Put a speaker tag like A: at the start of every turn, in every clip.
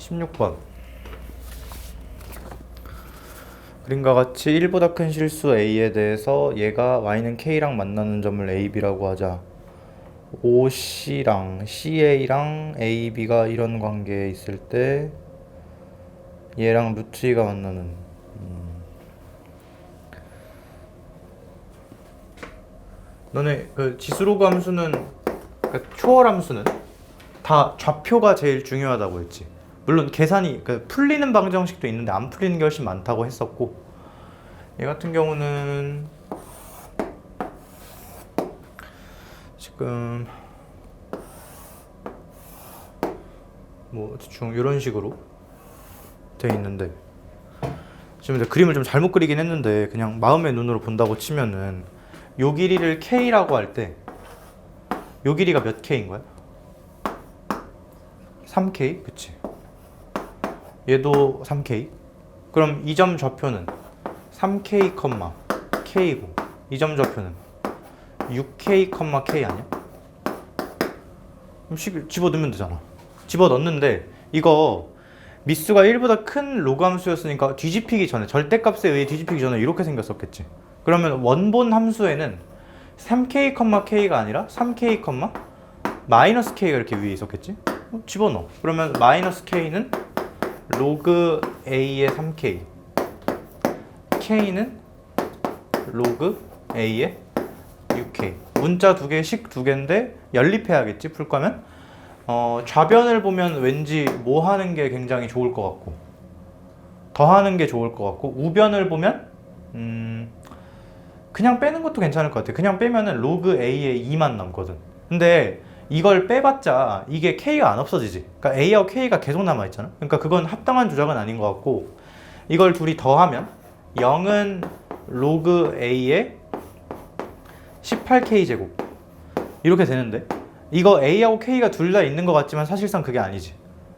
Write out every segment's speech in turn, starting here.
A: 16번. 그림과 같이 1보다 큰 실수 a에 대해서 얘가 y는 k랑 만나는 점을 a, b라고 하자. OC랑 CA랑 AB가 이런 관계에 있을 때 얘랑 루트 2가 만나는 너네 그 지수로그 함수는 그러니까 초월 함수는 다 좌표가 제일 중요하다고 했지. 물론 계산이 그 풀리는 방정식도 있는데 안 풀리는 게 훨씬 많다고 했었고, 얘 같은 경우는 지금 뭐 대충 이런 식으로 돼 있는데, 지금 이제 그림을 좀 잘못 그리긴 했는데 그냥 마음의 눈으로 본다고 치면은 요 길이를 k라고 할 때 요 길이가 몇 k인 거야? 3k? 그치? 얘도 3k. 그럼 이 점 좌표는 3k, k고 이 점 좌표는 6k, k 아니야? 그럼 집어넣으면 되잖아. 집어넣는데 이거 미수가 1보다 큰 로그 함수였으니까 뒤집히기 전에, 절대값에 의해 뒤집히기 전에 이렇게 생겼었겠지. 그러면 원본 함수에는 3k, k가 아니라 3k, 마이너스 k가 이렇게 위에 있었겠지? 집어넣어. 그러면 마이너스 k는 로그 a의 3k, k는 로그 a의 6k. 문자 두 개, 식 두 개인데 연립해야겠지, 풀 거면. 좌변을 보면 왠지 뭐 하는 게 굉장히 좋을 것 같고, 더하는 게 좋을 것 같고, 우변을 보면 그냥 빼는 것도 괜찮을 것 같아. 그냥 빼면은 로그 a의 2만 남거든. 근데 이걸 빼봤자 이게 k가 안 없어지지. 그러니까 a하고 k가 계속 남아있잖아. 그러니까 그건 합당한 조작은 아닌 것 같고, 이걸 둘이 더하면 0은 로그 a의 18k 제곱 이렇게 되는데, 이거 a하고 k가 둘 다 있는 것 같지만 사실상 그게 아니지.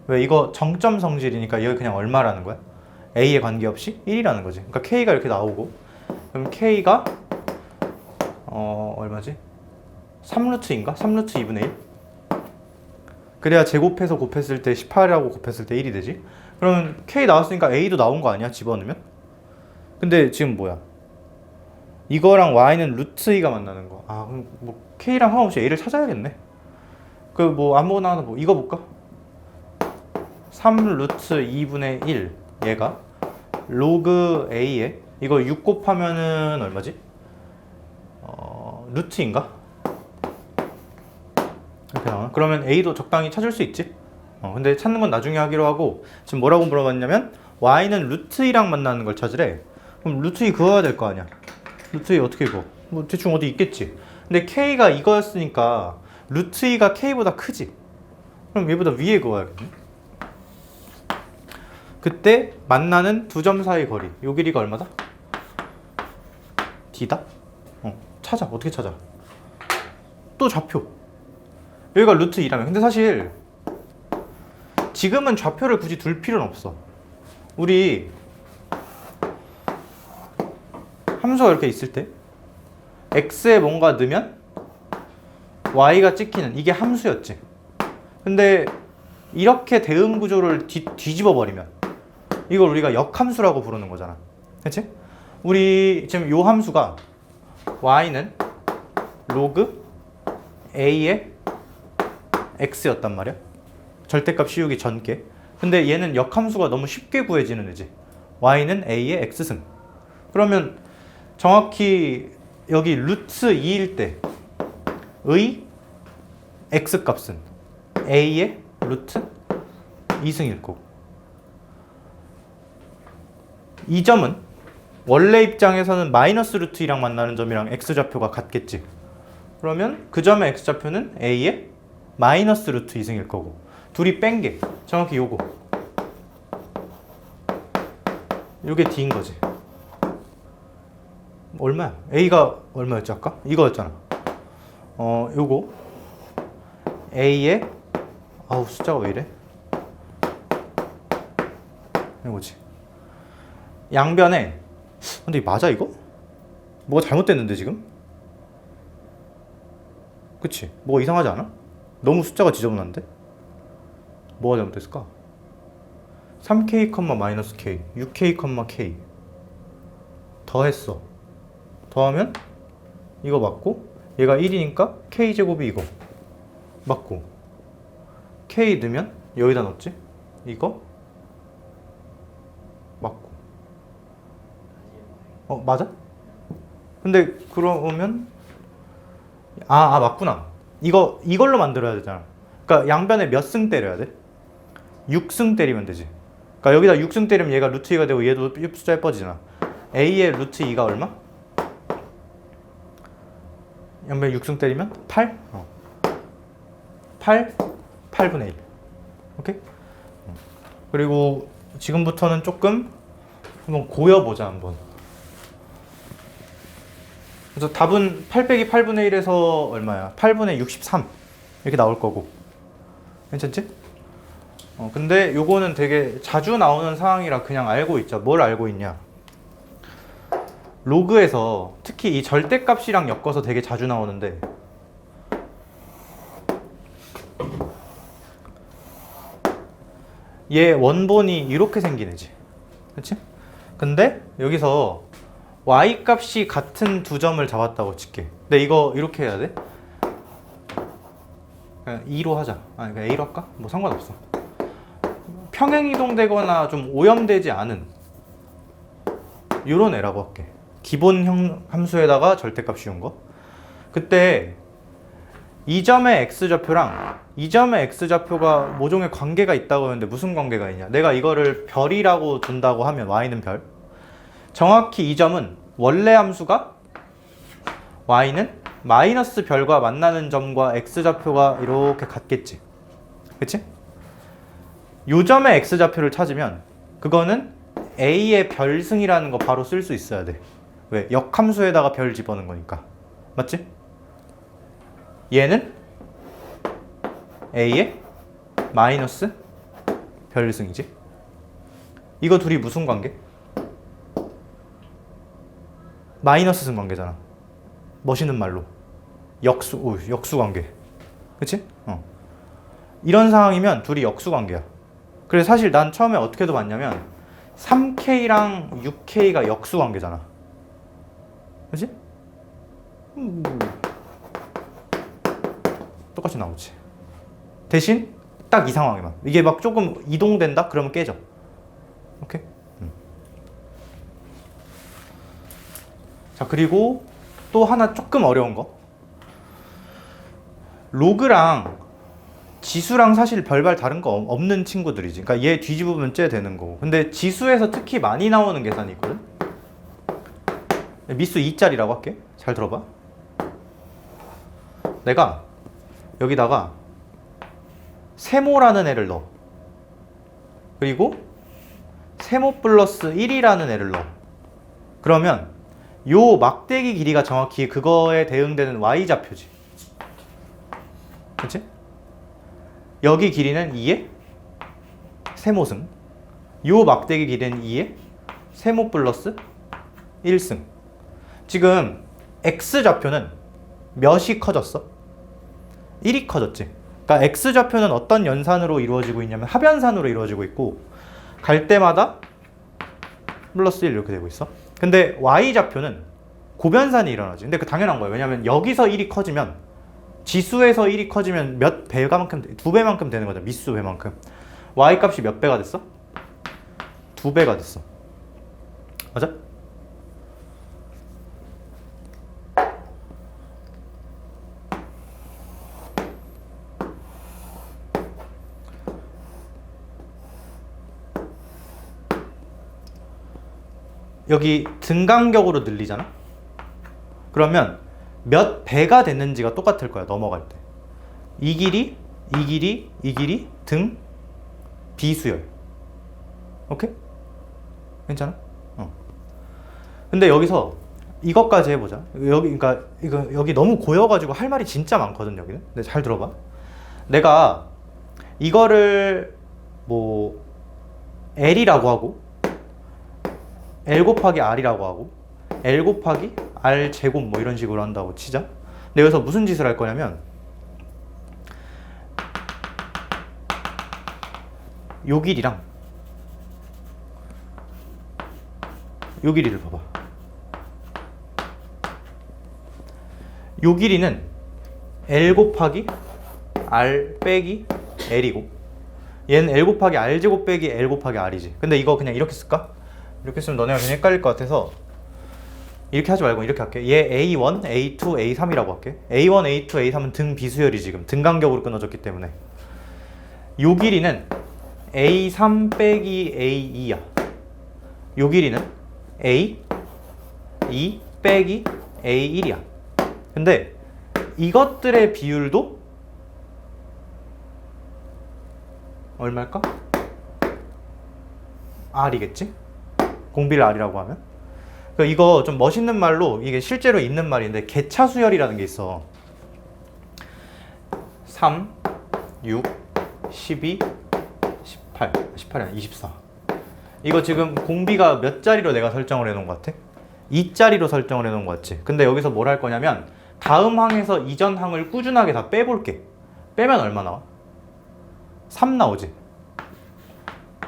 A: 왜? 이거 정점 성질이니까 여기 그냥 얼마라는 거야? a에 관계없이 1이라는 거지. 그러니까 k가 이렇게 나오고, 그럼 k가 얼마지? 3루트인가? 3루트 2분의 1? 그래야 제곱해서 곱했을 때 18이라고 곱했을 때 1이 되지. 그러면 k 나왔으니까 a도 나온 거 아니야? 집어넣으면? 근데 지금 뭐야? 이거랑 y는 루트 2가 만나는 거. 아, 그럼 뭐 k랑 상관없이 a를 찾아야겠네. 그 뭐 아무거나 하나 뭐 이거 볼까? 3 루트 2분의 1 얘가 로그 a에 이거 6 곱하면은 얼마지? 루트인가? 이렇게 나와. 그러면 a도 적당히 찾을 수 있지. 근데 찾는 건 나중에 하기로 하고, 지금 뭐라고 물어봤냐면 y는 루트 2랑 만나는 걸 찾으래. 그럼 루트 2 그어야 될 거 아니야. 루트 2 어떻게 그어? 뭐 대충 어디 있겠지. 근데 k가 이거였으니까 루트 2가 k보다 크지. 그럼 얘보다 위에 그어야겠네. 그때 만나는 두 점 사이 거리, 요 길이가 얼마다? d다? 찾아. 어떻게 찾아? 또 좌표. 여기가 루트 2라며. 근데 사실 지금은 좌표를 굳이 둘 필요는 없어. 우리 함수가 이렇게 있을 때 x에 뭔가 넣으면 y가 찍히는, 이게 함수였지. 근데 이렇게 대응 구조를 뒤집어 버리면 이걸 우리가 역함수라고 부르는 거잖아. 그치? 우리 지금 요 함수가 y는 로그 a의 x였단 말이야. 절대값 씌우기 전께. 근데 얘는 역함수가 너무 쉽게 구해지는 애지. y는 a의 x승. 그러면 정확히 여기 루트 2일 때의 x값은 a의 루트 2승일 거고, 이 점은 원래 입장에서는 마이너스 루트 2랑 만나는 점이랑 x좌표가 같겠지. 그러면 그 점의 x좌표는 a의 마이너스 루트 2승일 거고, 둘이 뺀 게 정확히 요거, 요게 d인 거지. 얼마야? a가 얼마였지 아까? 이거였잖아. 요거 a의, 아우 숫자가 왜 이래? 이거지. 양변에, 근데 맞아 이거? 뭐가 잘못됐는데 지금? 그치? 뭐가 이상하지 않아? 너무 숫자가 지저분한데? 뭐가 잘못됐을까? 3k, 마이너스 k, 6k, k 더했어. 더하면 이거 맞고 얘가 1이니까 k제곱이 이거 맞고 k 넣으면 여기다 넣었지? 이거 맞고 맞아? 근데 그러면 맞구나. 이걸로 만들어야 되잖아. 그러니까 양변에 몇 승 때려야 돼? 6승 때리면 되지. 그러니까 여기다 6승 때리면 얘가 루트 2가 되고 얘도 숫자 예뻐지잖아. a의 루트 2가 얼마? 양변에 6승 때리면 8? 8분의 1. 오케이? 그리고 지금부터는 조금 한번 고여보자 한번. 그래서 답은 8 빼기 8분의 1에서 얼마야? 8분의 63 이렇게 나올 거고. 괜찮지? 근데 요거는 되게 자주 나오는 상황이라 그냥 알고 있자. 뭘 알고 있냐? 로그에서 특히 이 절대값이랑 엮어서 되게 자주 나오는데 얘 원본이 이렇게 생긴 애지. 그치? 근데 여기서 y 값이 같은 두 점을 잡았다고 칠게. 근데 이거 이렇게 해야 돼? 그냥 2로 하자. 그냥 A로 할까? 뭐 상관없어. 평행이동되거나 좀 오염되지 않은 이런 애라고 할게. 기본 함수에다가 절대값 씌운 거. 그때 이 점의 x좌표랑 이 점의 x좌표가 모종의 관계가 있다고 했는데 무슨 관계가 있냐? 내가 이거를 별이라고 둔다고 하면 y는 별. 정확히 이 점은 원래 함수가 y는 마이너스 별과 만나는 점과 x좌표가 이렇게 같겠지. 그치? 요 점의 x좌표를 찾으면 그거는 a의 별승이라는 거 바로 쓸 수 있어야 돼. 왜? 역함수에다가 별 집어넣은 거니까. 맞지? 얘는 a의 마이너스 별승이지. 이거 둘이 무슨 관계? 마이너스 승 관계잖아. 멋있는 말로 역수 관계. 그치? 이런 상황이면 둘이 역수 관계야. 그래서 사실 난 처음에 어떻게도 봤냐면 3K랑 6K가 역수 관계잖아. 그치? 똑같이 나오지. 대신 딱 이 상황에만 이게 막 조금 이동된다? 그러면 깨져. 오케이? 자, 그리고 또 하나 조금 어려운 거. 로그랑 지수랑 사실 별반 다른 거 없는 친구들이지. 그러니까 얘 뒤집으면 쟤 되는 거고. 근데 지수에서 특히 많이 나오는 계산이 있거든. 미수 2짜리라고 할게. 잘 들어봐. 내가 여기다가 세모라는 애를 넣어. 그리고 세모 플러스 1이라는 애를 넣어. 그러면 요 막대기 길이가 정확히 그거에 대응되는 y좌표지. 그치? 여기 길이는 2의 세모승. 요 막대기 길이는 2의 세모 플러스 1승. 지금 x좌표는 몇이 커졌어? 1이 커졌지. 그러니까 x좌표는 어떤 연산으로 이루어지고 있냐면 합연산으로 이루어지고 있고 갈 때마다 플러스 1 이렇게 되고 있어. 근데 y좌표는 고변산이 일어나지. 근데 그 당연한 거예요. 왜냐면 여기서 1이 커지면 지수에서 1이 커지면 몇 배가만큼, 2배만큼 되는 거죠. 미수 배만큼. y 값이 몇 배가 됐어? 2배가 됐어. 맞아? 여기 등간격으로 늘리잖아? 그러면 몇 배가 됐는지가 똑같을 거야, 넘어갈 때. 이 길이, 이 길이, 이 길이, 등, 비수열. 오케이? 괜찮아? 근데 여기서 이것까지 해보자. 여기, 그러니까, 여기 너무 고여가지고 할 말이 진짜 많거든, 여기는. 근데 잘 들어봐. 내가 이거를 뭐, L이라고 하고, L 곱하기 R이라고 하고 L 곱하기 R 제곱 뭐 이런 식으로 한다고 치자. 근데 여기서 무슨 짓을 할 거냐면 요 길이랑 요 길이를 봐봐. 요 길이는 L 곱하기 R 빼기 L이고, 얘는 L 곱하기 R 제곱 빼기 L 곱하기 R이지. 근데 이거 그냥 이렇게 쓸까? 이렇게 쓰면 너네가 그냥 헷갈릴 것 같아서 이렇게 하지 말고 이렇게 할게. 얘 A1, A2, A3이라고 할게. A1, A2, A3은 등 비수열이 지금 등간격으로 끊어졌기 때문에 요 길이는 A3 빼기 A2야. 요 길이는 A2 빼기 A1이야. 근데 이것들의 비율도 얼마일까? R이겠지? 공비를 R이라고 하면. 이거 좀 멋있는 말로, 이게 실제로 있는 말인데 개차 수열이라는 게 있어. 3, 6, 12, 18, 18이 아니라 24. 이거 지금 공비가 몇 자리로 내가 설정을 해놓은 것 같아? 2자리로 설정을 해놓은 것 같지? 근데 여기서 뭘 할 거냐면 다음 항에서 이전 항을 꾸준하게 다 빼볼게. 빼면 얼마 나와? 3 나오지?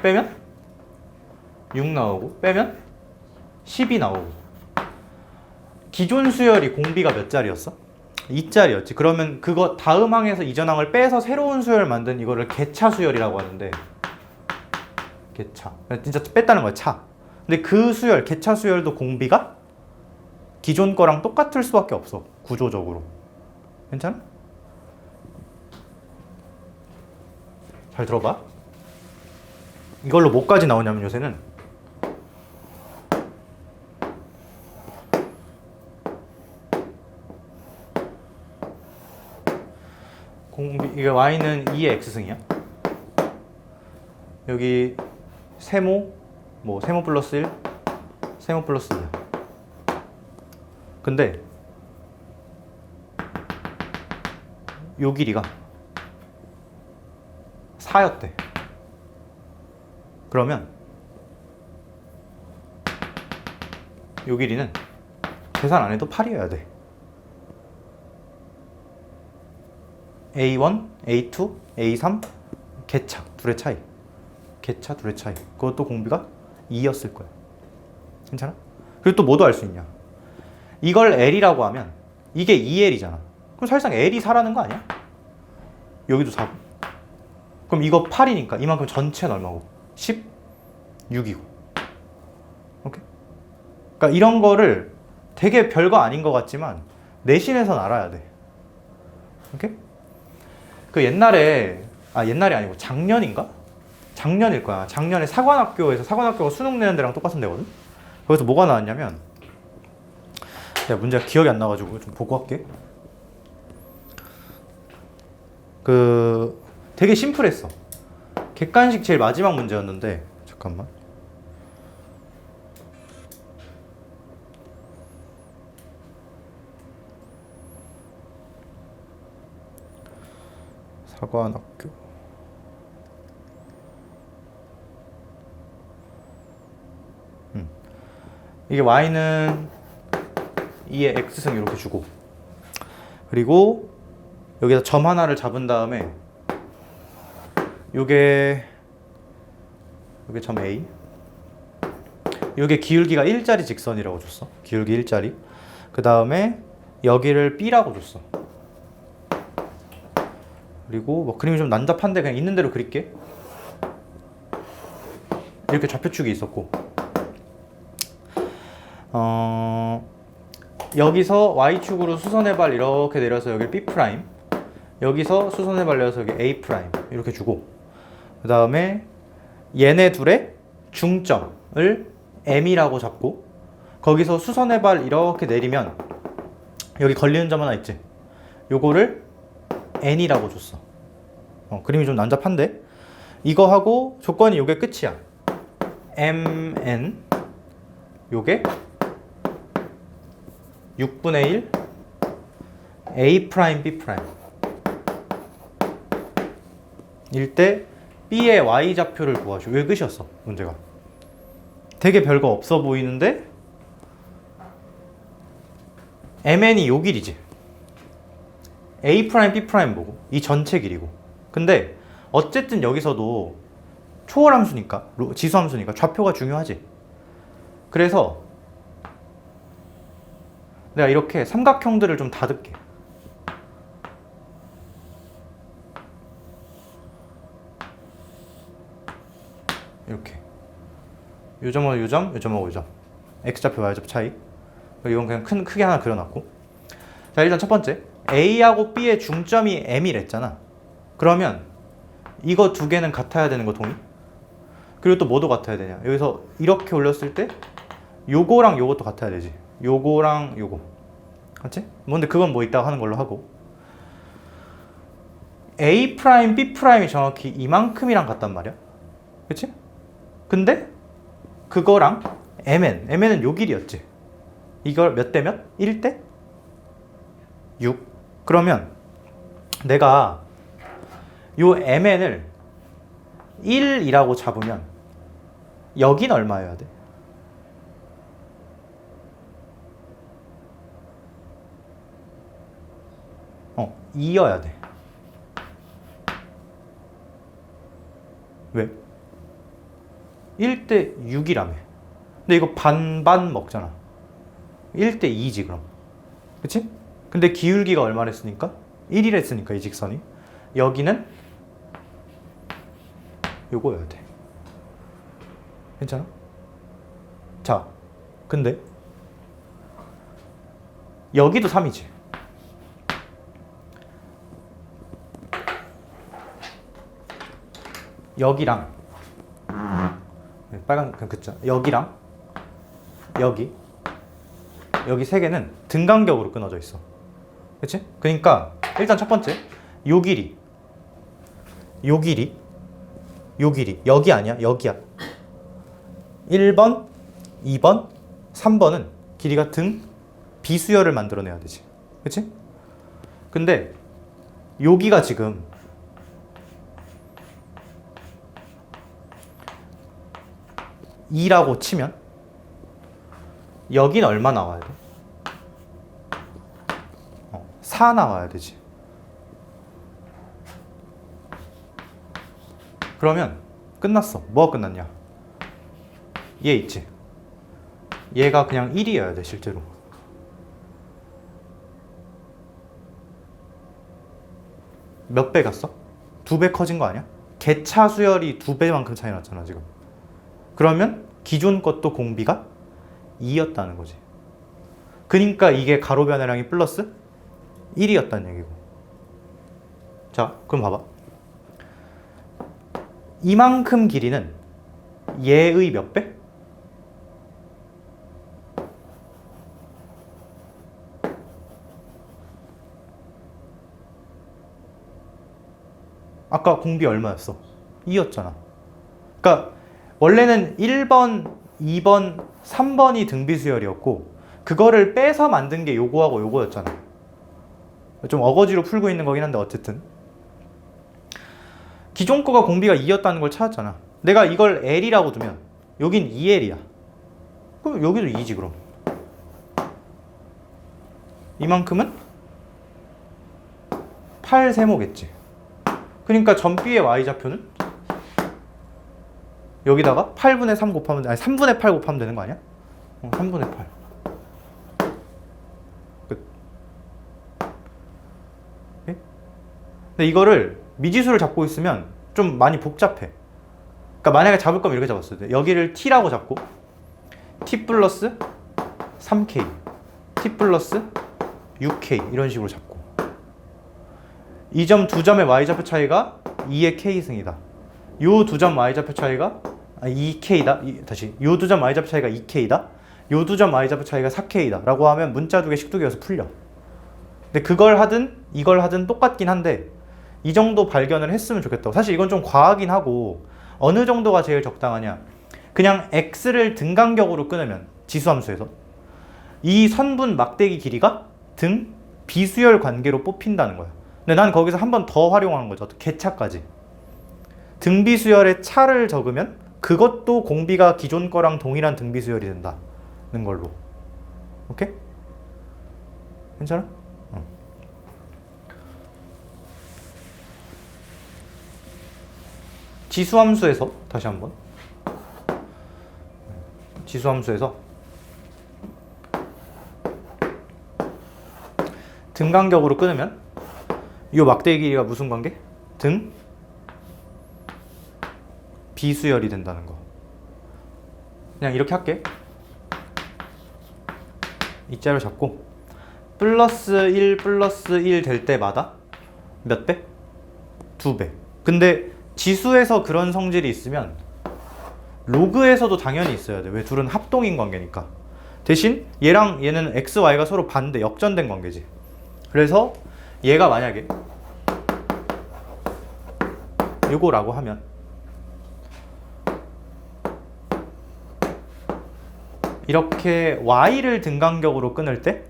A: 빼면 6 나오고, 빼면 10이 나오고. 기존 수열이 공비가 몇 자리였어? 2자리였지. 그러면 그거 다음 항에서 이전 항을 빼서 새로운 수열 만든 이거를 개차 수열이라고 하는데, 개차. 진짜 뺐다는 거야, 차. 근데 그 수열, 개차 수열도 공비가 기존 거랑 똑같을 수밖에 없어, 구조적으로. 괜찮아? 잘 들어봐. 이걸로 뭐까지 나오냐면 요새는 이게 y는 2의 x승이야. 여기 세모, 뭐 세모 플러스 1, 세모 플러스 2야. 근데 요 길이가 4였대. 그러면 요 길이는 계산 안 해도 8이어야 돼. A1, A2, A3 개차 둘의 차이. 개차 둘의 차이. 그것도 공비가 2였을 거야. 괜찮아? 그리고 또 뭐도 알 수 있냐? 이걸 L이라고 하면 이게 2L이잖아. 그럼 사실상 L이 4라는 거 아니야? 여기도 4고. 그럼 이거 8이니까 이만큼 전체는 얼마고? 16이고. 오케이? 그러니까 이런 거를 되게 별거 아닌 것 같지만 내신에선 알아야 돼. 오케이? 그 옛날에 아니고 작년인가? 작년일 거야. 작년에 사관학교가 수능 내는 데랑 똑같은 데거든? 거기서 뭐가 나왔냐면, 내가 문제가 기억이 안 나가지고 좀 보고 할게. 되게 심플했어. 객관식 제일 마지막 문제였는데, 잠깐만. 사관학교. 이게 y는 2의 x승 이렇게 주고, 그리고 여기서 점 하나를 잡은 다음에 요게 점 A, 요게 기울기가 1짜리 직선이라고 줬어. 기울기 1짜리. 그 다음에 여기를 B라고 줬어. 그리고 뭐 그림이 좀 난잡한데 그냥 있는 대로 그릴게. 이렇게 좌표축이 있었고, 여기서 Y축으로 수선의 발 이렇게 내려서 여기 B', 여기서 수선의 발 내려서 여기 A' 이렇게 주고, 그 다음에 얘네 둘의 중점을 M이라고 잡고, 거기서 수선의 발 이렇게 내리면 여기 걸리는 점 하나 있지? 요거를 N이라고 줬어. 그림이 좀 난잡한데? 이거 하고 조건이 요게 끝이야. MN 요게 6분의 1 A', B' 일 때 B의 Y좌표를 구하시오. 왜 끝이었어, 문제가. 되게 별거 없어 보이는데 MN이 요 길이지. A', B' 보고 이 전체 길이고. 근데 어쨌든 여기서도 초월함수니까, 지수함수니까 좌표가 중요하지. 그래서 내가 이렇게 삼각형들을 좀 다듬게. 이렇게 요점하고 요점, 요점하고 요점. x좌표, y좌표 차이. 이건 그냥 크게 하나 그려놨고. 자, 일단 첫 번째 a하고 b의 중점이 m이랬잖아. 그러면 이거 두 개는 같아야 되는 거 동의? 그리고 또 뭐도 같아야 되냐? 여기서 이렇게 올렸을 때 요거랑 요것도 같아야 되지. 요거랑 요거. 맞지? 뭔데 그건 뭐 이따가 하는 걸로 하고. A 프라임, B 프라임이 정확히 이만큼이랑 같단 말이야. 그치? 근데 그거랑 MN은 요 길이였지. 이걸 몇 대 몇? 1대 6. 그러면 내가 요 MN을 1이라고 잡으면 여긴 얼마여야 돼? 2여야 돼. 왜? 1대 6이라며. 근데 이거 반반 먹잖아. 1대 2지 그럼. 그치? 근데 기울기가 얼마랬으니까? 1이랬으니까 이 직선이. 여기는 요거여야 돼. 괜찮아? 자, 근데 여기도 3이지. 여기랑 빨간 그쵸? 여기랑 여기 세 개는 등간격으로 끊어져 있어. 그치? 그러니까 일단 첫 번째 요 길이 여기 아니야? 여기야. 1번, 2번, 3번은 길이가 등 비수열을 만들어내야 되지. 그치? 근데 여기가 지금 2라고 치면 여긴 얼마 나와야 돼? 4 나와야 되지. 그러면 끝났어. 뭐가 끝났냐? 얘 있지? 얘가 그냥 1이어야 돼 실제로. 몇 배 갔어? 2배 커진 거 아니야? 개차 수열이 2배만큼 차이 났잖아 지금. 그러면 기존 것도 공비가 2였다는 거지. 그러니까 이게 가로 변화량이 플러스 1이었다는 얘기고. 자, 그럼 봐봐. 이만큼 길이는 얘의 몇 배? 아까 공비 얼마였어? 2였잖아. 그러니까 원래는 1번, 2번, 3번이 등비수열이었고 그거를 빼서 만든 게 요거하고 요거였잖아. 좀 어거지로 풀고 있는 거긴 한데 어쨌든 기존 거가 공비가 2였다는 걸 찾았잖아. 내가 이걸 L이라고 두면 여긴 2L이야. 그럼 여기도 2지 그럼. 이만큼은 8세모겠지. 그러니까 점 B의 Y좌표는 여기다가 8분의 3 곱하면, 아니 3분의 8 곱하면 되는 거 아니야? 3분의 8. 끝. 오케이? 근데 이거를 미지수를 잡고 있으면 좀 많이 복잡해. 그러니까 만약에 잡을 거면 이렇게 잡았어야 돼. 여기를 t라고 잡고 t 플러스 3k, t 플러스 6k 이런 식으로 잡고 이 점 두 점의 y좌표 차이가 2의 k승이다. 요 두 점 y좌표 차이가 2k다. 다시 요 두 점 y좌표 차이가 2k다. 요 두 점 y좌표 차이가 4k다 라고 하면 문자 두 개 식 두 개여서 풀려. 근데 그걸 하든 이걸 하든 똑같긴 한데 이 정도 발견을 했으면 좋겠다고. 사실 이건 좀 과하긴 하고 어느 정도가 제일 적당하냐. 그냥 x를 등간격으로 끊으면 지수함수에서 이 선분 막대기 길이가 등 비수열 관계로 뽑힌다는 거야. 근데 난 거기서 한 번 더 활용하는 거죠. 개차까지. 등비수열의 차를 적으면 그것도 공비가 기존 거랑 동일한 등비수열이 된다는 걸로. 오케이? 괜찮아? 지수함수에서 다시 한번 지수함수에서 등간격으로 끊으면 이 막대기 길이가 무슨 관계? 등 비수열이 된다는 거. 그냥 이렇게 할게. 이 자를 잡고 플러스 1 플러스 1 될 때마다 몇 배? 2배. 근데 지수에서 그런 성질이 있으면 로그에서도 당연히 있어야 돼. 왜? 둘은 합동인 관계니까. 대신 얘랑 얘는 x, y가 서로 반대, 역전된 관계지. 그래서 얘가 만약에 요거라고 하면 이렇게 y를 등간격으로 끊을 때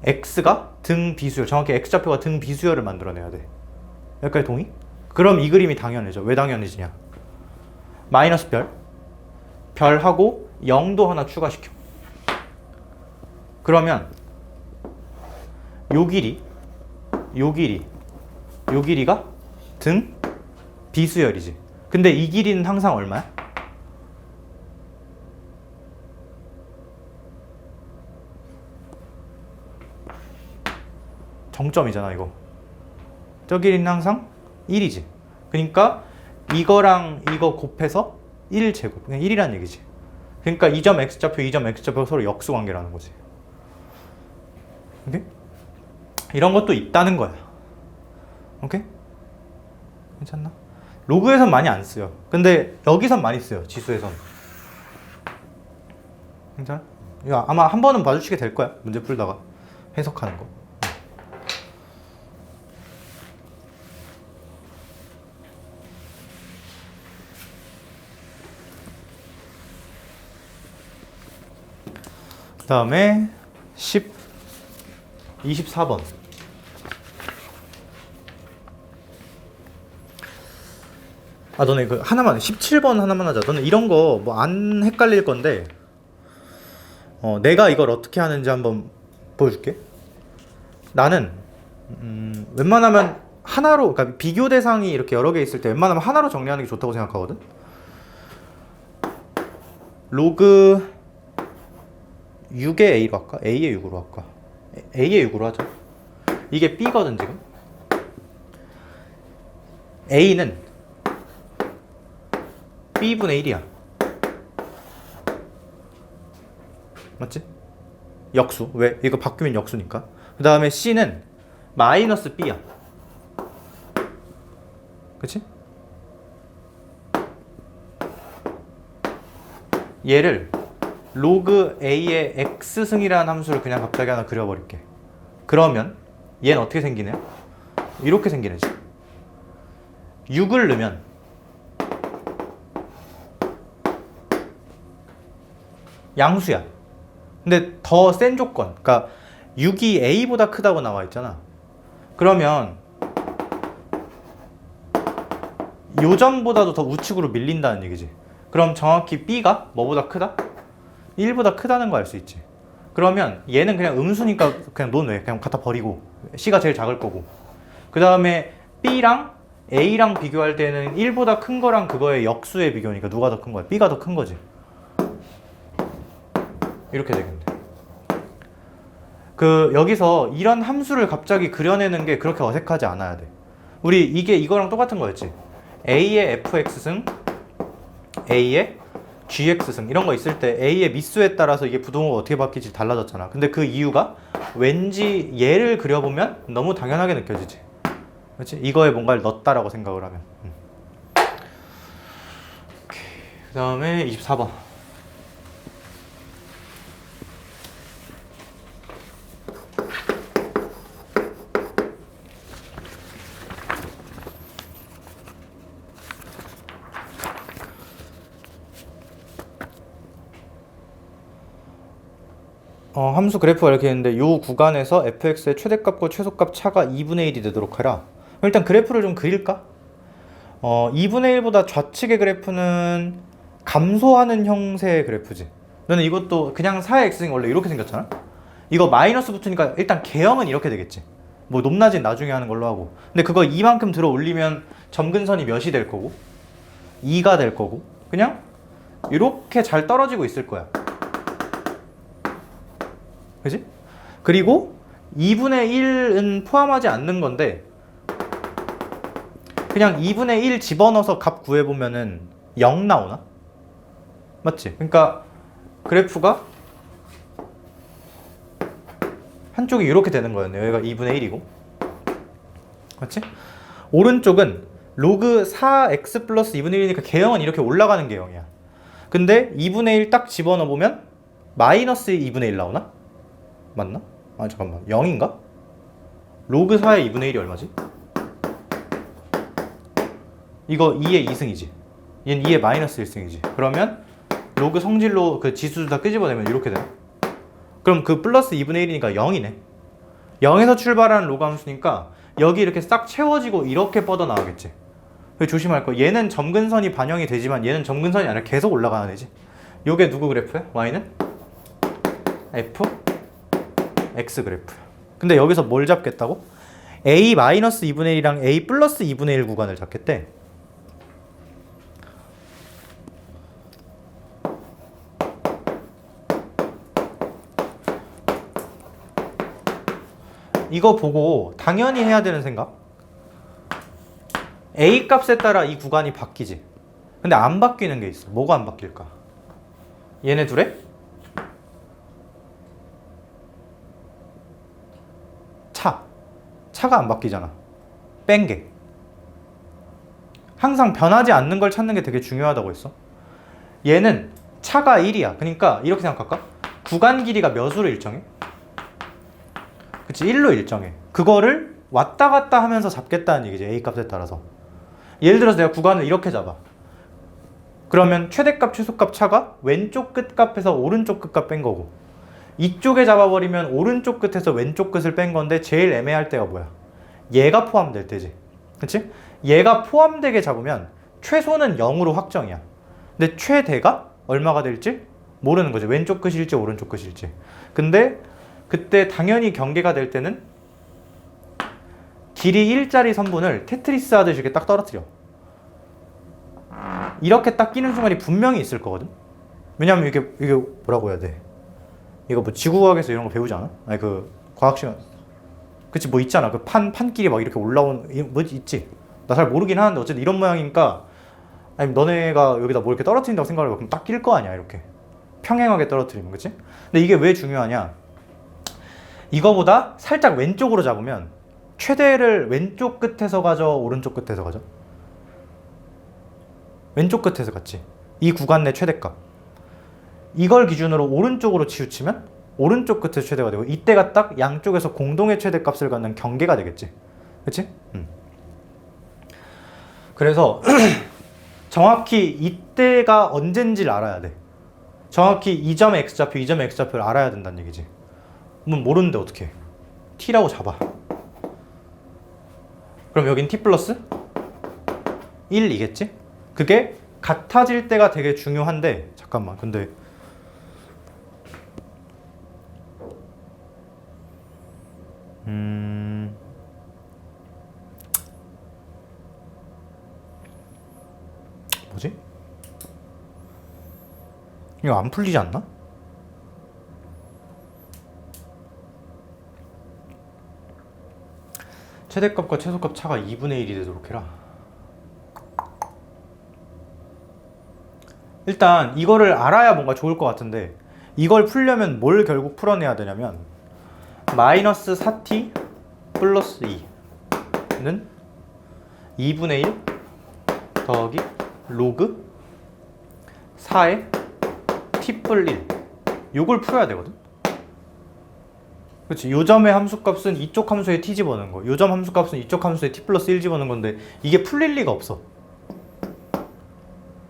A: x가 등 비수열, 정확히 x좌표가 등 비수열을 만들어내야 돼. 여기까지 동의? 그럼 이 그림이 당연해져. 왜 당연해지냐? 마이너스 별하고 0도 하나 추가시켜. 그러면 요 길이가 등 비수열이지. 근데 이 길이는 항상 얼마야? 정점이잖아 이거. 저 길이는 항상 1이지. 그러니까 이거랑 이거 곱해서 1제곱. 그냥 1이란 얘기지. 그러니까 이 점 x좌표, 이 점 x좌표가 서로 역수관계라는 거지. 오케이? 이런 것도 있다는 거야. 오케이? 괜찮나? 로그에선 많이 안 쓰요. 근데 여기선 많이 쓰요. 지수에선. 괜찮아? 이거 아마 한 번은 봐주시게 될 거야. 문제 풀다가 해석하는 거. 그 다음에 24번. 너네 그 하나만 17번 하나만 하자. 너는 이런 거 뭐 안 헷갈릴 건데 내가 이걸 어떻게 하는지 한번 보여줄게. 나는 웬만하면 하나로, 그러니까 비교 대상이 이렇게 여러 개 있을 때 웬만하면 하나로 정리하는 게 좋다고 생각하거든. 로그 6의 A로 할까? A의 6으로 할까? A의 6으로 하자. 이게 B거든 지금. A는 B분의 1이야. 맞지? 역수. 왜? 이거 바뀌면 역수니까. 그 다음에 C는 마이너스 B야. 그치? 얘를 로그 A의 X승이라는 함수를 그냥 갑자기 하나 그려버릴게. 그러면 얘는 어떻게 생기네? 이렇게 생기네지. 6을 넣으면 양수야. 근데 더 센 조건, 그러니까 6이 A보다 크다고 나와 있잖아. 그러면 요 점보다도 더 우측으로 밀린다는 얘기지. 그럼 정확히 B가 뭐보다 크다? 1보다 크다는 거 알 수 있지. 그러면 얘는 그냥 음수니까 그냥 논외, 그냥 갖다 버리고 C가 제일 작을 거고. 그 다음에 B랑 A랑 비교할 때는 1보다 큰 거랑 그거의 역수의 비교니까 누가 더 큰 거야? B가 더 큰 거지. 이렇게 되겠네. 여기서 이런 함수를 갑자기 그려내는 게 그렇게 어색하지 않아야 돼. 우리 이게 이거랑 똑같은 거였지. A의 fx승, A의 gx승 이런 거 있을 때 A의 미수에 따라서 이게 부동호가 어떻게 바뀔지 달라졌잖아. 근데 그 이유가 왠지 얘를 그려보면 너무 당연하게 느껴지지. 그렇지? 이거에 뭔가를 넣었다라고 생각을 하면. 그 다음에 24번. 함수 그래프가 이렇게 있는데 이 구간에서 fx의 최대값과 최소값 차가 2분의 1이 되도록 해라. 일단 그래프를 좀 그릴까? 2분의 1보다 좌측의 그래프는 감소하는 형태의 그래프지. 너는 이것도 그냥 4의 x승이 원래 이렇게 생겼잖아? 이거 마이너스 붙으니까 일단 개형은 이렇게 되겠지. 뭐 높낮이 나중에 하는 걸로 하고. 근데 그거 이만큼 들어 올리면 점근선이 몇이 될 거고 2가 될 거고 그냥 이렇게 잘 떨어지고 있을 거야. 그지? 그리고 2분의 1은 포함하지 않는 건데 그냥 2분의 1 집어넣어서 값 구해보면은 0 나오나? 맞지? 그러니까 그래프가 한쪽이 이렇게 되는 거였네요. 여기가 2분의 1이고 맞지? 오른쪽은 로그 4x 플러스 2분의 1이니까 개형은 이렇게 올라가는 개형이야. 근데 2분의 1 딱 집어넣어보면 마이너스 2분의 1 나오나? 맞나? 아 잠깐만 0인가? 로그 4의 2분의 1이 얼마지? 이거 2의 2승이지. 얘는 2의 마이너스 1승이지. 그러면 로그 성질로 그 지수를 다 끄집어내면 이렇게 되네. 그럼 그 플러스 2분의 1이니까 0이네. 0에서 출발하는 로그 함수니까 여기 이렇게 싹 채워지고 이렇게 뻗어나가겠지. 조심할 거. 얘는 점근선이 반영이 되지만 얘는 점근선이 아니라 계속 올라가는 애지. 요게 누구 그래프야? y는? f x 그래프야. 근데 여기서 뭘 잡겠다고? a 마이너스 2분의 1이랑 a 플러스 2분의 1 구간을 잡겠대. 이거 보고 당연히 해야 되는 생각. a 값에 따라 이 구간이 바뀌지. 근데 안 바뀌는 게 있어. 뭐가 안 바뀔까? 얘네 둘의 차가 안 바뀌잖아. 뺀 게. 항상 변하지 않는 걸 찾는 게 되게 중요하다고 했어. 얘는 차가 1이야. 그러니까 이렇게 생각할까? 구간 길이가 몇으로 일정해? 그치, 1로 일정해. 그거를 왔다 갔다 하면서 잡겠다는 얘기지. a 값에 따라서. 예를 들어서 내가 구간을 이렇게 잡아. 그러면 최대값 최소값 차가 왼쪽 끝값에서 오른쪽 끝값 뺀 거고, 이쪽에 잡아버리면 오른쪽 끝에서 왼쪽 끝을 뺀 건데 제일 애매할 때가 뭐야? 얘가 포함될 때지. 그치? 얘가 포함되게 잡으면 최소는 0으로 확정이야. 근데 최대가 얼마가 될지 모르는 거지. 왼쪽 끝일지 오른쪽 끝일지. 근데 그때 당연히 경계가 될 때는 길이 1짜리 선분을 테트리스 하듯이 이렇게 딱 떨어뜨려. 이렇게 딱 끼는 순간이 분명히 있을 거거든. 왜냐면 이게 뭐라고 해야 돼? 이거 뭐 지구과학에서 이런 거 배우지 않아? 아니 그 과학 시간. 그치 뭐 있잖아. 그 판끼리 막 이렇게 올라오는 뭐지 있지. 나 잘 모르긴 하는데 어쨌든 이런 모양이니까. 아니 너네가 여기다 뭐 이렇게 떨어뜨린다고 생각을 해봐. 그럼 딱 낄 거 아니야 이렇게. 평행하게 떨어뜨리면 그치? 근데 이게 왜 중요하냐? 이거보다 살짝 왼쪽으로 잡으면 최대를 왼쪽 끝에서 가져 오른쪽 끝에서 가져? 왼쪽 끝에서 갔지. 이 구간 내 최대값. 이걸 기준으로 오른쪽으로 치우치면 오른쪽 끝에서 최대가 되고, 이때가 딱 양쪽에서 공동의 최대값을 갖는 경계가 되겠지. 그치? 그래서 정확히 이때가 언젠지를 알아야 돼. 정확히 이 점의 x좌표, 이 점의 x좌표를 알아야 된다는 얘기지. 모르는데 어떡해. t라고 잡아. 그럼 여긴 t 플러스 1이겠지? 그게 같아질 때가 되게 중요한데, 잠깐만, 근데 뭐지? 이거 안 풀리지 않나? 최대값과 최소값 차가 2분의 1이 되도록 해라. 일단 이거를 알아야 뭔가 좋을 것 같은데, 이걸 풀려면 뭘 결국 풀어내야 되냐면 마이너스 4t 플러스 2는 2분의 1 더하기 로그 4의 t 뿔 1, 요걸 풀어야 되거든. 그렇지. 요 점의 함수값은 이쪽 함수에 t 집어넣는 거, 요 점 함수값은 이쪽 함수에 t 플러스 1 집어넣는 건데 이게 풀릴 리가 없어.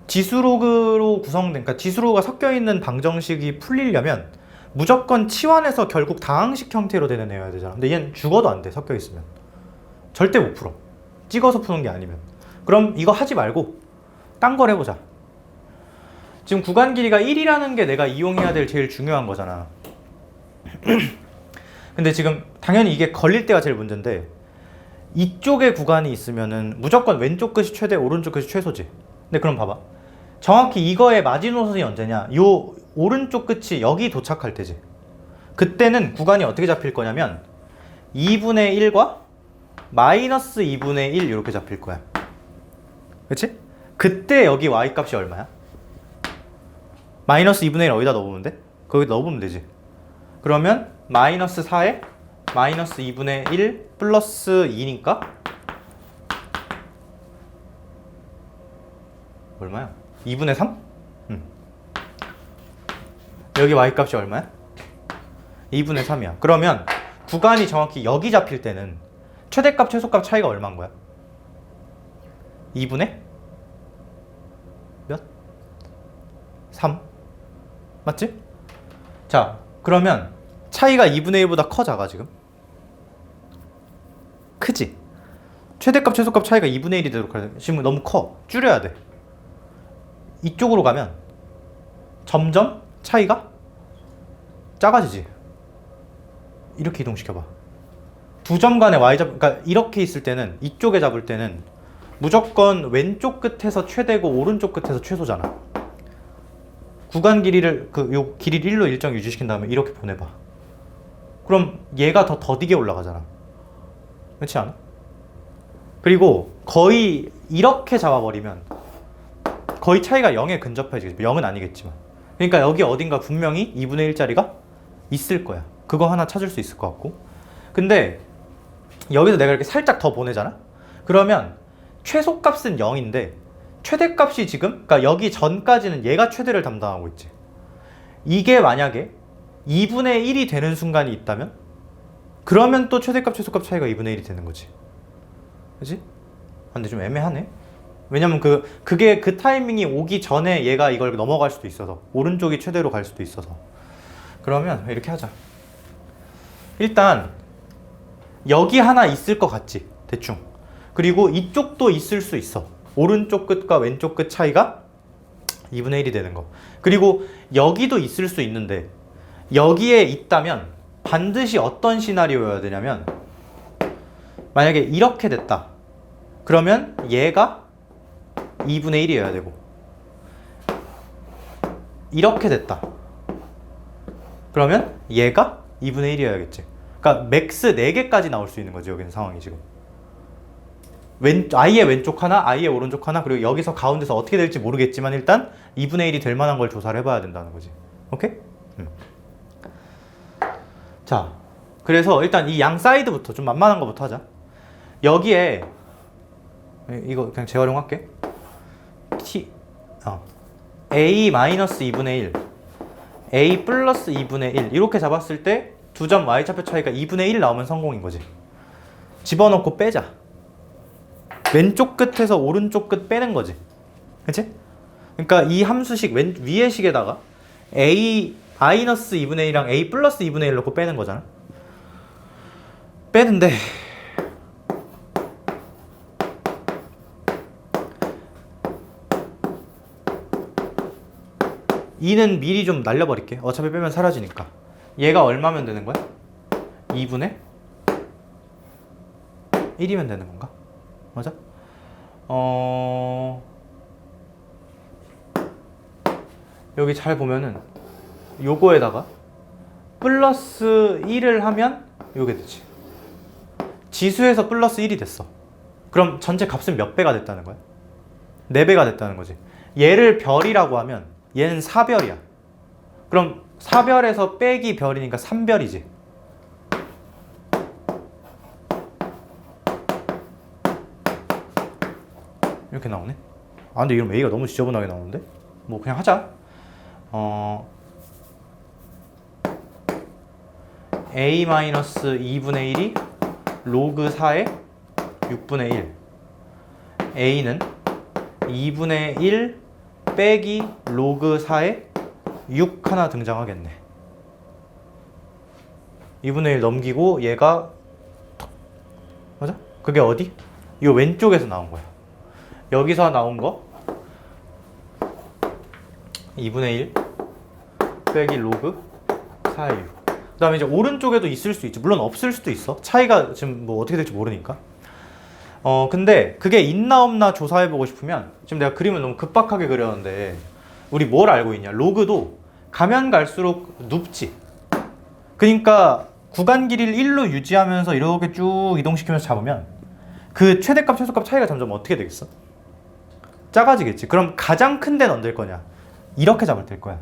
A: 지수로그로 구성된, 그러니까 지수로그가 섞여있는 방정식이 풀리려면 무조건 치환해서 결국 다항식 형태로 되는 애여야 되잖아. 근데 얘는 죽어도 안 돼. 섞여있으면 절대 못 풀어. 찍어서 푸는 게 아니면. 그럼 이거 하지 말고 딴 걸 해보자. 지금 구간 길이가 1이라는 게 내가 이용해야 될 제일 중요한 거잖아. 근데 지금 당연히 이게 걸릴 때가 제일 문제인데, 이쪽에 구간이 있으면은 무조건 왼쪽 끝이 최대, 오른쪽 끝이 최소지. 근데 그럼 봐봐. 정확히 이거의 마지노선이 언제냐? 요 오른쪽 끝이 여기 도착할 때지. 그때는 구간이 어떻게 잡힐 거냐면 2분의 1과 마이너스 2분의 1 이렇게 잡힐 거야. 그치? 그때 여기 y값이 얼마야? 마이너스 2분의 1 어디다 넣어보면 돼? 거기 넣어보면 되지. 그러면 마이너스 4에 마이너스 2분의 1 플러스 2니까 얼마야? 2분의 3? 여기 y값이 얼마야? 2분의 3이야. 그러면 구간이 정확히 여기 잡힐 때는 최대값 최소값 차이가 얼마인 거야? 2분의 몇? 3? 맞지? 자, 그러면 차이가 2분의 1보다 커 작아 지금? 크지? 최대값 최소값 차이가 2분의 1이 되도록 해야 돼. 지금 너무 커. 줄여야 돼. 이쪽으로 가면 점점 차이가 작아지지. 이렇게 이동시켜봐. 두 점 간의 그러니까 이렇게 있을 때는, 이쪽에 잡을 때는 무조건 왼쪽 끝에서 최대고 오른쪽 끝에서 최소잖아. 구간 길이를 요 길이를 1로 일정 유지시킨 다음에 이렇게 보내봐. 그럼 얘가 더 더디게 올라가잖아. 그렇지 않아? 그리고 거의 이렇게 잡아버리면 거의 차이가 0에 근접해지겠지. 0은 아니겠지만. 그러니까 여기 어딘가 분명히 2분의 1짜리가 있을 거야. 그거 하나 찾을 수 있을 것 같고. 근데 여기서 내가 이렇게 살짝 더 보내잖아? 그러면 최소값은 0인데 최대값이 지금, 그러니까 여기 전까지는 얘가 최대를 담당하고 있지. 이게 만약에 2분의 1이 되는 순간이 있다면 그러면 또 최대값 최소값 차이가 2분의 1이 되는 거지. 그치? 근데 좀 애매하네. 왜냐면 그게 그 타이밍이 오기 전에 얘가 이걸 넘어갈 수도 있어서, 오른쪽이 최대로 갈 수도 있어서. 그러면 이렇게 하자. 일단 여기 하나 있을 것 같지, 대충. 그리고 이쪽도 있을 수 있어. 오른쪽 끝과 왼쪽 끝 차이가 2분의 1이 되는 거. 그리고 여기도 있을 수 있는데 여기에 있다면 반드시 어떤 시나리오여야 되냐면, 만약에 이렇게 됐다. 그러면 얘가 2분의 1이어야 되고, 이렇게 됐다. 그러면 얘가 2분의 1이어야겠지. 그러니까 맥스 4개까지 나올 수 있는 거지, 여기는 상황이 지금. 아예 왼쪽 하나, 아예 오른쪽 하나, 그리고 여기서 가운데서 어떻게 될지 모르겠지만 일단 2분의 1이 될 만한 걸 조사를 해봐야 된다는 거지. 오케이? 자, 그래서 일단 이 양 사이드부터 좀 만만한 거부터 하자. 여기에 이거 그냥 재활용할게. A 마이너스 2분의 1, A 플러스 2분의 1 이렇게 잡았을 때 두 점 y좌표 차이가 2분의 1 나오면 성공인 거지. 집어넣고 빼자. 왼쪽 끝에서 오른쪽 끝 빼는 거지. 그치? 그러니까 이 함수식 위의 식에다가 A 마이너스 2분의 1이랑 A 플러스 2분의 1 넣고 빼는 거잖아. 빼는데 이는 미리 좀 날려버릴게. 어차피 빼면 사라지니까. 얘가 얼마면 되는 거야? 2분의 1이면 되는 건가? 맞아? 여기 잘 보면은 요거에다가 플러스 1을 하면 요게 되지. 지수에서 플러스 1이 됐어. 그럼 전체 값은 몇 배가 됐다는 거야? 4배가 됐다는 거지. 얘를 별이라고 하면 얘는 4별이야. 그럼 4별에서 빼기 별이니까 3별이지. 이렇게 나오네. 아 근데 이러면 A가 너무 지저분하게 나오는데? 뭐 그냥 하자. A-2분의 1이 로그 4의 6분의 1. A는 2분의 1 빼기 로그 4의 6 하나 등장하겠네. 2분의 1 넘기고 얘가 맞아? 그게 어디? 이 왼쪽에서 나온 거야. 여기서 나온 거 2분의 1 빼기 로그 4의 6. 그 다음에 이제 오른쪽에도 있을 수 있지. 물론 없을 수도 있어. 차이가 지금 뭐 어떻게 될지 모르니까. 근데 그게 있나 없나 조사해보고 싶으면, 지금 내가 그림을 너무 급박하게 그렸는데 우리 뭘 알고 있냐? 로그도 가면 갈수록 눕지. 그러니까 구간 길이를 1로 유지하면서 이렇게 쭉 이동시키면서 잡으면 그 최대값 최소값 차이가 점점 어떻게 되겠어? 작아지겠지. 그럼 가장 큰 데는 언제일 거냐? 이렇게 잡을 때일 거야.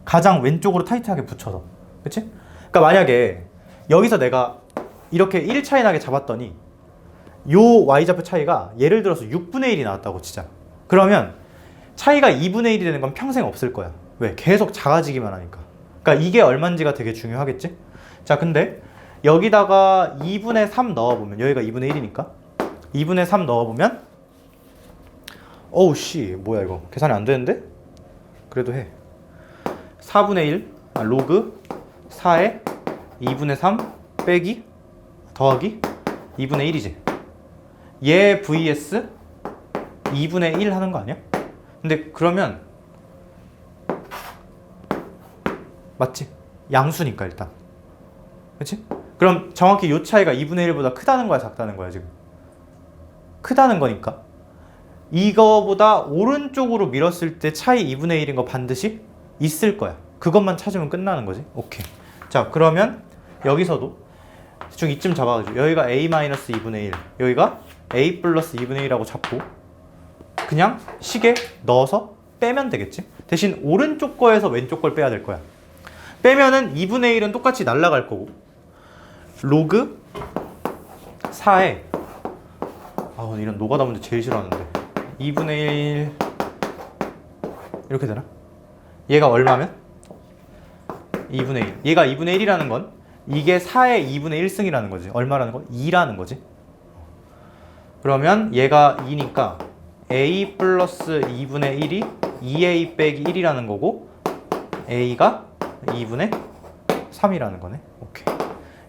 A: 가장 왼쪽으로 타이트하게 붙여서. 그치? 그러니까 만약에 여기서 내가 이렇게 1 차이 나게 잡았더니 요 y좌표 차이가 예를 들어서 6분의 1이 나왔다고 치자. 그러면 차이가 2분의 1이 되는 건 평생 없을 거야. 왜? 계속 작아지기만 하니까. 그러니까 이게 얼마인지가 되게 중요하겠지? 자, 근데 여기다가 2분의 3 넣어보면, 여기가 2분의 1이니까 2분의 3 넣어보면, 어우 씨 뭐야 이거 계산이 안 되는데? 그래도 해. 4분의 1 로그 4에 2분의 3 빼기 더하기 2분의 1이지. 얘 vs 2분의 1 하는 거 아니야? 근데 그러면 맞지? 양수니까 일단. 그치? 그럼 정확히 요 차이가 2분의 1보다 크다는 거야, 작다는 거야, 지금? 크다는 거니까. 이거보다 오른쪽으로 밀었을 때 차이 2분의 1인 거 반드시 있을 거야. 그것만 찾으면 끝나는 거지. 오케이. 자, 그러면 여기서도 대충 이쯤 잡아가지고 여기가 a-2분의 1, 여기가 a 플러스 2분의 1하고 잡고 그냥 식에 넣어서 빼면 되겠지. 대신 오른쪽 거에서 왼쪽 걸 빼야 될 거야. 빼면은 2분의 1은 똑같이 날아갈 거고 로그 4에 이런 노가다 문제 제일 싫어하는데 2분의 1 이렇게 되나? 얘가 얼마면? 2분의 1. 얘가 2분의 1이라는 건 이게 4의 2분의 1승이라는 거지. 얼마라는 건? 2라는 거지. 그러면 얘가 2니까 a 플러스 2분의 1이 2a 빼기 1이라는 거고 a가 2분의 3이라는 거네. 오케이.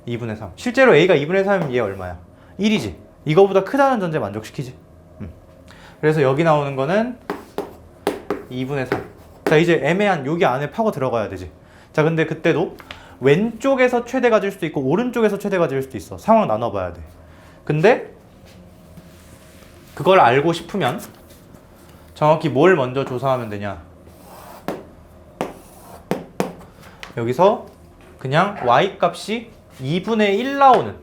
A: 2분의 3. 실제로 a가 2분의 3이면 얘 얼마야? 1이지. 이거보다 크다는 전제 만족시키지. 그래서 여기 나오는 거는 2분의 3. 자, 이제 애매한 여기 안에 파고 들어가야 되지. 자, 근데 그때도 왼쪽에서 최대 가질 수도 있고 오른쪽에서 최대 가질 수도 있어. 상황 나눠봐야 돼. 근데 그걸 알고 싶으면 정확히 뭘 먼저 조사하면 되냐? 여기서 그냥 y 값이 2분의 1 나오는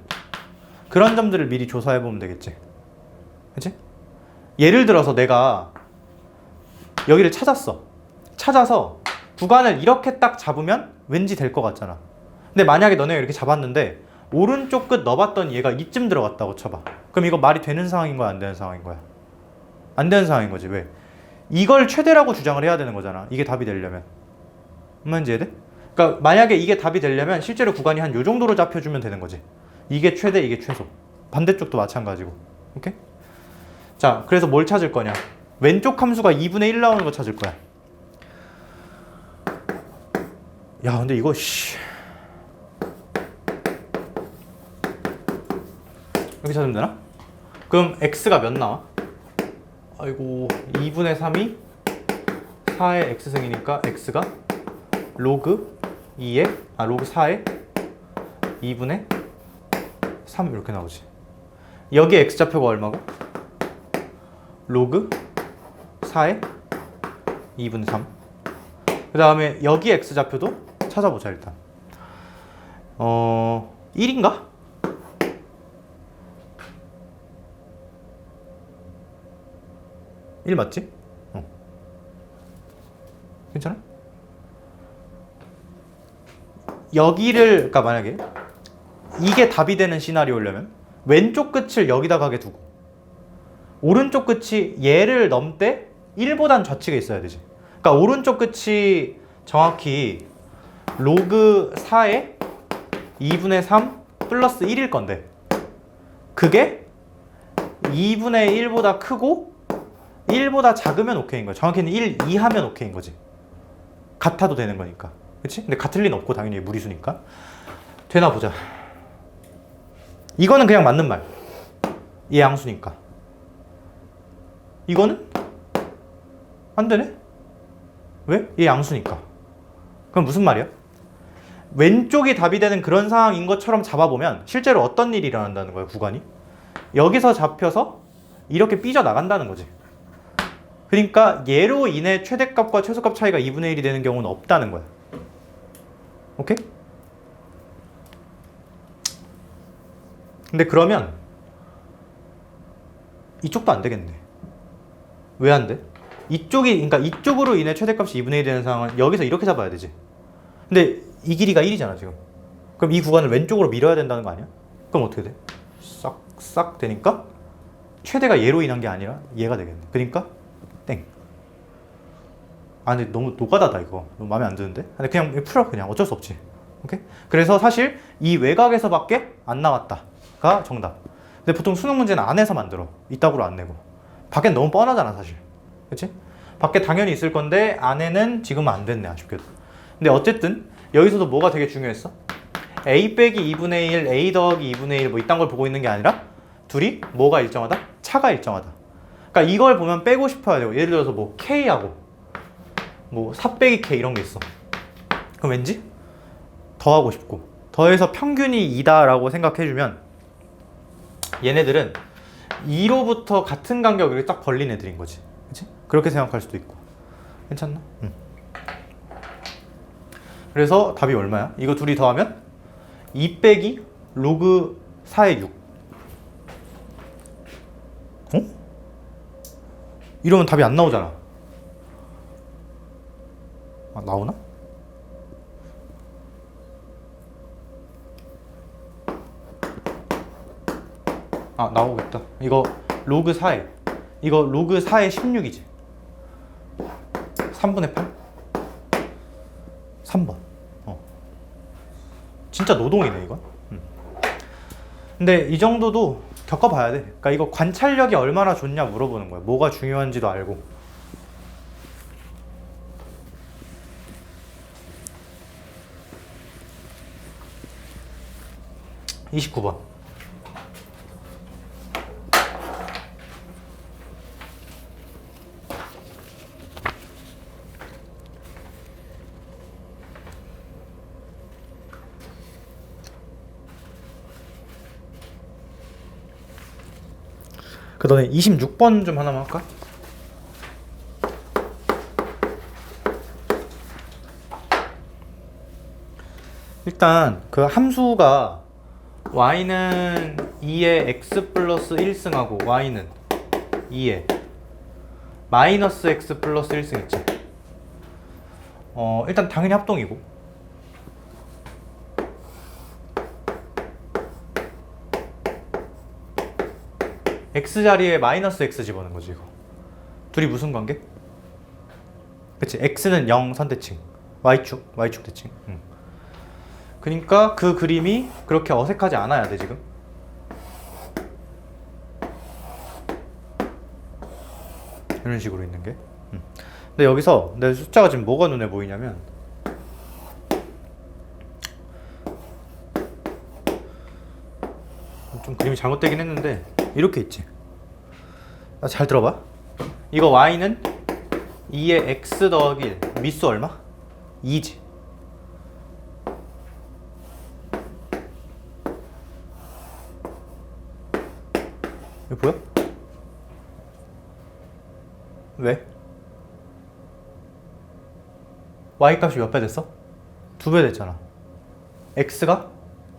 A: 그런 점들을 미리 조사해보면 되겠지. 그치? 예를 들어서 내가 여기를 찾아서 구간을 이렇게 딱 잡으면 왠지 될 것 같잖아. 근데 만약에 너네가 이렇게 잡았는데 오른쪽 끝 넣어봤더니 얘가 이쯤 들어갔다고 쳐봐. 그럼 이거 말이 되는 상황인 거야, 안 되는 상황인 거야? 안 되는 상황인 거지. 왜? 이걸 최대라고 주장을 해야 되는 거잖아. 이게 답이 되려면. 뭔지 이해돼? 그러니까 만약에 이게 답이 되려면 실제로 구간이 한 요 정도로 잡혀주면 되는 거지. 이게 최대, 이게 최소. 반대쪽도 마찬가지고. 오케이? 자, 그래서 뭘 찾을 거냐? 왼쪽 함수가 2분의 1 나오는 거 찾을 거야. 야, 근데 이거 이렇게 찾으면 되나? 그럼 x가 몇 나와? 아이고, 2분의 3이 4의 x승이니까 x가 로그 2에 로그 4에 2분의 3 이렇게 나오지. 여기 x좌표가 얼마고? 로그 4에 2분의 3. 그 다음에 여기 x좌표도 찾아보자 일단. 1인가? 1 맞지? 괜찮아? 여기를, 그러니까 만약에 이게 답이 되는 시나리오려면 왼쪽 끝을 여기다 가게 두고 오른쪽 끝이 얘를 넘때 1보단 좌측에 있어야 되지. 그러니까 오른쪽 끝이 정확히 로그 4에 2분의 3 플러스 1일 건데 그게 2분의 1보다 크고 1보다 작으면 오케이인 거야. 정확히는 1 이하면 오케이인 거지. 같아도 되는 거니까. 그치? 근데 같을 리는 없고 당연히 무리수니까. 되나 보자. 이거는 그냥 맞는 말. 얘 양수니까. 이거는 안 되네? 왜? 얘 양수니까. 그럼 무슨 말이야? 왼쪽이 답이 되는 그런 상황인 것처럼 잡아보면 실제로 어떤 일이 일어난다는 거야, 구간이? 여기서 잡혀서 이렇게 삐져나간다는 거지. 그러니까 얘로 인해 최대값과 최소값 차이가 2분의 1이 되는 경우는 없다는 거야. 오케이? 근데 그러면 이쪽도 안 되겠네. 왜 안 돼? 그러니까 이쪽으로 인해 최대값이 2분의 1이 되는 상황은 여기서 이렇게 잡아야 되지. 근데 이 길이가 1이잖아 지금. 그럼 이 구간을 왼쪽으로 밀어야 된다는 거 아니야? 그럼 어떻게 돼? 싹 되니까 최대가 얘로 인한 게 아니라 얘가 되겠네. 그러니까 땡. 아 근데 너무 노가다다 이거. 너무 마음에 안 드는데? 근데 그냥 풀어. 그냥 어쩔 수 없지. 오케이? 그래서 사실 이 외곽에서밖에 안 나왔다가 정답. 근데 보통 수능 문제는 안에서 만들어. 이따구로 안 내고. 밖엔 너무 뻔하잖아 사실. 그치? 밖에 당연히 있을 건데 안에는 지금은 안 됐네 아쉽게도. 근데 어쨌든 여기서도 뭐가 되게 중요했어? a 빼기 2분의 1, a 더하기 2분의 1 뭐 이딴 걸 보고 있는 게 아니라 둘이 뭐가 일정하다? 차가 일정하다. 그러니까 이걸 보면 빼고 싶어야 되고, 예를 들어서 뭐 k하고 뭐 4 빼기 k 이런 게 있어. 그럼 왠지 더하고 싶고, 더해서 평균이 2다라고 생각해주면 얘네들은 2로부터 같은 간격을 딱 벌린 애들인 거지. 그치? 그렇게 생각할 수도 있고. 괜찮나? 그래서 답이 얼마야? 이거 둘이 더하면 2 빼기 로그 4의 6. 어? 이러면 답이 안 나오잖아. 아, 나오나? 아, 나오겠다. 이거 로그 4에 이거 로그 4의 16이지. 3분의 8? 3번. 진짜 노동이네 이건. 근데 이 정도도 겪어봐야 돼. 그러니까 이거 관찰력이 얼마나 좋냐 물어보는 거야. 뭐가 중요한지도 알고. (29번) 그 다음에 26번 좀 하나만 할까? 일단 그 함수가 y는 2의 x 플러스 1승하고 y는 2의 마이너스 x 플러스 1승 있지. 일단 당연히 합동이고, x 자리에 마이너스 x 집어넣는 거지 이거. 둘이 무슨 관계? 그치, x는 0 선대칭, y축 대칭. 그러니까 그 그림이 그렇게 어색하지 않아야 돼 지금. 이런 식으로 있는 게. 근데 여기서 내 숫자가 지금 뭐가 눈에 보이냐면, 좀 그림이 잘못되긴 했는데 이렇게 있지. 잘 들어봐. 이거 y는 2의 x 더하기 1, 미수 얼마? 2지. 이거 보여? 왜? y 값이 몇 배 됐어? 2배 됐잖아. x가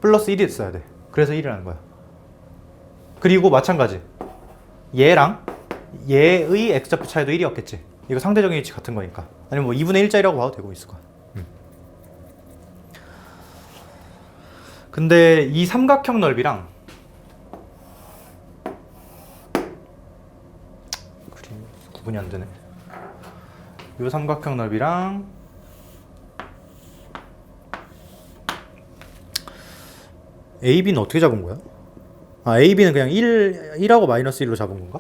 A: 플러스 1이 됐어야 돼. 그래서 1이라는 거야. 그리고 마찬가지, 얘랑 얘의 x좌표 차이도 1이었겠지. 이거 상대적인 위치 같은 거니까. 아니면 뭐 2분의 1짜리라고 봐도 되고 있을 거야. 근데 이 삼각형 넓이랑 그림 구분이 안 되네. 이 삼각형 넓이랑 AB는 어떻게 잡은 거야? 아, AB는 그냥 1하고 마이너스 1로 잡은 건가?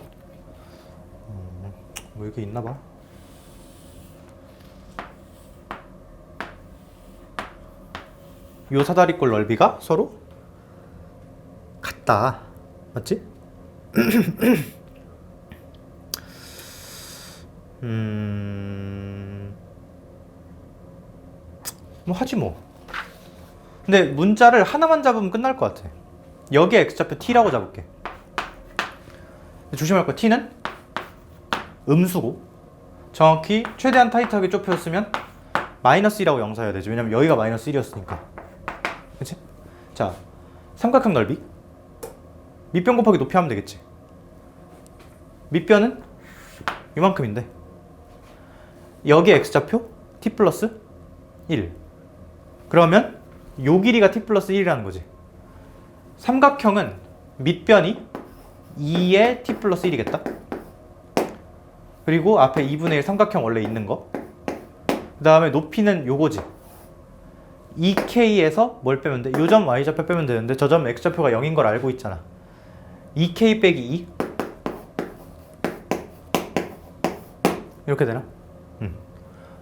A: 뭐 이렇게 있나 봐. 요 사다리꼴 넓이가 서로 같다. 맞지? 뭐 하지 뭐. 근데 문자를 하나만 잡으면 끝날 것 같아. 여기에 x좌표 t라고 잡을게. 조심할 거, t는 음수고 정확히 최대한 타이트하게 좁혔으면 마이너스 1하고 영사해야 되지. 왜냐면 여기가 마이너스 1이었으니까. 그치? 자, 삼각형 넓이 밑변 곱하기 높이 하면 되겠지. 밑변은 이만큼인데 여기 x좌표 t 플러스 1. 그러면 요 길이가 t 플러스 1이라는 거지. 삼각형은 밑변이 2의 t 플러스 1이겠다. 그리고 앞에 2분의 1 삼각형 원래 있는 거. 그 다음에 높이는 요거지. 2k에서 뭘 빼면 돼? 요 점 y좌표 빼면 되는데 저 점 x좌표가 0인 걸 알고 있잖아. 2k 빼기 2 이렇게 되나?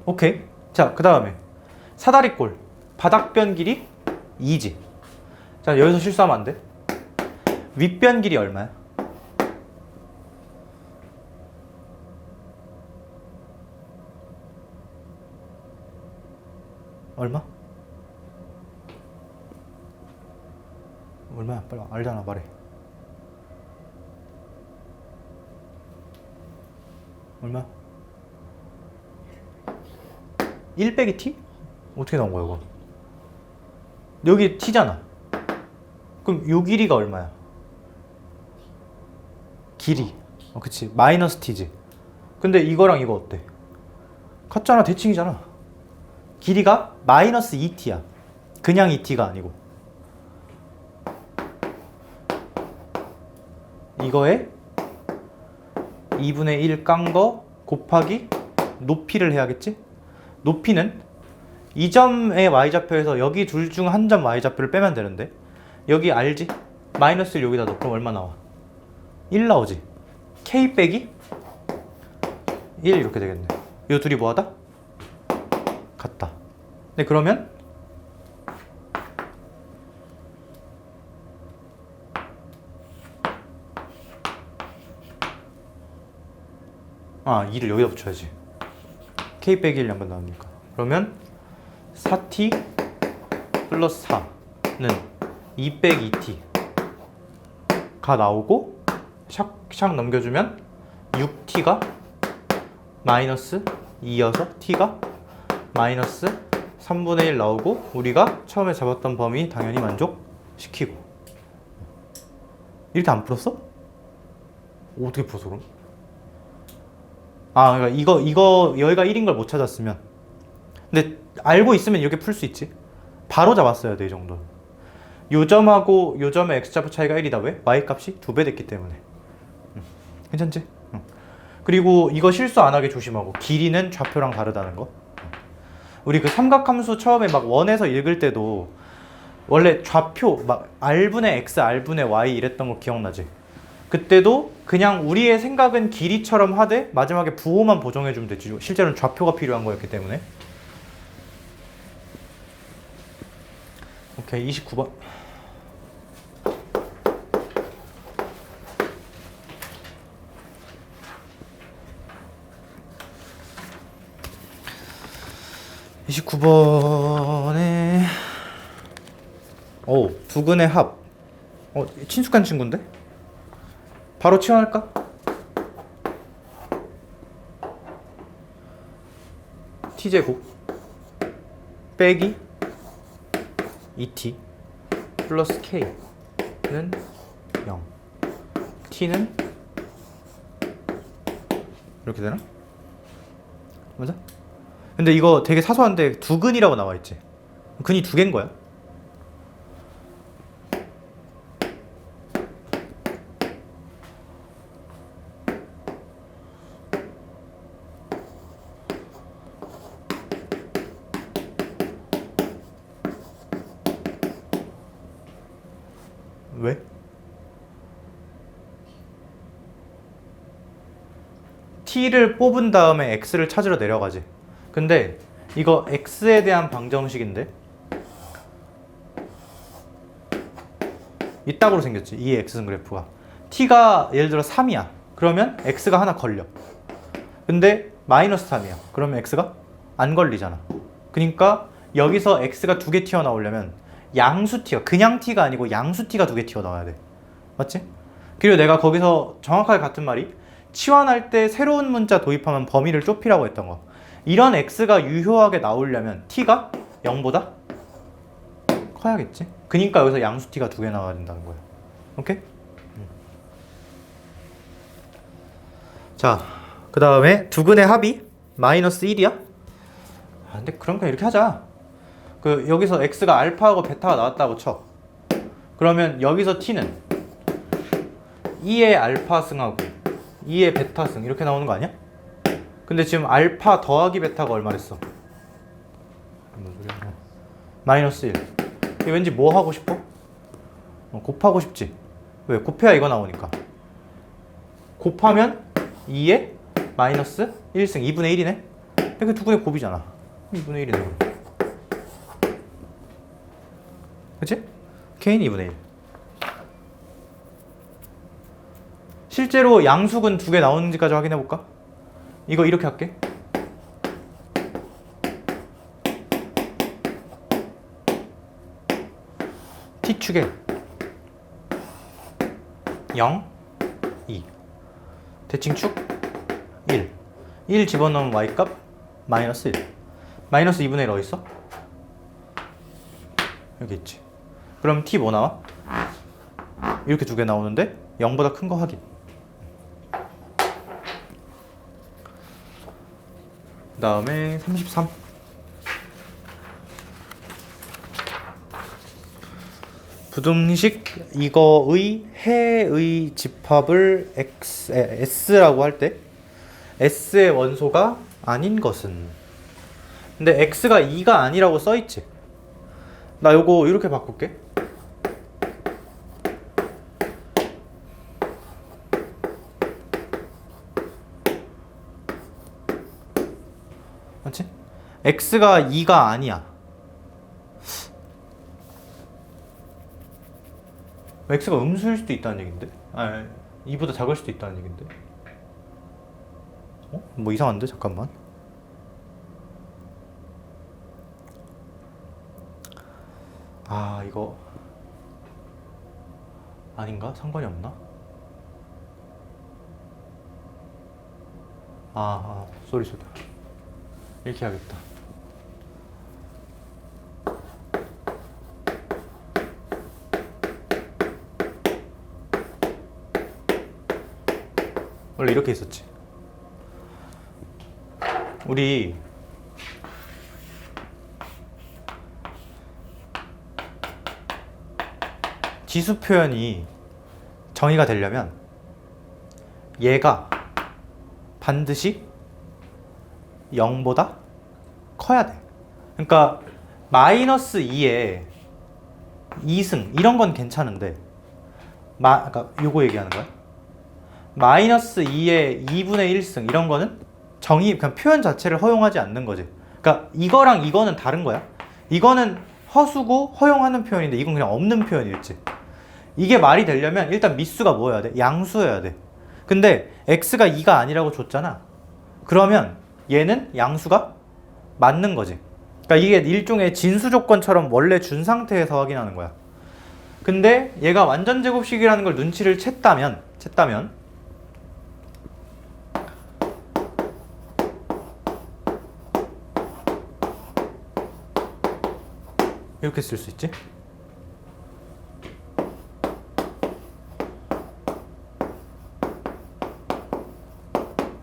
A: 오케이. 자, 그 다음에 사다리꼴 바닥변 길이 2지. 자, 여기서 실수하면 안 돼. 윗변 길이 얼마야? 얼마? 얼마야? 빨리 알잖아, 말해. 얼마? 1 빼기 t? 어떻게 나온 거야, 이거? 여기 t잖아. 그럼 요 길이가 얼마야? 길이. 그치. 마이너스 t지. 근데 이거랑 이거 어때? 같잖아. 대칭이잖아. 길이가 마이너스 2t야. 그냥 2t가 아니고. 이거에 2분의 1 깐 거 곱하기 높이를 해야겠지? 높이는 이 점의 y좌표에서 여기 둘 중 한 점 y좌표를 빼면 되는데 여기 알지? 마이너스를 여기다 넣어. 그럼 얼마 나와? 1 나오지? k 빼기 1 이렇게 되겠네. 이 둘이 뭐하다? 같다. 네, 그러면 아, 2를 여기다 붙여야지. k 빼기 1 양변 나오니까. 그러면 4t 플러스 4는 2 빼기 2t가 나오고 샥샥 넘겨주면 6t가 마이너스 2여서 t가 마이너스 3분의 1 나오고 우리가 처음에 잡았던 범위 당연히 만족시키고. 이렇게 안 풀었어? 어떻게 풀었어 그럼? 아, 그러니까 이거 여기가 1인 걸 못 찾았으면. 근데 알고 있으면 이렇게 풀 수 있지. 바로 잡았어야 돼, 이 정도는. 요 점하고 요 점의 x좌표 차이가 1이다. 왜? y값이 2배 됐기 때문에. 괜찮지? 그리고 이거 실수 안 하게 조심하고. 길이는 좌표랑 다르다는 거. 우리 그 삼각함수 처음에 막 원에서 읽을 때도 원래 좌표 막 r분의 x, r분의 y 이랬던 거 기억나지? 그때도 그냥 우리의 생각은 길이처럼 하되 마지막에 부호만 보정해주면 되지. 실제로는 좌표가 필요한 거였기 때문에. 오케이, 29번. (29번에) 오, 두근의 합. 친숙한 친구인데? 바로 치환할까? t제곱 빼기 2t 플러스 k는 0, t는 이렇게 되나? 맞아? 근데 이거 되게 사소한데 두근이라고 나와있지? 근이 두 개인 거야? 왜? t를 뽑은 다음에 x를 찾으러 내려가지. 근데 이거 x에 대한 방정식인데 이따구로 생겼지. 이 x승 그래프가 t가 예를 들어 3이야. 그러면 x가 하나 걸려. 근데 마이너스 3이야. 그러면 x가 안 걸리잖아. 그러니까 여기서 x가 두 개 튀어나오려면 양수 t가 그냥 t가 아니고 양수 t가 두 개 튀어나와야 돼. 맞지? 그리고 내가 거기서 정확하게 같은 말이 치환할 때 새로운 문자 도입하면 범위를 좁히라고 했던 거. 이런 x가 유효하게 나오려면 t가 0보다 커야겠지. 그니까 여기서 양수 t가 두 개 나와야 된다는 거야. 오케이? 자, 그 다음에 두근의 합이 마이너스 1이야? 근데 그럼 그냥 이렇게 하자. 그 여기서 x가 알파하고 베타가 나왔다고 쳐. 그러면 여기서 t는 2의 알파 승하고 2의 베타 승 이렇게 나오는 거 아니야? 근데 지금 알파 더하기 베타가 얼마랬어? 마이너스 1. 이게 왠지 뭐 하고 싶어? 곱하고 싶지. 왜? 곱해야 이거 나오니까. 곱하면 2에 마이너스 1승 2분의 1이네? 이게 두근의 곱이잖아. 2분의 1이네. 그치? k는 2분의 1. 실제로 양수근 두 개 나오는지까지 확인해볼까? 이거 이렇게 할게. t축에 0, 2 대칭축 1 1 집어넣으면 y값 마이너스 1 마이너스 2분의 1 어딨어? 여기 있지. 그럼 t 뭐 나와? 이렇게 두 개 나오는데 0보다 큰 거 확인. 그 다음에 33. 부등식 이거의 해의 집합을 S라고 할 때 S의 원소가 아닌 것은. 근데 X가 2가 아니라고 써있지. 나 요거 이렇게 바꿀게. 맞지? X가 2가 아니야. X가 음수일 수도 있다는 얘긴데? 2보다 작을 수도 있다는 얘긴데? 뭐 이상한데? 잠깐만. 이거 아닌가? 상관이 없나? 쏘리. 이렇게 하겠다. 원래 이렇게 있었지. 우리 지수 표현이 정의가 되려면 얘가 반드시 0보다 커야 돼. 그러니까 마이너스 2에 2승 이런 건 괜찮은데 그러니까 요거 얘기하는 거야. 마이너스 2에 2분의 1승 이런 거는 그냥 표현 자체를 허용하지 않는 거지. 그러니까 이거랑 이거는 다른 거야. 이거는 허수고 허용하는 표현인데 이건 그냥 없는 표현이겠지. 이게 말이 되려면 일단 미수가 뭐여야 돼? 양수여야 돼. 근데 x가 2가 아니라고 줬잖아. 그러면 얘는 양수가 맞는 거지. 그러니까 이게 일종의 진수 조건처럼 원래 준 상태에서 확인하는 거야. 근데 얘가 완전 제곱식이라는 걸 눈치를 챘다면 이렇게 쓸 수 있지.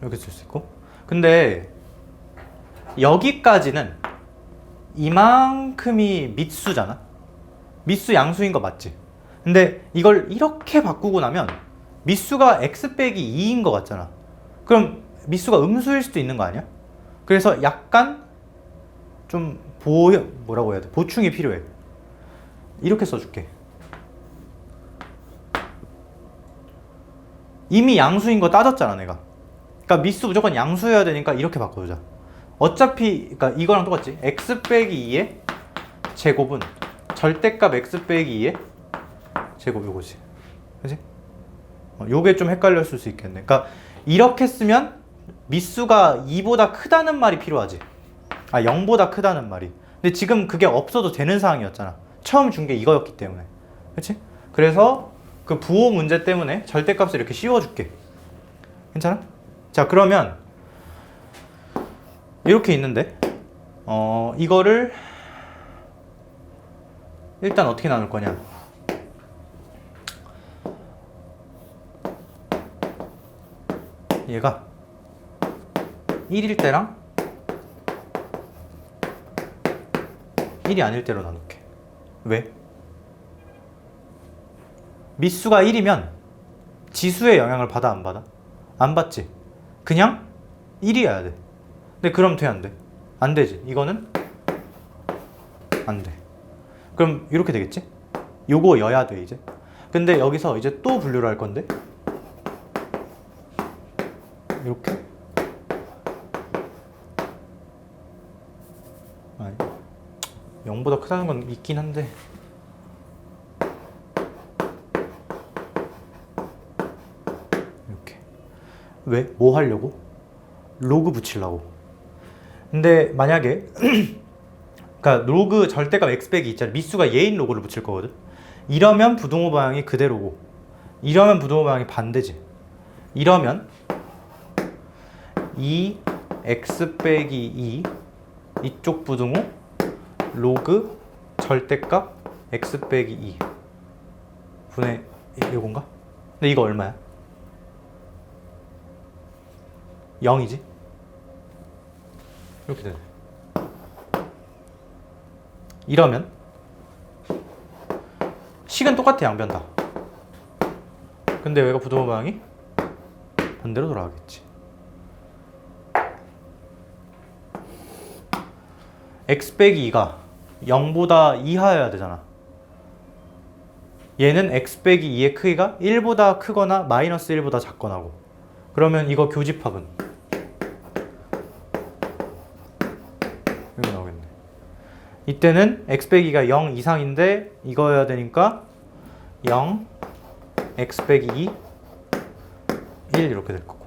A: 이렇게 쓸 수 있고. 근데 여기까지는 이만큼이 밑수잖아. 밑수 양수인 거 맞지? 근데 이걸 이렇게 바꾸고 나면 밑수가 x 빼기 2인 거 같잖아. 그럼 밑수가 음수일 수도 있는 거 아니야? 그래서 약간 좀 뭐라고 해야 돼? 보충이 필요해. 이렇게 써줄게. 이미 양수인 거 따졌잖아 내가. 그러니까 밑수 무조건 양수여야 되니까 이렇게 바꿔주자. 어차피 그러니까 이거랑 똑같지. x 빼기 2의 제곱은 절대값 x 빼기 2의 제곱 요거지. 그치? 요게 좀 헷갈렸을 수 있겠네. 그러니까 이렇게 쓰면 밑수가 2보다 크다는 말이 필요하지. 0보다 크다는 말이. 근데 지금 그게 없어도 되는 상황이었잖아. 처음 준 게 이거였기 때문에. 그치? 그래서 그 부호 문제 때문에 절대값을 이렇게 씌워줄게. 괜찮아? 자, 그러면 이렇게 있는데 이거를 일단 어떻게 나눌 거냐. 얘가 1일 때랑 1이 아닐 때로 나눌게. 왜? 미수가 1이면 지수의 영향을 받아 안 받아? 안 받지. 그냥 1이어야 돼. 근데 그럼 돼 안 돼? 안 되지. 이거는 안 돼. 그럼 이렇게 되겠지? 요거 여야 돼 이제. 근데 여기서 이제 또 분류를 할 건데 이렇게 아니 0보다 크다는 건 있긴 한데 이렇게 왜? 뭐 하려고? 로그 붙이려고. 근데 만약에 그러니까 로그 절대값 x 빼기 있잖아. 미수가 예인 로그를 붙일 거거든. 이러면 부등호 방향이 그대로고 이러면 부등호 방향이 반대지. 이러면 2x 빼기 2 이쪽 부등호 로그 절대값 x 빼기 2 분의 이건가? 근데 이거 얼마야? 0이지? 이렇게 되네. 이러면 식은 똑같아. 양변 다. 근데 얘가 부등호 방향이 반대로 돌아가겠지. x 빼기 2가 0보다 이하여야 되잖아. 얘는 x 빼기 2의 크기가 1보다 크거나 마이너스 1보다 작거나고. 그러면 이거 교집합은 이거 나오겠네. 이때는 x 빼기가 0 이상인데 이거여야 되니까 0 x 빼기 2 1 이렇게 될 거고.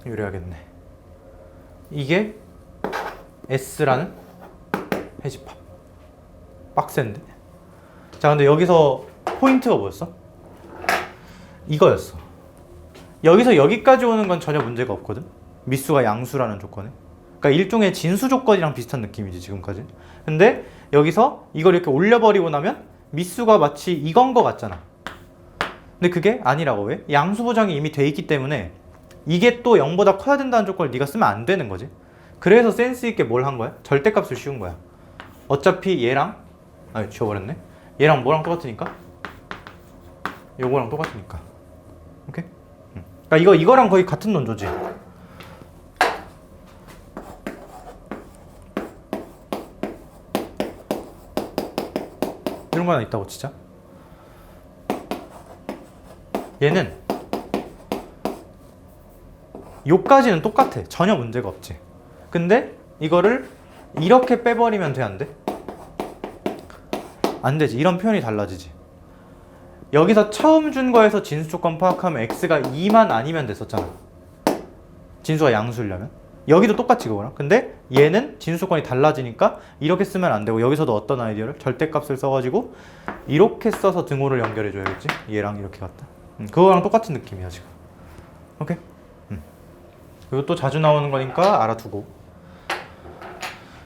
A: 이래야겠네. 이게 S라는 해집합. 빡센데? 자, 근데 여기서 포인트가 뭐였어? 이거였어. 여기서 여기까지 오는 건 전혀 문제가 없거든. 미수가 양수라는 조건에. 그러니까 일종의 진수 조건이랑 비슷한 느낌이지 지금까지. 근데 여기서 이걸 이렇게 올려버리고 나면 미수가 마치 이건 거 같잖아. 근데 그게 아니라고. 왜? 양수 보장이 이미 돼 있기 때문에 이게 또 0보다 커야 된다는 조건을 네가 쓰면 안 되는 거지. 그래서 센스 있게 뭘 한 거야? 절대값을 씌운 거야. 어차피 얘랑 지워버렸네. 얘랑 뭐랑 똑같으니까? 요거랑 똑같으니까. 오케이? 그러니까 이거랑 거의 같은 논조지. 이런 거 하나 있다고 진짜. 얘는 요까지는 똑같아. 전혀 문제가 없지. 근데 이거를 이렇게 빼버리면 돼, 안 돼? 안 되지. 이런 표현이 달라지지. 여기서 처음 준 거에서 진수 조건 파악하면 x가 2만 아니면 됐었잖아. 진수가 양수려면. 여기도 똑같이 그거랑. 근데 얘는 진수 조건이 달라지니까 이렇게 쓰면 안 되고 여기서도 어떤 아이디어를? 절대값을 써가지고 이렇게 써서 등호를 연결해줘야겠지. 얘랑 이렇게 갖다. 그거랑 똑같은 느낌이야 지금. 오케이? 이것도 자주 나오는 거니까 알아두고.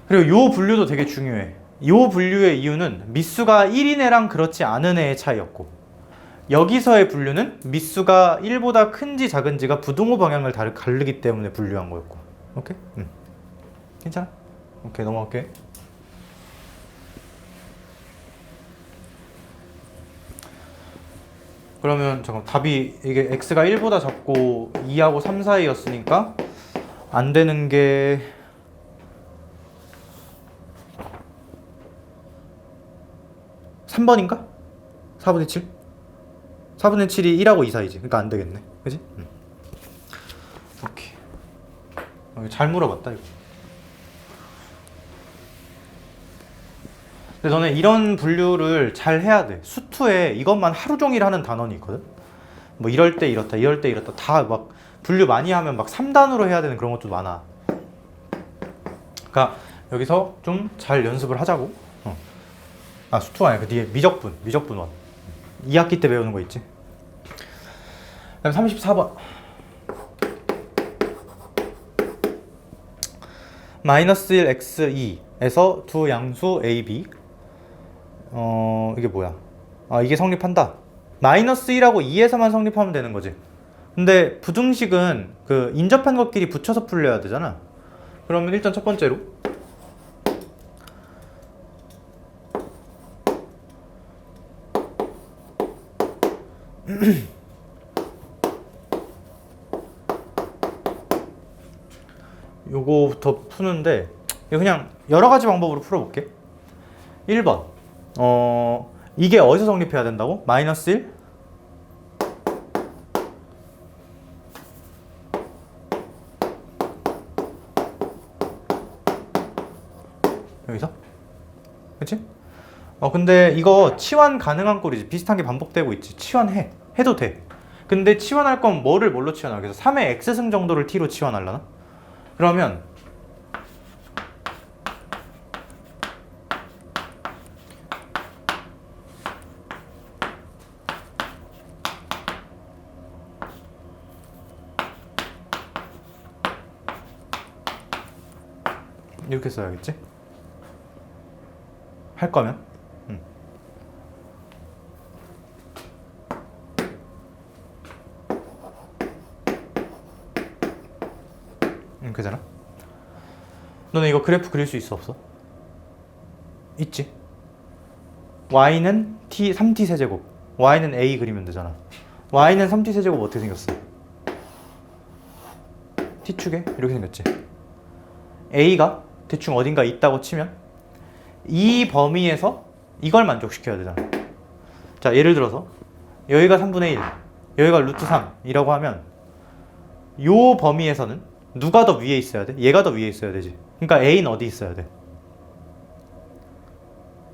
A: 그리고 요 분류도 되게 중요해. 요 분류의 이유는 미수가 1인 애랑 그렇지 않은 애의 차이였고, 여기서의 분류는 미수가 1보다 큰지 작은지가 부등호 방향을 가르기 때문에 분류한 거였고. 오케이? 괜찮아? 오케이, 넘어갈게. 그러면 잠깐 답이 이게 x가 1보다 작고 2하고 3 사이였으니까 안 되는 게 (3번인가) 4분의 7? 4분의 7이 1하고 2 사이지. 그러니까 안 되겠네. 그지? 오케이. 잘 물어봤다 이거. 근데 너네 이런 분류를 잘 해야 돼. 수투에 이것만 하루 종일 하는 단원이 있거든. 뭐 이럴 때 이렇다, 이럴 때 이렇다. 다 막 분류 많이 하면 막 3단으로 해야 되는 그런 것도 많아. 그러니까 여기서 좀 잘 연습을 하자고. 수투가 아니야. 그 뒤에 미적분원. 2학기 때 배우는 거 있지. 그다음 34번. 마이너스 1 x 2 에서 두 양수 A, B. 이게 뭐야? 이게 성립한다. 마이너스 1하고 2에서만 성립하면 되는 거지. 근데 부등식은 그 인접한 것끼리 붙여서 풀려야 되잖아. 그러면 일단 첫 번째로 요거부터 푸는데 이거 그냥 여러 가지 방법으로 풀어볼게. 1번 이게 어디서 성립해야 된다고? 마이너스 1? 여기서? 그치? 근데 이거 치환 가능한 꼴이지. 비슷한 게 반복되고 있지. 치환해. 해도 돼. 근데 치환할 건 뭐를 뭘로 치환하려? 그래서 3의 x승 정도를 t로 치환하려나? 그러면 이렇게 써야겠지? 할 거면? 그잖아. 너네 이거 그래프 그릴 수 있어 없어? 있지. y는 t 3t 세제곱, y는 a 그리면 되잖아. y는 3t 세제곱 어떻게 생겼어? t축에 이렇게 생겼지. a가 대충 어딘가 있다고 치면 이 범위에서 이걸 만족시켜야 되잖아. 자, 예를 들어서 여기가 3분의 1, 여기가 루트 3이라고 하면 요 범위에서는 누가 더 위에 있어야 돼? 얘가 더 위에 있어야 되지. 그러니까 a는 어디 있어야 돼?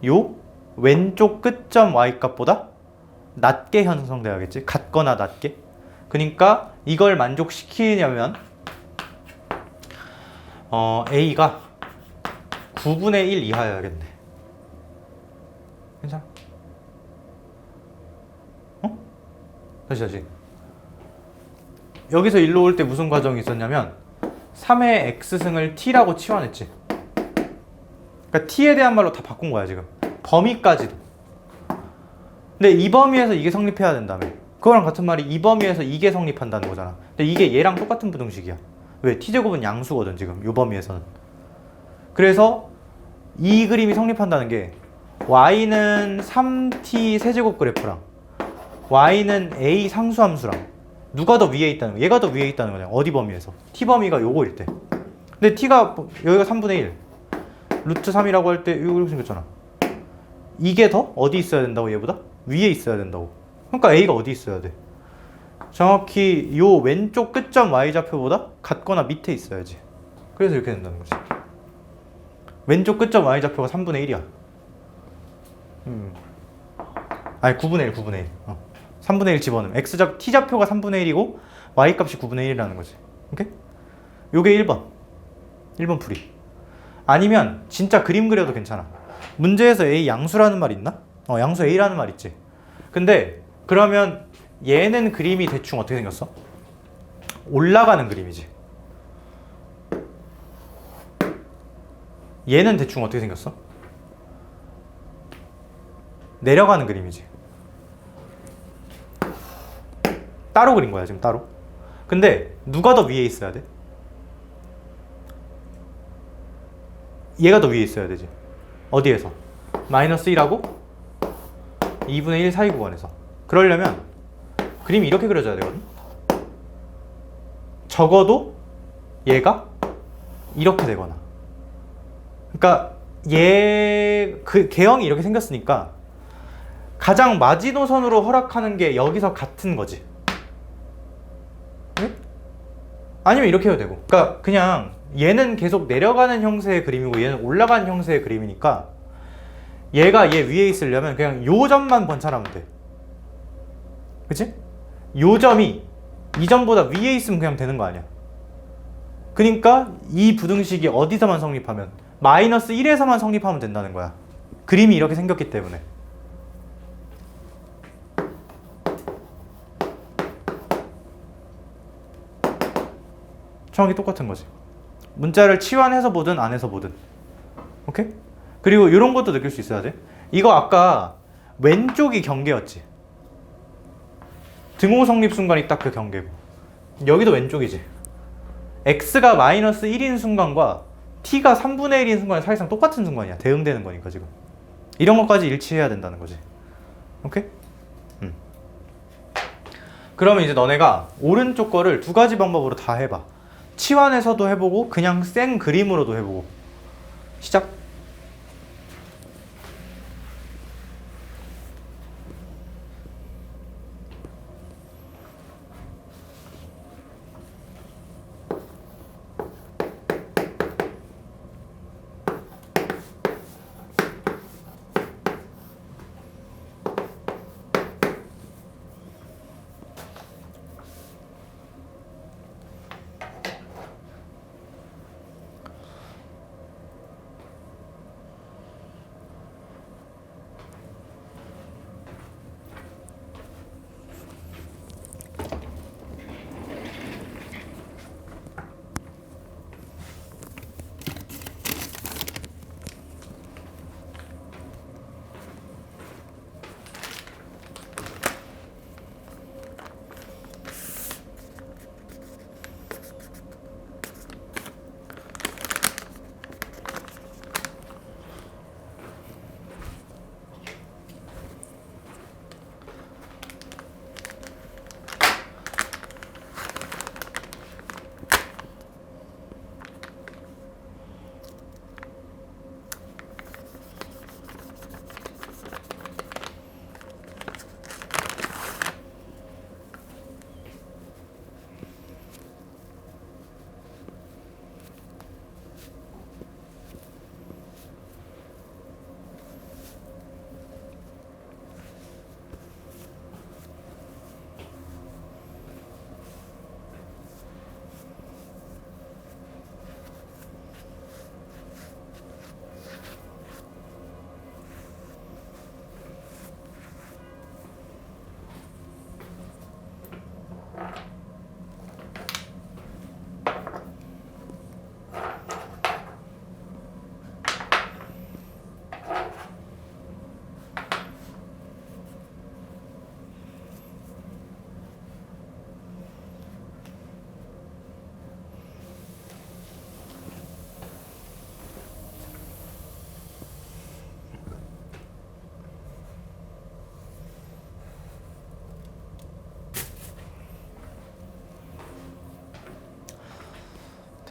A: 요 왼쪽 끝점 y 값보다 낮게 형성돼야겠지. 같거나 낮게. 그러니까 이걸 만족시키려면 a가 9분의 1 이하여야겠네. 괜찮아? 다시. 여기서 일로 올 때 무슨 과정이 있었냐면 3의 x승을 t라고 치환했지. 그러니까 t에 대한 말로 다 바꾼 거야 지금. 범위까지도. 근데 이 범위에서 이게 성립해야 된다며. 그거랑 같은 말이 이 범위에서 이게 성립한다는 거잖아. 근데 이게 얘랑 똑같은 부등식이야. 왜? t제곱은 양수거든 지금 이 범위에서는. 그래서 이 그림이 성립한다는 게 y는 3t 세제곱 그래프랑 y는 a 상수함수랑 누가 더 위에 있다는 거야? 얘가 더 위에 있다는 거냐? 어디 범위에서? t 범위가 요거일 때. 근데 t가 여기가 3분의 1 루트 3이라고 할 때 이렇게 생겼잖아. 이게 더 어디 있어야 된다고? 얘보다? 위에 있어야 된다고. 그러니까 a가 어디 있어야 돼? 정확히 요 왼쪽 끝점 y좌표보다 같거나 밑에 있어야지. 그래서 이렇게 된다는 거지. 왼쪽 끝점 y좌표가 3분의 1이야. 아니 9분의 1. 3분의 1 집어넣으면 t좌표가 3분의 1이고 y값이 9분의 1이라는 거지. 오케이? 요게 1번 풀이. 아니면 진짜 그림 그려도 괜찮아. 문제에서 a 양수라는 말 있나? 양수 a라는 말 있지. 근데 그러면 얘는 그림이 대충 어떻게 생겼어? 올라가는 그림이지. 얘는 대충 어떻게 생겼어? 내려가는 그림이지. 따로 그린 거야 지금 따로. 근데 누가 더 위에 있어야 돼? 얘가 더 위에 있어야 되지. 어디에서? 마이너스 1하고 2분의 1 사이 구간에서. 그러려면 그림이 이렇게 그려져야 되거든. 적어도 얘가 이렇게 되거나. 그러니까 그 개형이 이렇게 생겼으니까 가장 마지노선으로 허락하는 게 여기서 같은 거지. 네? 아니면 이렇게 해도 되고. 그러니까 그냥 얘는 계속 내려가는 형태의 그림이고 얘는 올라가는 형태의 그림이니까 얘가 얘 위에 있으려면 그냥 요 점만 번찰하면 돼. 그치? 요 점이 이 점보다 위에 있으면 그냥 되는 거 아니야. 그러니까 이 부등식이 어디서만 성립하면 마이너스 1에서만 성립하면 된다는 거야. 그림이 이렇게 생겼기 때문에. 정확히 똑같은 거지. 문자를 치환해서 보든 안 해서 보든. 오케이? 그리고 이런 것도 느낄 수 있어야 돼. 이거 아까 왼쪽이 경계였지. 등호 성립 순간이 딱 그 경계고, 여기도 왼쪽이지. x가 마이너스 1인 순간과 t가 3분의 1인 순간이 사실상 똑같은 순간이야. 대응되는 거니까 지금. 이런 것까지 일치해야 된다는 거지. 오케이? 그러면 이제 너네가 오른쪽 거를 두 가지 방법으로 다 해봐. 치환해서도 해보고 그냥 생 그림으로도 해보고. 시작.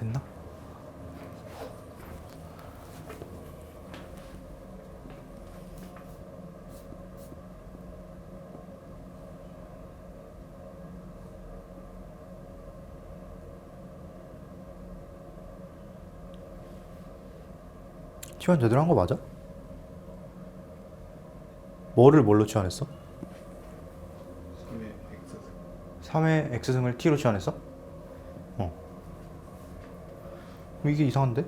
A: 됐나? 치환 제대로 한 거 맞아? 뭐를 뭘로 치환했어? 3의 x승을 t로 치환했어? 이게 이상한데?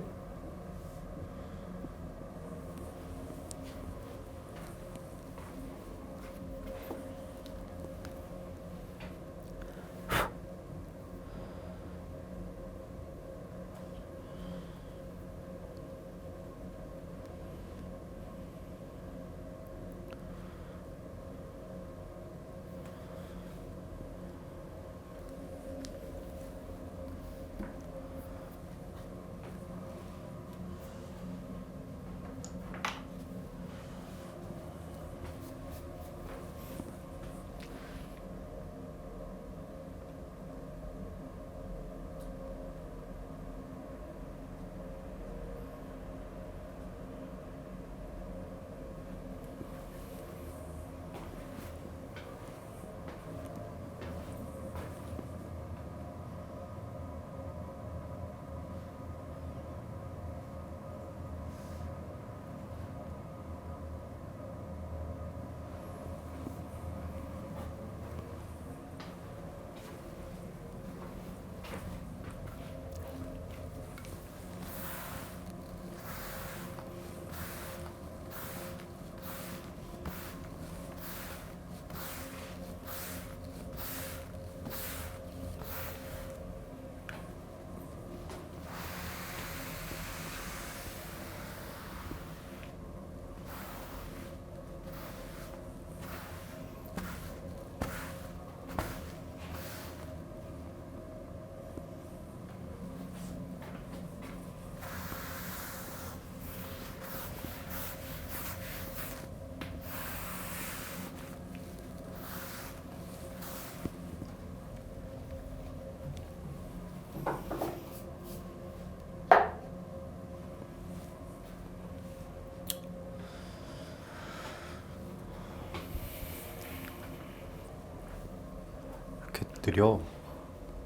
A: 느려.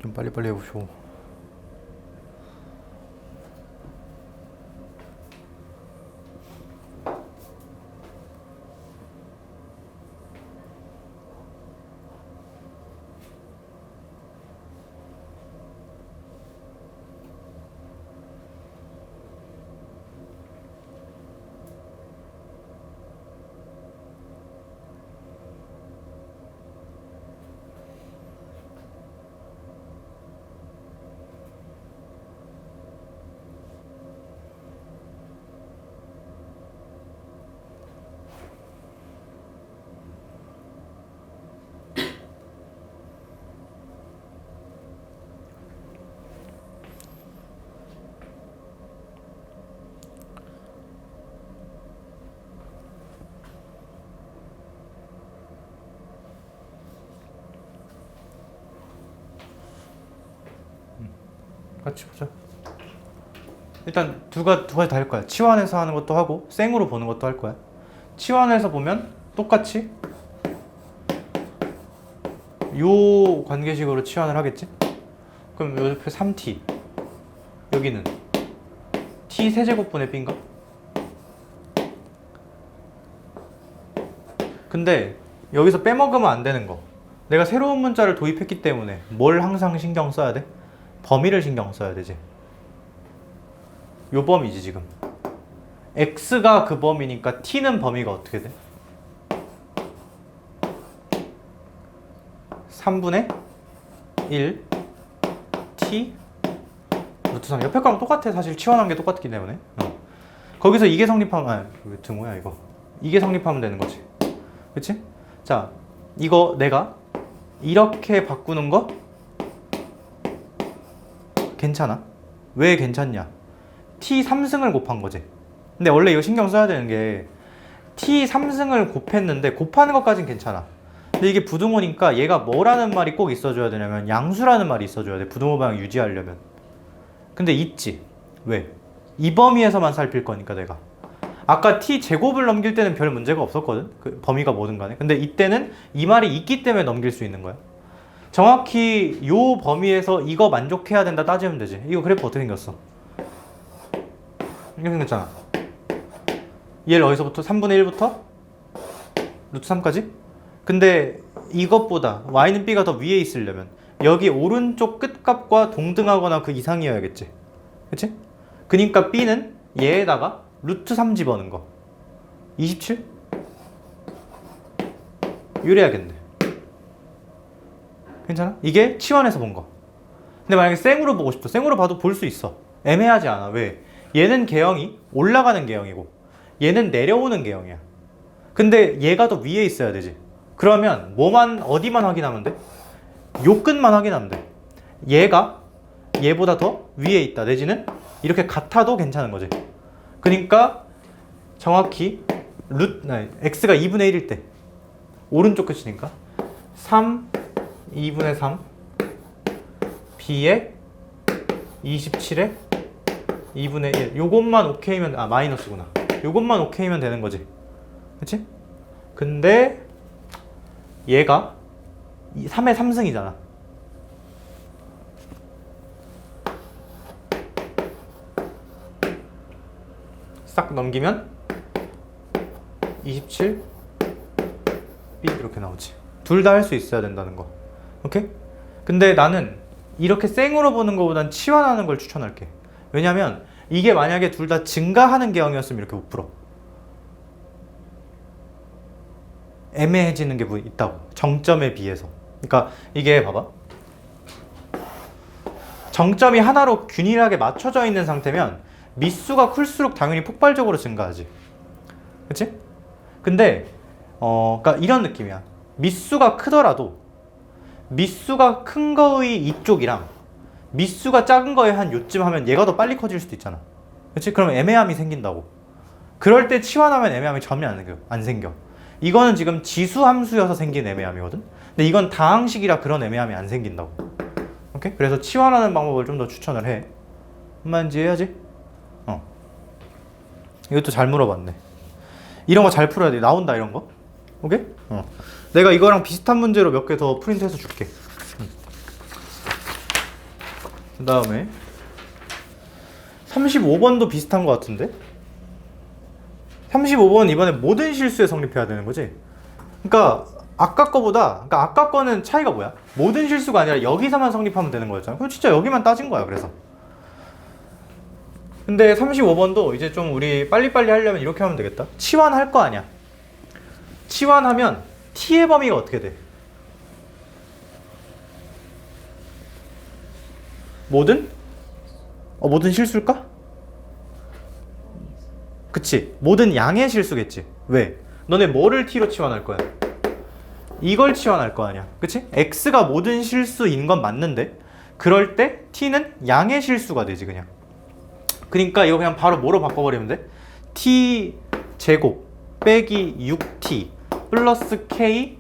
A: 좀 빨리빨리 해보쇼. 같이 보자. 일단 두 가지 다 할 거야. 치환해서 하는 것도 하고 생으로 보는 것도 할 거야. 치환해서 보면 똑같이 요 관계식으로 치환을 하겠지? 그럼 요 옆에 3t 여기는 t 세제곱분의 b인가? 근데 여기서 빼먹으면 안 되는 거. 내가 새로운 문자를 도입했기 때문에 뭘 항상 신경 써야 돼? 범위를 신경 써야 되지. 요 범위지 지금. x가 그 범위니까 t는 범위가 어떻게 돼? 3분의 1 t 루트 3. 옆에 거랑 똑같아. 사실 치환한 게 똑같기 때문에. 거기서 이게 성립하면 왜 뭐야 이거. 이게 성립하면 되는 거지. 그치? 자, 이거 내가 이렇게 바꾸는 거 괜찮아? 왜 괜찮냐? t 3승을 곱한 거지. 근데 원래 이거 신경 써야 되는 게 t 3승을 곱했는데 곱하는 것까진 괜찮아. 근데 이게 부등호니까 얘가 뭐라는 말이 꼭 있어줘야 되냐면 양수라는 말이 있어줘야 돼. 부등호 방향 유지하려면. 근데 있지. 왜? 이 범위에서만 살필 거니까 내가. 아까 t 제곱을 넘길 때는 별 문제가 없었거든. 그 범위가 뭐든 간에. 근데 이때는 이 말이 있기 때문에 넘길 수 있는 거야. 정확히 요 범위에서 이거 만족해야 된다 따지면 되지. 이거 그래프 어떻게 생겼어? 이렇게 생겼잖아. 얘를 어디서부터? 3분의 1부터 루트 3까지? 근데 이것보다 y는 b가 더 위에 있으려면 여기 오른쪽 끝값과 동등하거나 그 이상이어야겠지. 그치? 그니까 b는 얘에다가 루트 3 집어넣은 거 27? 이래야겠네. 괜찮아? 이게 치환해서 본 거. 근데 만약에 생으로 보고 싶어. 생으로 봐도 볼 수 있어. 애매하지 않아. 왜? 얘는 개형이 올라가는 개형이고 얘는 내려오는 개형이야. 근데 얘가 더 위에 있어야 되지. 그러면 뭐만 어디만 확인하면 돼? 요 끝만 확인하면 돼. 얘가 얘보다 더 위에 있다 내지는 이렇게 같아도 괜찮은 거지. 그러니까 정확히 x가 2분의 1일 때 오른쪽 끝이니까 3 2분의 3 b에 27에 2분의 1 요것만 오케이면 마이너스구나. 요것만 오케이면 되는 거지. 그치? 근데 얘가 3의 3승이잖아. 싹 넘기면 27 B 이렇게 나오지. 둘 다 할 수 있어야 된다는 거. 오케이? 근데 나는 이렇게 생으로 보는 것보단 치환하는 걸 추천할게. 왜냐면 이게 만약에 둘 다 증가하는 개형이었으면 이렇게 못 풀어. 애매해지는 게 있다고. 정점에 비해서. 그러니까 이게 봐봐. 정점이 하나로 균일하게 맞춰져 있는 상태면 미수가 클수록 당연히 폭발적으로 증가하지. 그치? 근데 그러니까 이런 느낌이야. 미수가 크더라도 미수가 큰 거의 이쪽이랑 미수가 작은 거에 한 요쯤 하면 얘가 더 빨리 커질 수도 있잖아. 그치? 그러면 애매함이 생긴다고. 그럴 때 치환하면 애매함이 전혀 안 생겨. 이거는 지금 지수 함수여서 생긴 애매함이거든. 근데 이건 다항식이라 그런 애매함이 안 생긴다고. 오케이? 그래서 치환하는 방법을 좀 더 추천을 해. 한마디인지 해야지. 이것도 잘 물어봤네. 이런 거 잘 풀어야 돼. 나온다 이런 거. 오케이? 내가 이거랑 비슷한 문제로 몇 개 더 프린트해서 줄게. 그 다음에 35번도 비슷한 것 같은데? 35번 이번에 모든 실수에 성립해야 되는 거지? 그러니까 아까 거는 차이가 뭐야? 모든 실수가 아니라 여기서만 성립하면 되는 거였잖아. 그럼 진짜 여기만 따진 거야, 그래서. 근데 35번도 이제 좀 우리 빨리빨리 하려면 이렇게 하면 되겠다. 치환할 거 아니야. 치환하면 t의 범위가 어떻게 돼? 모든 실수일까? 그치. 모든 양의 실수겠지. 왜? 너네 뭐를 t로 치환할 거야? 이걸 치환할 거 아니야. 그치? x가 모든 실수인 건 맞는데 그럴 때 t는 양의 실수가 되지 그냥. 그러니까 이거 그냥 바로 뭐로 바꿔버리면 돼? t 제곱 빼기 6t 플러스 k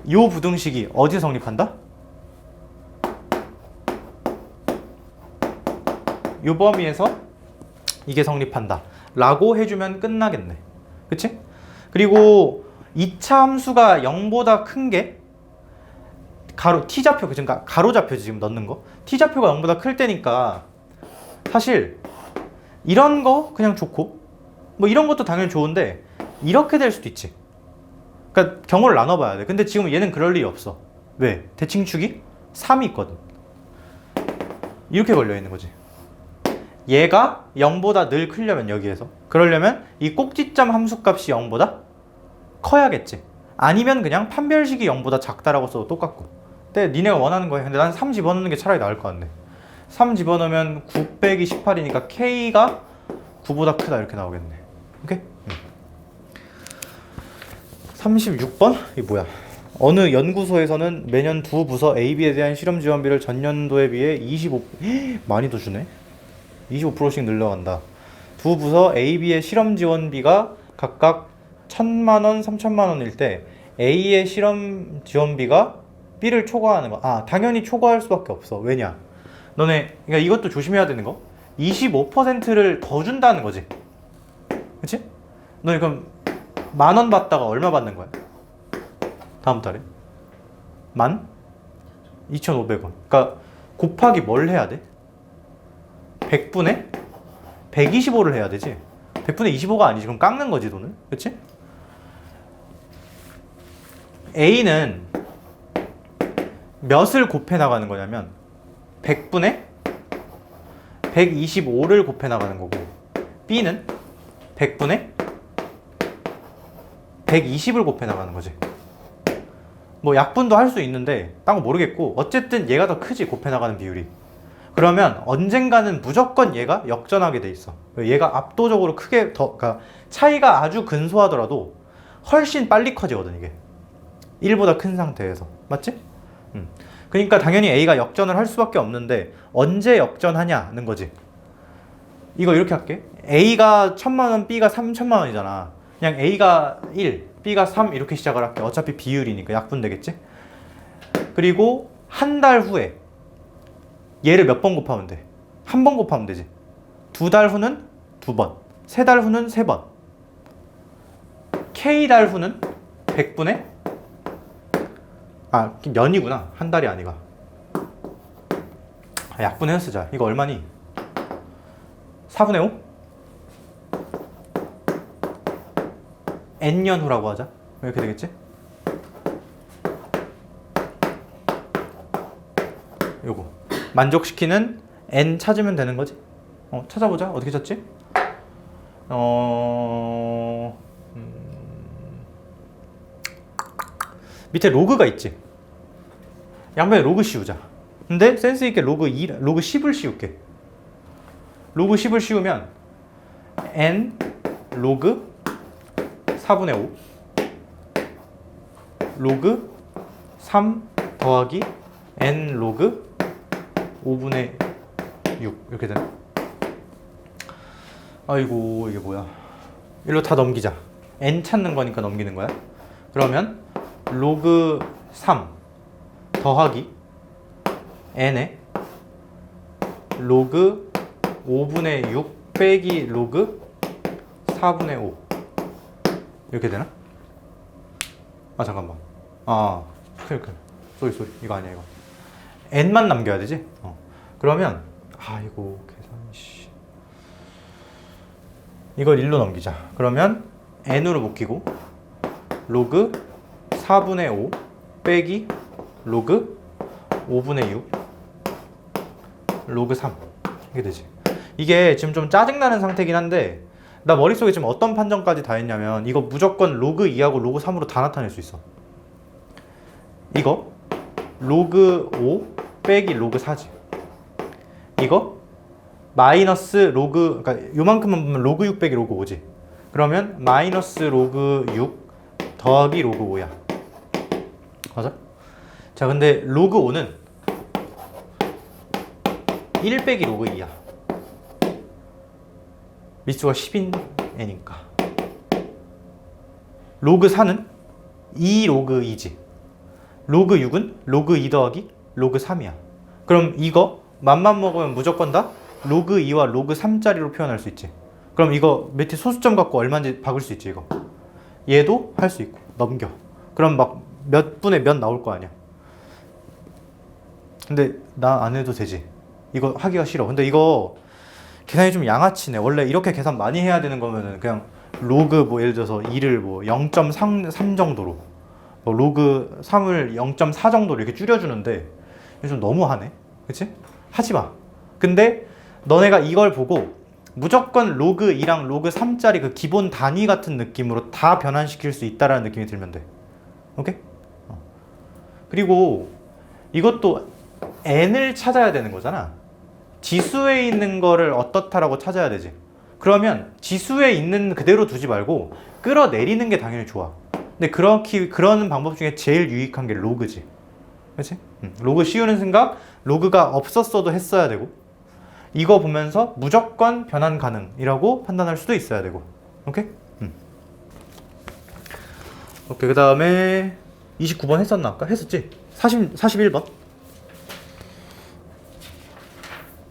A: 요 부등식이 어디에 성립한다? 요 범위에서 이게 성립한다 라고 해주면 끝나겠네. 그치? 그리고 2차 함수가 0보다 큰 게 t좌표, 그러니까 가로좌표지 지금 넣는 거. t좌표가 0보다 클 때니까 사실 이런 거 그냥 좋고 뭐 이런 것도 당연히 좋은데 이렇게 될 수도 있지. 그러니까 경우를 나눠봐야 돼. 근데 지금 얘는 그럴 일이 없어. 왜? 대칭축이 3이 있거든. 이렇게 걸려있는 거지. 얘가 0보다 늘 크려면 여기에서 그러려면 이 꼭지점 함수값이 0보다 커야겠지. 아니면 그냥 판별식이 0보다 작다라고 써도 똑같고. 근데 니네가 원하는 거야. 근데 난 3 집어넣는 게 차라리 나을 것 같네. 3 집어넣으면 9 빼기 18이니까 K가 9보다 크다 이렇게 나오겠네. 오케이? 36번? 이게 뭐야? 어느 연구소에서는 매년 두 부서 AB에 대한 실험 지원비를 전년도에 비해 25 많이 더 주네. 25%씩 늘려간다. 두 부서 AB의 실험 지원비가 각각 1,000만 원, 3,000만 원일 때 A의 실험 지원비가 B를 초과하는 거. 아, 당연히 초과할 수밖에 없어. 왜냐? 너네 그러니까 이것도 조심해야 되는 거. 25%를 더 준다는 거지. 그치? 너네 그럼 10,000원 받다가 얼마 받는 거야? 다음 달에? 12,500원. 그러니까 곱하기 뭘 해야 돼? 100분의 125를 해야 되지. 100분의 25가 아니지. 그럼 깎는 거지 돈을. 그치? A는 몇을 곱해 나가는 거냐면 100분의 125를 곱해 나가는 거고 B는 100분의 120을 곱해 나가는 거지. 뭐 약분도 할 수 있는데 딴 거 모르겠고 어쨌든 얘가 더 크지 곱해 나가는 비율이. 그러면 언젠가는 무조건 얘가 역전하게 돼 있어. 얘가 압도적으로 크게 더 그러니까 차이가 아주 근소하더라도 훨씬 빨리 커지거든 이게. 1보다 큰 상태에서. 맞지? 그러니까 당연히 A가 역전을 할 수밖에 없는데 언제 역전하냐는 거지. 이거 이렇게 할게. A가 1,000만 원, B가 3,000만 원이잖아. 그냥 A가 1, B가 3 이렇게 시작을 할게. 어차피 비율이니까 약분되겠지? 그리고 한 달 후에 얘를 몇 번 곱하면 돼? 한 번 곱하면 되지. 2달 후는 2번, 3달 후는 3번. K달 후는 100분의 년이구나. 한 달이 아니가. 약분해서 쓰자. 이거 얼마니? 4분의 5? N년 후라고 하자. 이렇게 되겠지? 요거 만족시키는 N 찾으면 되는 거지? 찾아보자. 어떻게 찾지? 밑에 로그가 있지? 양변에 로그 씌우자. 근데 센스 있게 로그 10을 씌울게. 로그 10을 씌우면 N 로그 4분의 5 로그 3 더하기 N 로그 5분의 6 이렇게 되네. 아이고 이게 뭐야. 일로 다 넘기자. N 찾는 거니까 넘기는 거야. 그러면 로그 3 더하기 N에 로그 5분의 6 빼기 로그 4분의 5 이렇게 되나? 잠깐만. 쏘리 이거 아니야 이거. N만 남겨야 되지? 그러면 아이고 계산 씨. 이걸 1로 넘기자. 그러면 n으로 묶이고 로그 4분의 5 빼기 로그 5분의 6 로그 3 이게 되지. 이게 지금 좀 짜증나는 상태긴 한데 나 머릿속에 지금 어떤 판정까지 다 했냐면 이거 무조건 로그 2하고 로그 3으로 다 나타낼 수 있어. 이거 로그 5 빼기 로그 4지. 이거 마이너스 로그, 그러니까 요만큼만 보면 로그 6 빼기 로그 5지. 그러면 마이너스 로그 6 더하기 로그 5야. 맞아? 자, 근데 로그 5는 1 빼기 로그 2야. 밑수가 10인 애니까. 로그 4는 2 로그 2지. 로그 6은 로그 2 더하기 로그 3이야. 그럼 이거 맘만 먹으면 무조건 다 로그 2와 로그 3짜리로 표현할 수 있지. 그럼 이거 밑에 소수점 갖고 얼마인지 박을 수 있지. 이거 얘도 할 수 있고 넘겨. 그럼 막 몇 분의 몇 나올 거 아니야. 근데 나 안 해도 되지. 이거 하기가 싫어. 근데 이거 계산이 좀 양아치네. 원래 이렇게 계산 많이 해야 되는 거면은 그냥 로그 뭐 예를 들어서 2를 뭐 0.3 정도로 뭐 로그 3을 0.4 정도로 이렇게 줄여주는데 이거 좀 너무하네. 그치? 하지 마. 근데 너네가 이걸 보고 무조건 로그 2랑 로그 3짜리 그 기본 단위 같은 느낌으로 다 변환시킬 수 있다라는 느낌이 들면 돼. 오케이? 그리고 이것도 n을 찾아야 되는 거잖아. 지수에 있는 거를 어떻다라고 찾아야 되지. 그러면 지수에 있는 그대로 두지 말고 끌어내리는 게 당연히 좋아. 근데 그런 방법 중에 제일 유익한 게 로그지. 그렇지? 로그 씌우는 생각, 로그가 없었어도 했어야 되고, 이거 보면서 무조건 변환 가능이라고 판단할 수도 있어야 되고. 오케이? 오케이. 그 다음에 29번 했었나? 아까 했었지? 41번.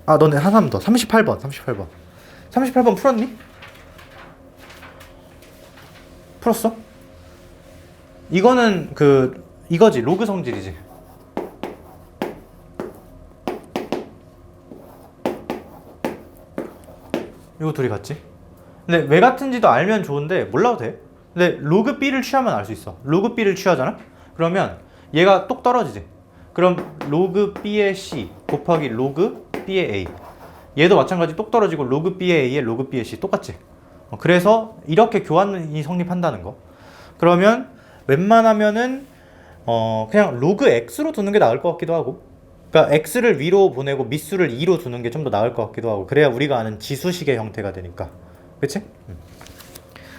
A: 아, 너네 하나 더. 38번. 38번 풀었니? 풀었어? 이거는 이거지. 로그 성질이지. 이거 둘이 같지? 근데 왜 같은지도 알면 좋은데 몰라도 돼. 근데 로그 B를 취하면 알 수 있어. 로그 B를 취하잖아? 그러면 얘가 똑 떨어지지. 그럼 로그 B의 C 곱하기 로그 B의 A. 얘도 마찬가지 똑 떨어지고 로그 B의 A에 로그 B의 C 똑같지. 그래서 이렇게 교환이 성립한다는 거. 그러면 웬만하면은 그냥 로그 X로 두는 게 나을 것 같기도 하고, 그러니까 X를 위로 보내고 밑수를 2로 두는 게 좀 더 나을 것 같기도 하고, 그래야 우리가 아는 지수식의 형태가 되니까. 그치?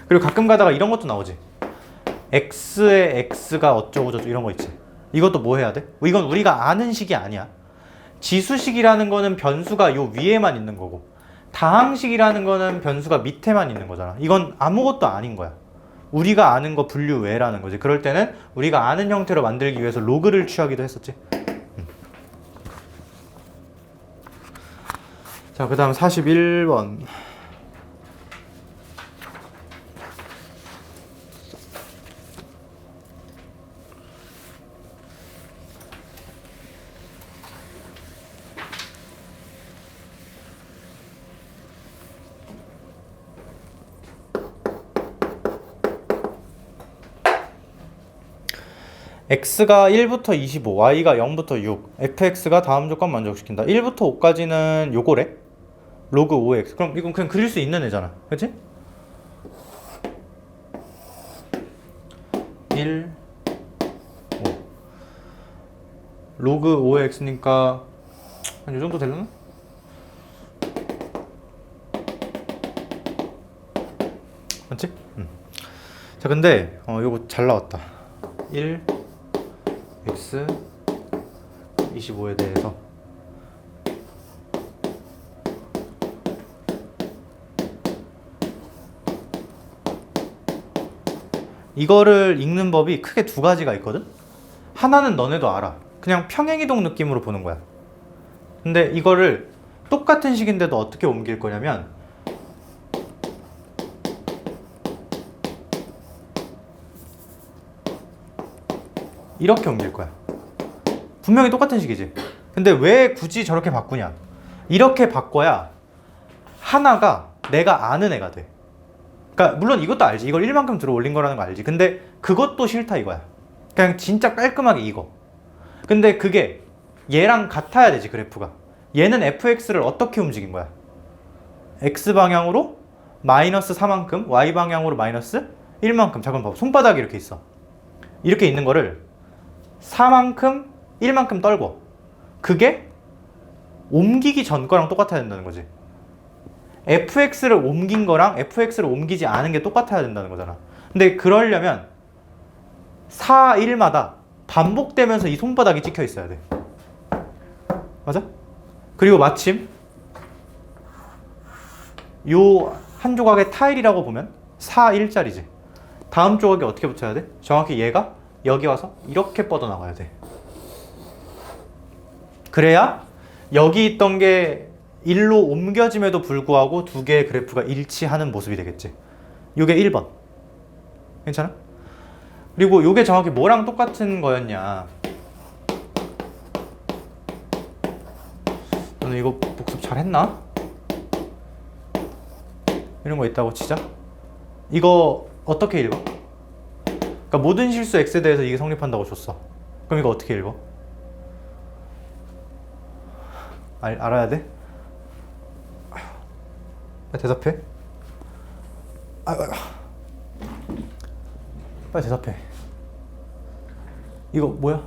A: 그리고 가끔 가다가 이런 것도 나오지. X의 X가 어쩌고저쩌고 이런 거 있지. 이것도 뭐 해야 돼? 이건 우리가 아는 식이 아니야. 지수식이라는 거는 변수가 요 위에만 있는 거고, 다항식이라는 거는 변수가 밑에만 있는 거잖아. 이건 아무것도 아닌 거야. 우리가 아는 거 분류 외라는 거지. 그럴 때는 우리가 아는 형태로 만들기 위해서 로그를 취하기도 했었지. 자, 그 다음 41번. x가 1부터 25, y가 0부터 6, fx가 다음 조건 만족시킨다. 1부터 5까지는 요거래. 로그 5x. 그럼 이건 그냥 그릴 수 있는 애잖아. 그치? 1, 5. 로그 5x니까 한 요 정도 되려나? 맞지? 자, 근데 요거 잘 나왔다. 1 x 25에 대해서 이거를 읽는 법이 크게 두 가지가 있거든? 하나는 너네도 알아. 그냥 평행이동 느낌으로 보는 거야. 근데 이거를 똑같은 식인데도 어떻게 옮길 거냐면 이렇게 옮길 거야. 분명히 똑같은 식이지. 근데 왜 굳이 저렇게 바꾸냐? 이렇게 바꿔야 하나가 내가 아는 애가 돼. 그러니까 물론 이것도 알지. 이걸 1만큼 들어 올린 거라는 거 알지. 근데 그것도 싫다 이거야. 그냥 진짜 깔끔하게 이거. 근데 그게 얘랑 같아야 되지, 그래프가. 얘는 fx를 어떻게 움직인 거야? x 방향으로 마이너스 4만큼, y 방향으로 마이너스 1만큼. 잠깐 봐봐. 손바닥이 이렇게 있어. 이렇게 있는 거를 4만큼, 1만큼 떨궈. 그게 옮기기 전 거랑 똑같아야 된다는 거지. fx를 옮긴 거랑 fx를 옮기지 않은 게 똑같아야 된다는 거잖아. 근데 그러려면 4, 1마다 반복되면서 이 손바닥이 찍혀 있어야 돼. 맞아? 그리고 마침 요 한 조각의 타일이라고 보면 4, 1짜리지. 다음 조각에 어떻게 붙여야 돼? 정확히 얘가 여기 와서 이렇게 뻗어나가야 돼. 그래야 여기 있던 게 1로 옮겨짐에도 불구하고 두 개의 그래프가 일치하는 모습이 되겠지. 요게 1번. 괜찮아? 그리고 요게 정확히 뭐랑 똑같은 거였냐. 너는 이거 복습 잘했나? 이런 거 있다고 치자. 이거 어떻게 읽어? 그러니까 모든 실수 x에 대해서 이게 성립한다고 줬어. 그럼 이거 어떻게 읽어? 알아야 돼? 빨리 대답해. 빨리 대답해. 이거 뭐야?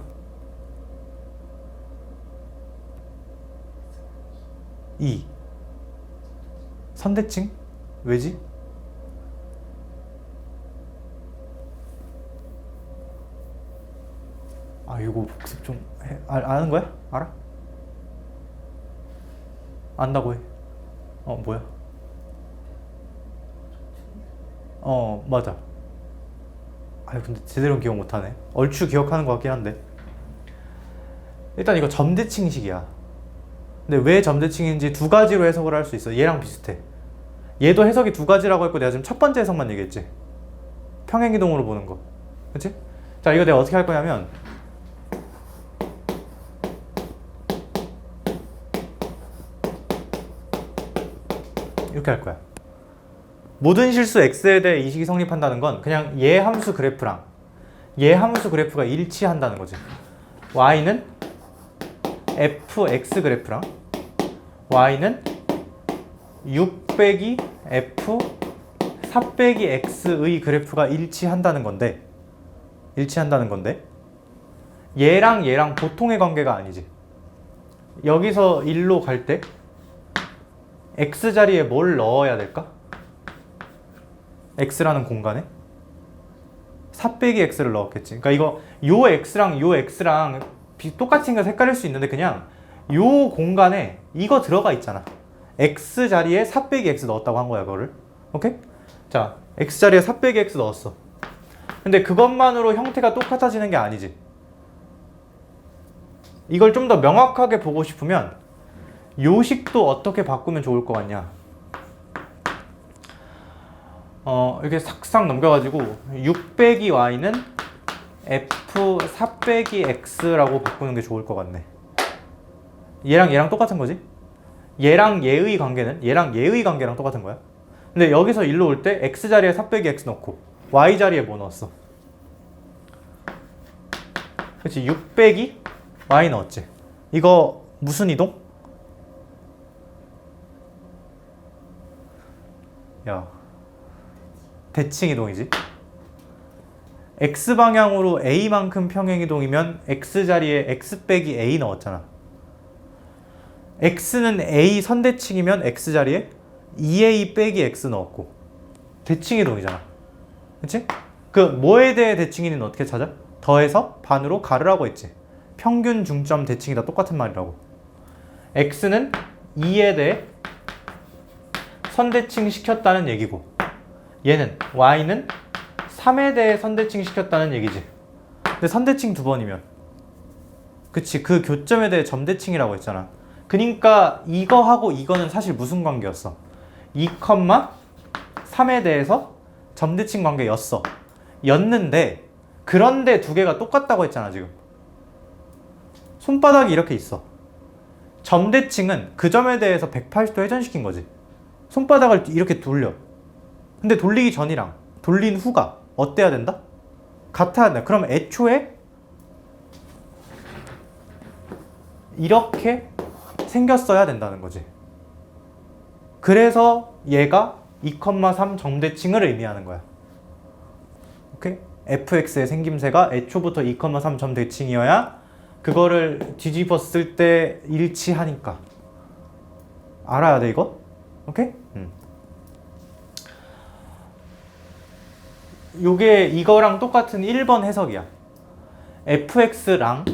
A: 선대칭? 왜지? 이거 복습 좀 해. 아는 거야? 알아? 안다고 해. 뭐야? 맞아. 근데 제대로 기억 못하네. 얼추 기억하는 것 같긴 한데. 일단 이거 점대칭식이야. 근데 왜 점대칭인지 두 가지로 해석을 할 수 있어. 얘랑 비슷해. 얘도 해석이 두 가지라고 했고 내가 지금 첫 번째 해석만 얘기했지. 평행이동으로 보는 거. 그치? 자, 이거 내가 어떻게 할 거냐면 이렇게 할 거야. 모든 실수 x에 대해 이 식이 성립한다는 건 그냥 얘 함수 그래프랑 얘 함수 그래프가 일치한다는 거지. y는 fx 그래프랑 y는 6 빼기 f 4 빼기 x의 그래프가 일치한다는 건데 얘랑 얘랑 보통의 관계가 아니지. 여기서 1로 갈 때 x자리에 뭘 넣어야 될까? x라는 공간에 4 빼기 x를 넣었겠지. 그러니까 이거 요 x랑 똑같이 생겨서 헷갈릴 수 있는데 그냥 요 공간에 이거 들어가 있잖아. x자리에 4 빼기 x 넣었다고 한 거야, 그거를. 오케이? 자, x자리에 4 빼기 x 넣었어. 근데 그것만으로 형태가 똑같아지는 게 아니지. 이걸 좀 더 명확하게 보고 싶으면 요식도 어떻게 바꾸면 좋을 것 같냐. 이렇게 싹싹 넘겨가지고 6 빼기 y는 f 4 빼기 x라고 바꾸는 게 좋을 것 같네. 얘랑 똑같은 거지? 얘랑 얘의 관계랑 똑같은 거야. 근데 여기서 1로 올 때 x자리에 4 빼기 x 넣고 y자리에 뭐 넣었어? 그렇지, 6 빼기 y 넣었지. 이거 무슨 이동? 야, 대칭 이동이지. x방향으로 a만큼 평행이동이면 x자리에 x 빼기 a 넣었잖아. x는 a 선대칭이면 x자리에 2a 빼기 x 넣었고 대칭이동이잖아. 그치? 그 뭐에 대해 대칭이는 어떻게 찾아? 더해서 반으로 가르라고 했지. 평균 중점 대칭이 다 똑같은 말이라고. x는 2에 대해 선대칭 시켰다는 얘기고 얘는 y는 3에 대해 선대칭 시켰다는 얘기지. 근데 선대칭 두 번이면 그치, 그 교점에 대해 점대칭이라고 했잖아. 그러니까 이거하고 이거는 사실 무슨 관계였어? 2,3에 대해서 점대칭 관계였어. 였는데 그런데 두 개가 똑같다고 했잖아. 지금 손바닥이 이렇게 있어. 점대칭은 그 점에 대해서 180도 회전시킨 거지. 손바닥을 이렇게 돌려. 근데 돌리기 전이랑 돌린 후가 어때야 된다? 같아야 된다. 그럼 애초에 이렇게 생겼어야 된다는 거지. 그래서 얘가 2,3 점대칭을 의미하는 거야. 오케이? fx의 생김새가 애초부터 2,3 점대칭이어야 그거를 뒤집었을 때 일치하니까. 알아야 돼 이거? 오케이? 요게 이거랑 똑같은 1번 해석이야. fx를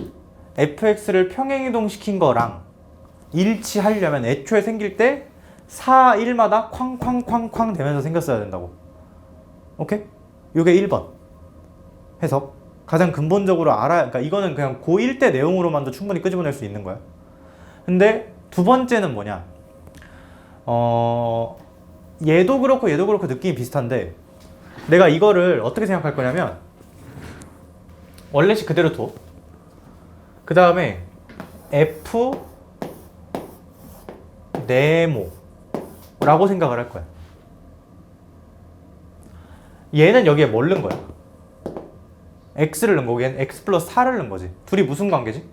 A: 평행이동시킨 거랑 일치하려면 애초에 생길 때 4, 1마다 쾅쾅쾅쾅 되면서 생겼어야 된다고. 오케이? 요게 1번 해석. 가장 근본적으로 알아야, 그러니까 이거는 그냥 고1 때 내용으로만도 충분히 끄집어낼 수 있는 거야. 근데 두 번째는 뭐냐? 얘도 그렇고 느낌이 비슷한데 내가 이거를 어떻게 생각할 거냐면 원래식 그대로 둬. 그 다음에 f 네모라고 생각을 할 거야. 얘는 여기에 뭘 넣은 거야? x를 넣은 거고 얘는 x 플러스 4를 넣은 거지. 둘이 무슨 관계지?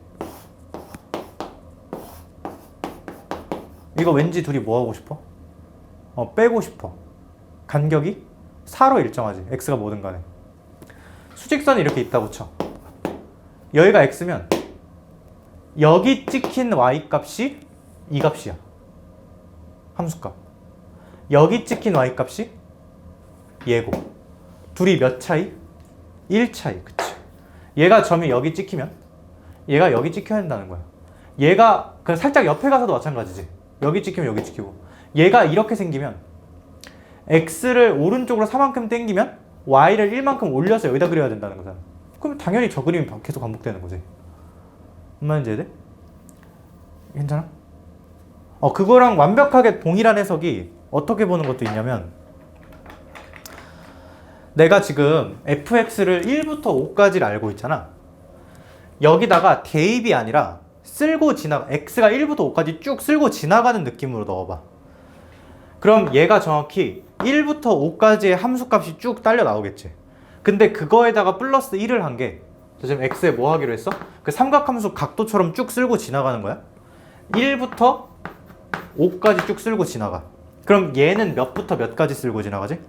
A: 이거 왠지 둘이 뭐 하고 싶어? 빼고 싶어. 간격이 4로 일정하지. x가 뭐든 간에. 수직선이 이렇게 있다고 쳐. 여기가 x면 여기 찍힌 y 값이 이 값이야. 함수값. 여기 찍힌 y 값이 얘고. 둘이 몇 차이? 1 차이. 그치? 얘가 점이 여기 찍히면 얘가 여기 찍혀야 된다는 거야. 얘가 그냥 살짝 옆에 가서도 마찬가지지. 여기 찍히면 여기 찍히고. 얘가 이렇게 생기면 x를 오른쪽으로 4만큼 당기면 y를 1만큼 올려서 여기다 그려야 된다는 거잖아. 그럼 당연히 저 그림이 계속 반복되는 거지. 무슨 말인지 이해돼? 괜찮아? 그거랑 완벽하게 동일한 해석이 어떻게 보는 것도 있냐면 내가 지금 fx를 1부터 5까지를 알고 있잖아. 여기다가 대입이 아니라 x가 1부터 5까지 쭉 쓸고 지나가는 느낌으로 넣어봐. 그럼 얘가 정확히 1부터 5까지의 함수값이 쭉 딸려 나오겠지. 근데 그거에다가 플러스 1을 한 게 지금 x에 뭐 하기로 했어? 그 삼각함수 각도처럼 쭉 쓸고 지나가는 거야. 1부터 5까지 쭉 쓸고 지나가. 그럼 얘는 몇부터 몇까지 쓸고 지나가지?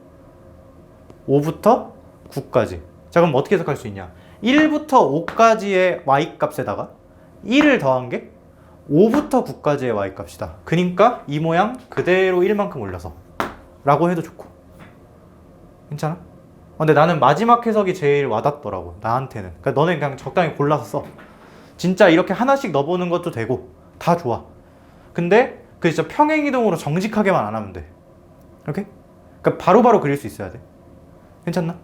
A: 5부터 9까지. 자, 그럼 어떻게 해석할 수 있냐? 1부터 5까지의 y값에다가 1을 더한 게 5부터 9까지의 y값이다. 그러니까 이 모양 그대로 1만큼 올려서 라고 해도 좋고. 괜찮아? 근데 나는 마지막 해석이 제일 와닿더라고. 나한테는. 그러니까 너네 그냥 적당히 골라서 써. 진짜 이렇게 하나씩 넣어보는 것도 되고 다 좋아. 근데 그 진짜 평행이동으로 정직하게만 안 하면 돼. 오케이? 그러니까 바로바로 그릴 수 있어야 돼. 괜찮나?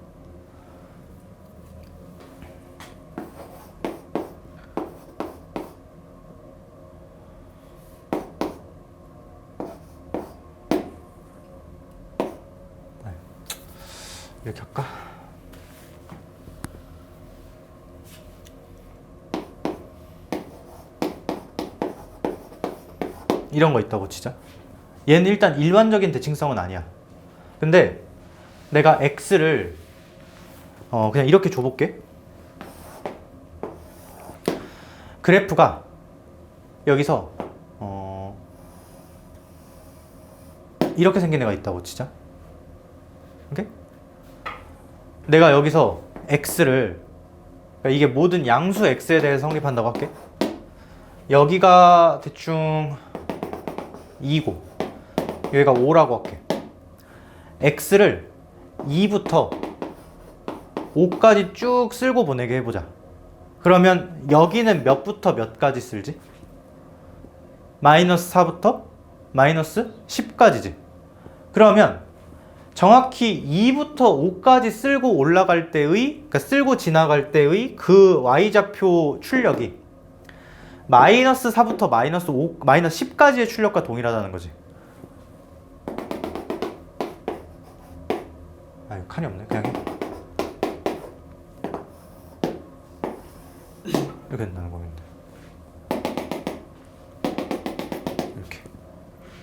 A: 이렇게 할까? 이런 거 있다고 치자. 얘는 일단 일반적인 대칭성은 아니야. 근데 내가 x를 그냥 이렇게 줘볼게. 그래프가 여기서 이렇게 생긴 애가 있다고 치자. 오케이? 내가 여기서 x를, 그러니까 이게 모든 양수 x에 대해서 성립한다고 할게. 여기가 대충 2고 여기가 5라고 할게. x를 2부터 5까지 쭉 쓸고 보내게 해보자. 그러면 여기는 몇부터 몇까지 쓸지? 마이너스 4부터 마이너스 10까지지. 그러면 정확히 2부터 5까지 쓸고 올라갈 때의, 그러니까 쓸고 지나갈 때의 그 y좌표 출력이 마이너스 4부터 마이너스 5, 마이너스 10까지의 출력과 동일하다는 거지. 아유, 칸이 없네. 그냥 해. 이렇게 된다는 거겠는데.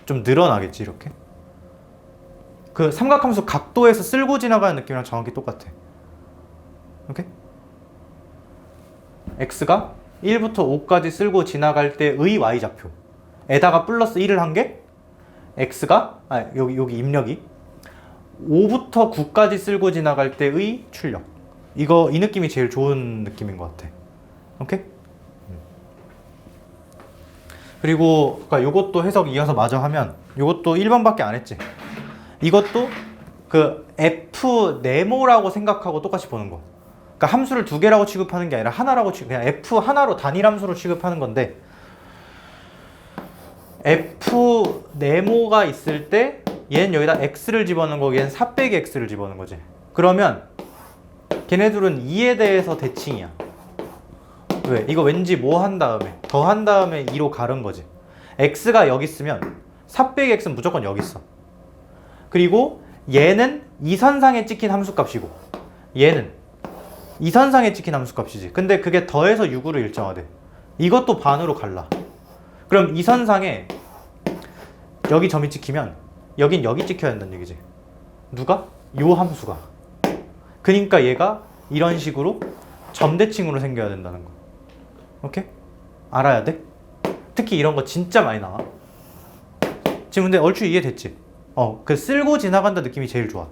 A: 좀 늘어나겠지 이렇게. 그 삼각함수 각도에서 쓸고 지나가는 느낌이랑 정확히 똑같아. 오케이? x가 1부터 5까지 쓸고 지나갈 때의 y좌표에다가 플러스 1을 한 게 x가 여기 입력이 5부터 9까지 쓸고 지나갈 때의 출력. 이 느낌이 제일 좋은 느낌인 것 같아. 오케이? 그리고 그러니까 요것도 해석 이어서 마저 하면 요것도 1번밖에 안 했지. 이것도 그 f 네모라고 생각하고 똑같이 보는 거. 그러니까 함수를 두 개라고 취급하는 게 아니라 하나라고 그냥 f 하나로 단일 함수로 취급하는 건데, f 네모가 있을 때 얘는 여기다 x를 집어넣는 거고 얘는 4 빼기 x를 집어넣는 거지. 그러면 걔네들은 2에 대해서 대칭이야. 왜? 이거 왠지 뭐 한 다음에 더 한 다음에 2로 가른 거지. x가 여기 있으면 4 빼기 x는 무조건 여기 있어. 그리고 얘는 이선상에 찍힌 함수값이고 얘는 이선상에 찍힌 함수값이지. 근데 그게 더해서 6으로 일정하대. 이것도 반으로 갈라. 그럼 이선상에 여기 점이 찍히면 여긴 여기 찍혀야 된다는 얘기지. 누가? 요 함수가. 그러니까 얘가 이런 식으로 점대칭으로 생겨야 된다는 거. 오케이? 알아야 돼? 특히 이런 거 진짜 많이 나와. 지금 근데 얼추 이해됐지? 그 쓸고 지나간다 느낌이 제일 좋아.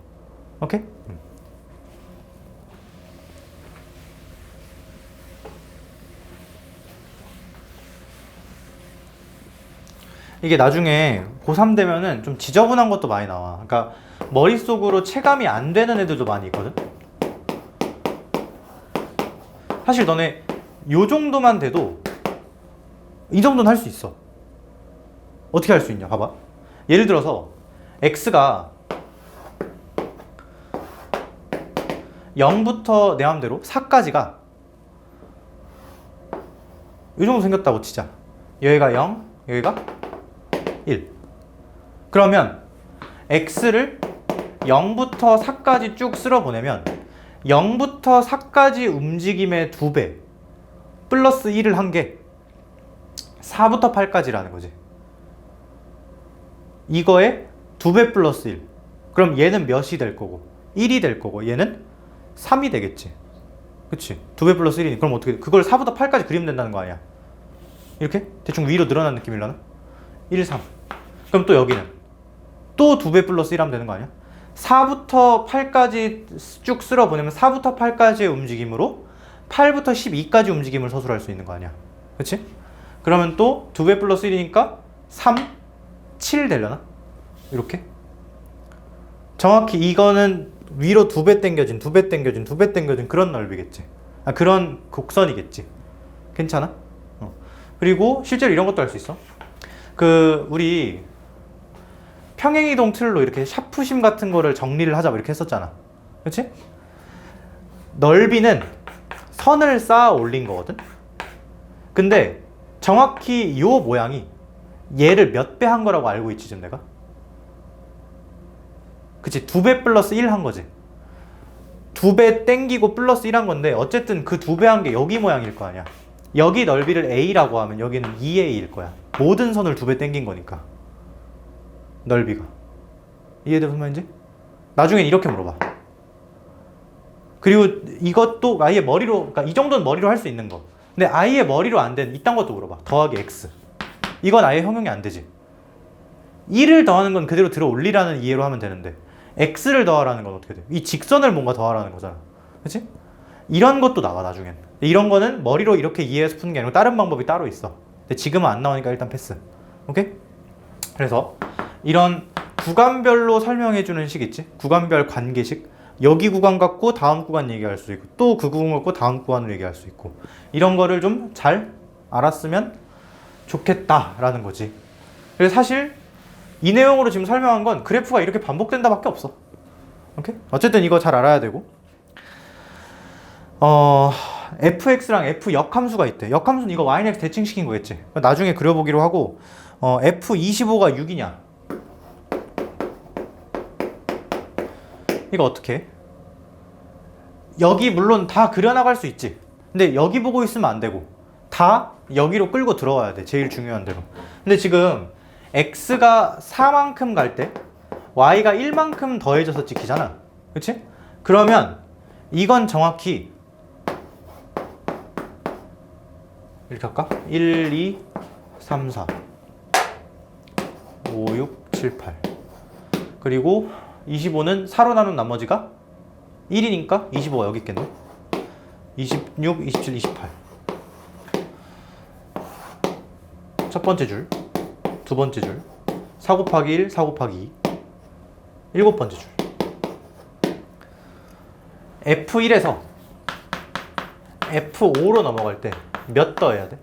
A: 오케이? 이게 나중에 고3 되면은 좀 지저분한 것도 많이 나와. 그러니까 머릿속으로 체감이 안 되는 애들도 많이 있거든? 사실 너네 요 정도만 돼도 이 정도는 할 수 있어. 어떻게 할 수 있냐? 봐봐. 예를 들어서 x가 0부터 내 맘대로 4까지가 이 정도 생겼다고 치자. 여기가 0, 여기가 1. 그러면 x를 0부터 4까지 쭉 쓸어 보내면 0부터 4까지 움직임의 2배 플러스 1을 한 게 4부터 8까지라는 거지. 이거에 2배 플러스 1. 그럼 얘는 몇이 될 거고 1이 될 거고 얘는 3이 되겠지. 그치? 2배 플러스 1이니 그럼 어떻게 돼? 그걸 4부터 8까지 그리면 된다는 거 아니야. 이렇게? 대충 위로 늘어난 느낌이려나? 1, 3. 그럼 또 여기는 또 2배 플러스 1 하면 되는 거 아니야? 4부터 8까지 쭉 쓸어 보내면 4부터 8까지의 움직임으로 8부터 12까지 움직임을 서술할 수 있는 거 아니야. 그치? 그러면 또 2배 플러스 1이니까 3, 7 되려나? 이렇게? 정확히 이거는 위로 2배 당겨진, 2배 당겨진, 2배 당겨진 그런 넓이겠지. 그런 곡선이겠지. 괜찮아? 그리고 실제로 이런 것도 할 수 있어. 우리 평행이동 틀로 이렇게 샤프심 같은 거를 정리를 하자 이렇게 했었잖아. 그치? 넓이는 선을 쌓아 올린 거거든? 근데 정확히 요 모양이 얘를 몇 배 한 거라고 알고 있지 지금 내가? 그치? 2배 플러스 1 한 거지. 2배 땡기고 플러스 1 한 건데 어쨌든 그 2배 한 게 여기 모양일 거 아니야. 여기 넓이를 A라고 하면 여기는 2A일 거야. 모든 선을 2배 땡긴 거니까. 넓이가. 이해돼 무슨 말인지? 나중엔 이렇게 물어봐. 그리고 이것도 아예 머리로, 그러니까 이 정도는 머리로 할 수 있는 거. 근데 아예 머리로 안 된 이딴 것도 물어봐. 더하기 X. 이건 아예 형용이 안 되지. 1을 더하는 건 그대로 들어 올리라는 이해로 하면 되는데 X를 더하라는 건 어떻게 돼? 이 직선을 뭔가 더하라는 거잖아. 그치? 이런 것도 나와 나중엔. 이런 거는 머리로 이렇게 이해해서 푸는 게 아니고 다른 방법이 따로 있어. 근데 지금은 안 나오니까 일단 패스. 오케이? 그래서 이런 구간별로 설명해주는 식 있지? 구간별 관계식. 여기 구간 갖고 다음 구간 얘기할 수 있고 또 그 구간 갖고 다음 구간을 얘기할 수 있고 이런 거를 좀 잘 알았으면 좋겠다라는 거지. 그래서 사실 이 내용으로 지금 설명한 건 그래프가 이렇게 반복된다 밖에 없어. 오케이? 어쨌든 이거 잘 알아야 되고 fx랑 f 역함수가 있대. 역함수는 이거 y는 x 대칭시킨 거겠지. 나중에 그려보기로 하고 f25가 6이냐 이거 어떻게 해? 여기 물론 다 그려나갈 수 있지. 근데 여기 보고 있으면 안 되고 다 여기로 끌고 들어와야 돼. 제일 중요한 대로. 근데 지금 x가 4만큼 갈 때 y가 1만큼 더해져서 찍히잖아. 그치? 그러면 이건 정확히 이렇게 할까? 1, 2, 3, 4 5, 6, 7, 8 그리고 25는 4로 나눈 나머지가 1이니까 25가 여기 있겠네. 26, 27, 28 첫 번째 줄, 두 번째 줄 4 곱하기 1, 4 곱하기 2 일곱 번째 줄 F1에서 F5로 넘어갈 때 몇 더해야 돼?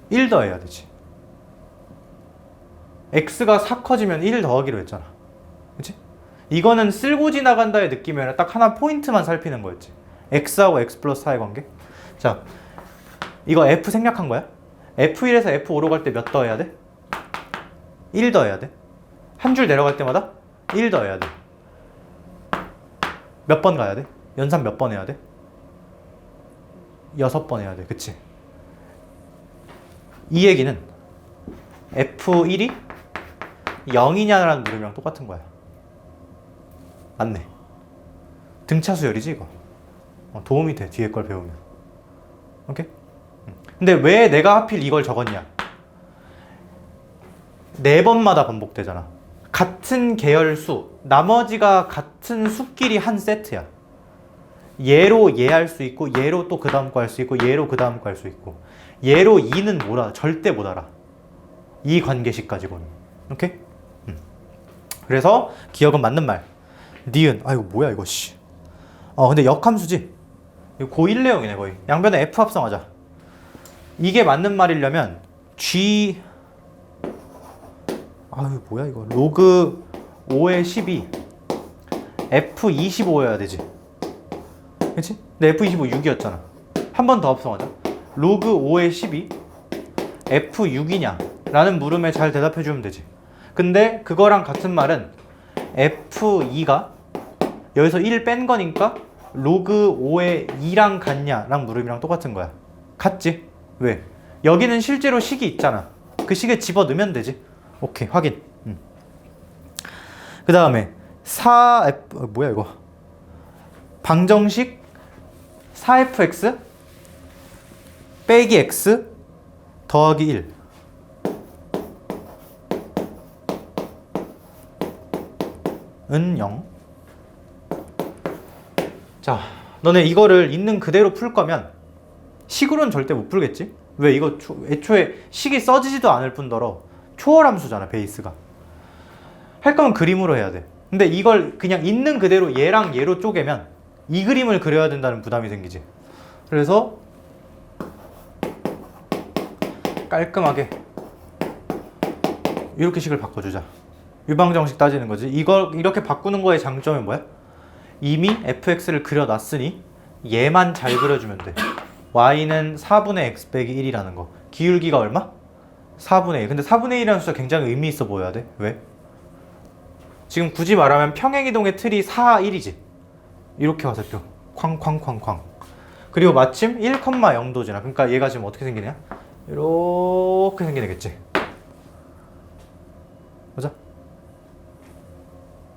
A: 일 더해야 되지. x가 4 커지면 1 더하기로 했잖아. 그치? 이거는 쓸고 지나간다의 느낌이 아니라 딱 하나 포인트만 살피는 거였지. x하고 x 플러스 4의 관계. 자, 이거 f 생략한 거야. F1에서 F5로 갈 때 몇 더해야 돼? 1 더해야 돼. 한 줄 내려갈 때마다 1 더해야 돼. 몇 번 가야 돼? 연산 몇 번 해야 돼? 6번 해야 돼. 그치? 이 얘기는 F1이 0이냐라는 물음이랑 똑같은 거야. 맞네. 등차 수열이지 이거. 도움이 돼. 뒤에 걸 배우면. 오케이? 근데 왜 내가 하필 이걸 적었냐? 4번마다 반복되잖아. 같은 계열수, 나머지가 같은 수끼리 한 세트야. 얘로 얘 할 수 있고, 얘로 또 그 다음 거 할 수 있고, 얘로 그 다음 거 할 수 있고, 얘로 2는 못 알아. 절대 못 알아. 이 관계식 가지고는. 오케이? 그래서 기억은 맞는 말. 니은. 아이고 뭐야 이거 씨. 근데 역함수지. 이거 고1 내용이네 거의. 양변에 F 합성하자. 이게 맞는 말이려면 G 아유 뭐야 이거 로그 5의 12 F25여야 되지. 그치? 근데 F25 6이었잖아. 한 번 더 합성하자. 로그 5의 12 F6이냐 라는 물음에 잘 대답해주면 되지. 근데 그거랑 같은 말은 F2가 여기서 1 뺀 거니까 로그 5의 2랑 같냐 랑 물음이랑 똑같은 거야. 같지? 왜? 여기는 실제로 식이 있잖아. 그 식에 집어넣으면 되지. 오케이 확인. 그 다음에 4F 뭐야 이거 방정식 4fx 빼기 x 더하기 1 은 0. 자, 너네 이거를 있는 그대로 풀 거면 식으로는 절대 못 풀겠지? 왜? 이거 애초에 식이 써지지도 않을 뿐더러 초월함수잖아 베이스가. 할 거면 그림으로 해야 돼. 근데 이걸 그냥 있는 그대로 얘랑 얘로 쪼개면 이 그림을 그려야 된다는 부담이 생기지. 그래서 깔끔하게 이렇게 식을 바꿔주자. 유방정식 따지는 거지. 이걸 이렇게 바꾸는 거의 장점이 뭐야? 이미 fx를 그려놨으니 얘만 잘 그려주면 돼. y는 4분의 x 빼기 1이라는 거. 기울기가 얼마? 4분의 1. 근데 4분의 1이라는 숫자 굉장히 의미 있어 보여야 돼. 왜? 지금 굳이 말하면 평행이동의 틀이 4, 1이지. 이렇게 화살표. 쾅쾅쾅쾅. 그리고 마침 1,0도잖아. 그러니까 얘가 지금 어떻게 생기냐? 이렇게 생기겠지. 맞아?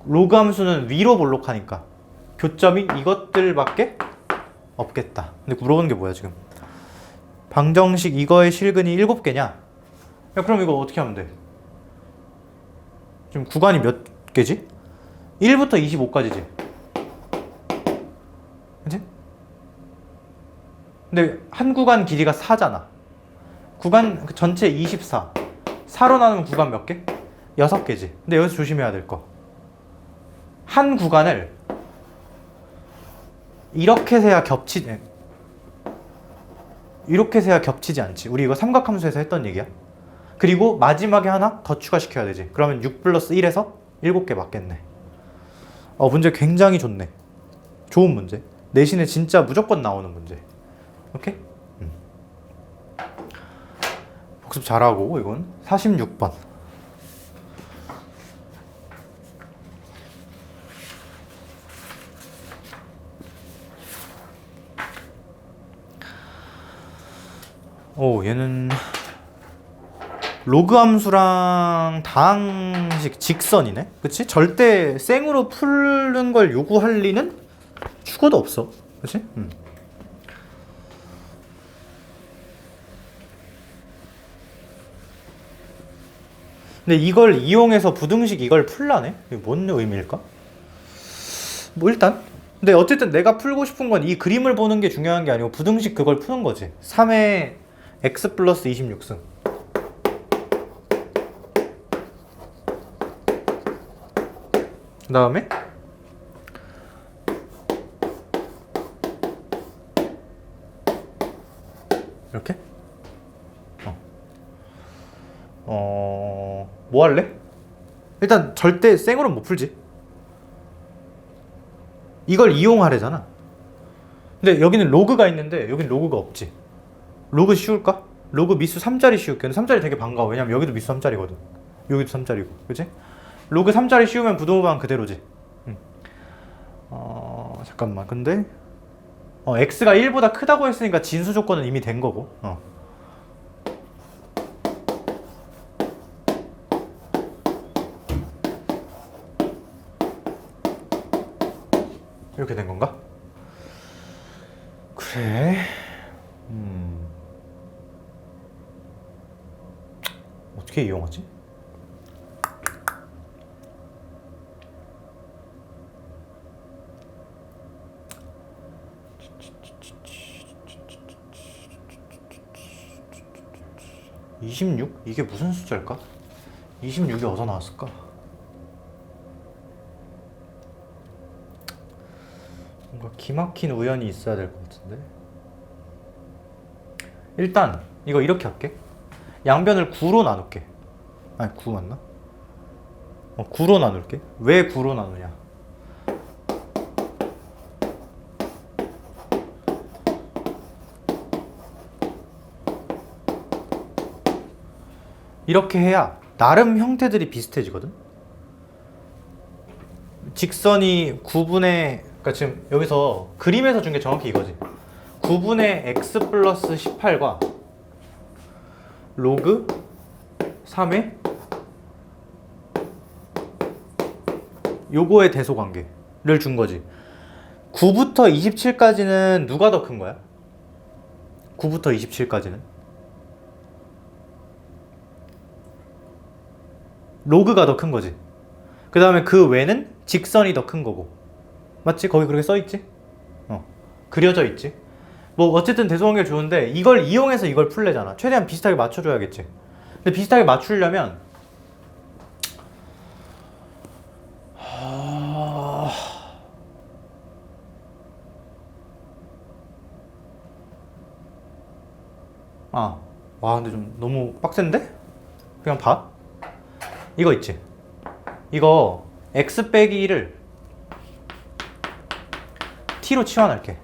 A: 로그 함수는 위로 볼록하니까 교점이 이것들밖에 없겠다. 근데 물어보는 게 뭐야 지금? 방정식 이거의 실근이 7개냐? 야 그럼 이거 어떻게 하면 돼? 지금 구간이 몇 개지? 1부터 25까지지. 그치? 근데 한 구간 길이가 4잖아. 구간 전체 24. 4로 나누면 구간 몇 개? 6개지. 근데 여기서 조심해야 될 거. 한 구간을 이렇게 세야 이렇게 세야 겹치지 않지. 우리 이거 삼각함수에서 했던 얘기야. 그리고 마지막에 하나 더 추가시켜야 되지. 그러면 6 플러스 1에서 7개 맞겠네. 문제 굉장히 좋네. 좋은 문제. 내신에 진짜 무조건 나오는 문제. 오케이? 복습 잘하고 이건 46번. 오, 얘는 로그 함수랑 다항식 직선이네. 그치? 절대 생으로 푸는 걸 요구할 리는 죽어도 없어. 그치? 근데 이걸 이용해서 부등식 이걸 풀라네? 이게 뭔 의미일까? 뭐 일단 근데 어쨌든 내가 풀고 싶은 건 이 그림을 보는 게 중요한 게 아니고 부등식 그걸 푸는 거지. 3의 x 플러스 26승. 그 다음에 이렇게 뭐 할래? 일단 절대 생으로는 못 풀지. 이걸 이용하래잖아. 근데 여기는 로그가 있는데 여기는 로그가 없지. 로그 씌울까? 로그 미수 3짜리 씌울게. 근데 3짜리 되게 반가워. 왜냐면 여기도 미수 3짜리거든. 여기도 3짜리고. 그치? 로그 3짜리 씌우면 부등호방 그대로지. 잠깐만. 근데 x가 1보다 크다고 했으니까 진수 조건은 이미 된 거고. 이렇게 된 건가? 그래. 어떻게 이용하지? (26) 이게 무슨 숫자일까? 26이 어디서 나왔을까? 뭔가 기막힌 우연이 있어야 될 것 같은데. 일단 이거 이렇게 할게. 양변을 9로 나눌게. 아니 9 맞나? 9로 나눌게. 왜 9로 나누냐? 이렇게 해야 나름 형태들이 비슷해지거든. 직선이 9분의 그러니까 지금 여기서 그림에서 준 게 정확히 이거지. 9분의 x 플러스 18과 로그 3의 요거의 대소관계를 준 거지. 9부터 27까지는 누가 더 큰 거야? 9부터 27까지는 로그가 더 큰 거지. 그 다음에 그 외는 직선이 더 큰 거고. 맞지? 거기 그렇게 써있지? 그려져 있지. 뭐 어쨌든 대소관계 좋은데 이걸 이용해서 이걸 풀래잖아. 최대한 비슷하게 맞춰줘야겠지. 근데 비슷하게 맞추려면 와 근데 좀 너무 빡센데? 그냥 봐. 이거 있지. 이거 x 빼기 1을 t로 치환할게.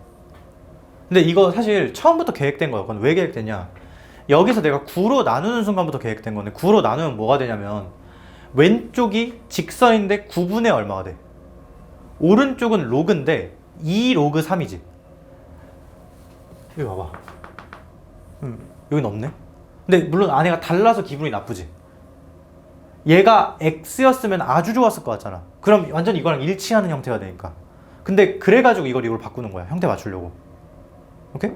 A: 근데 이거 사실 처음부터 계획된 거였거든. 왜 계획됐냐? 여기서 내가 9로 나누는 순간부터 계획된 건데 9로 나누면 뭐가 되냐면 왼쪽이 직선인데 9분의 얼마가 돼? 오른쪽은 로그인데 2 로그 3이지. 여기 봐봐. 여긴 없네. 근데 물론 아내가 달라서 기분이 나쁘지. 얘가 x였으면 아주 좋았을 것 같잖아. 그럼 완전 이거랑 일치하는 형태가 되니까. 근데 그래가지고 이걸 바꾸는 거야. 형태 맞추려고. 오케이?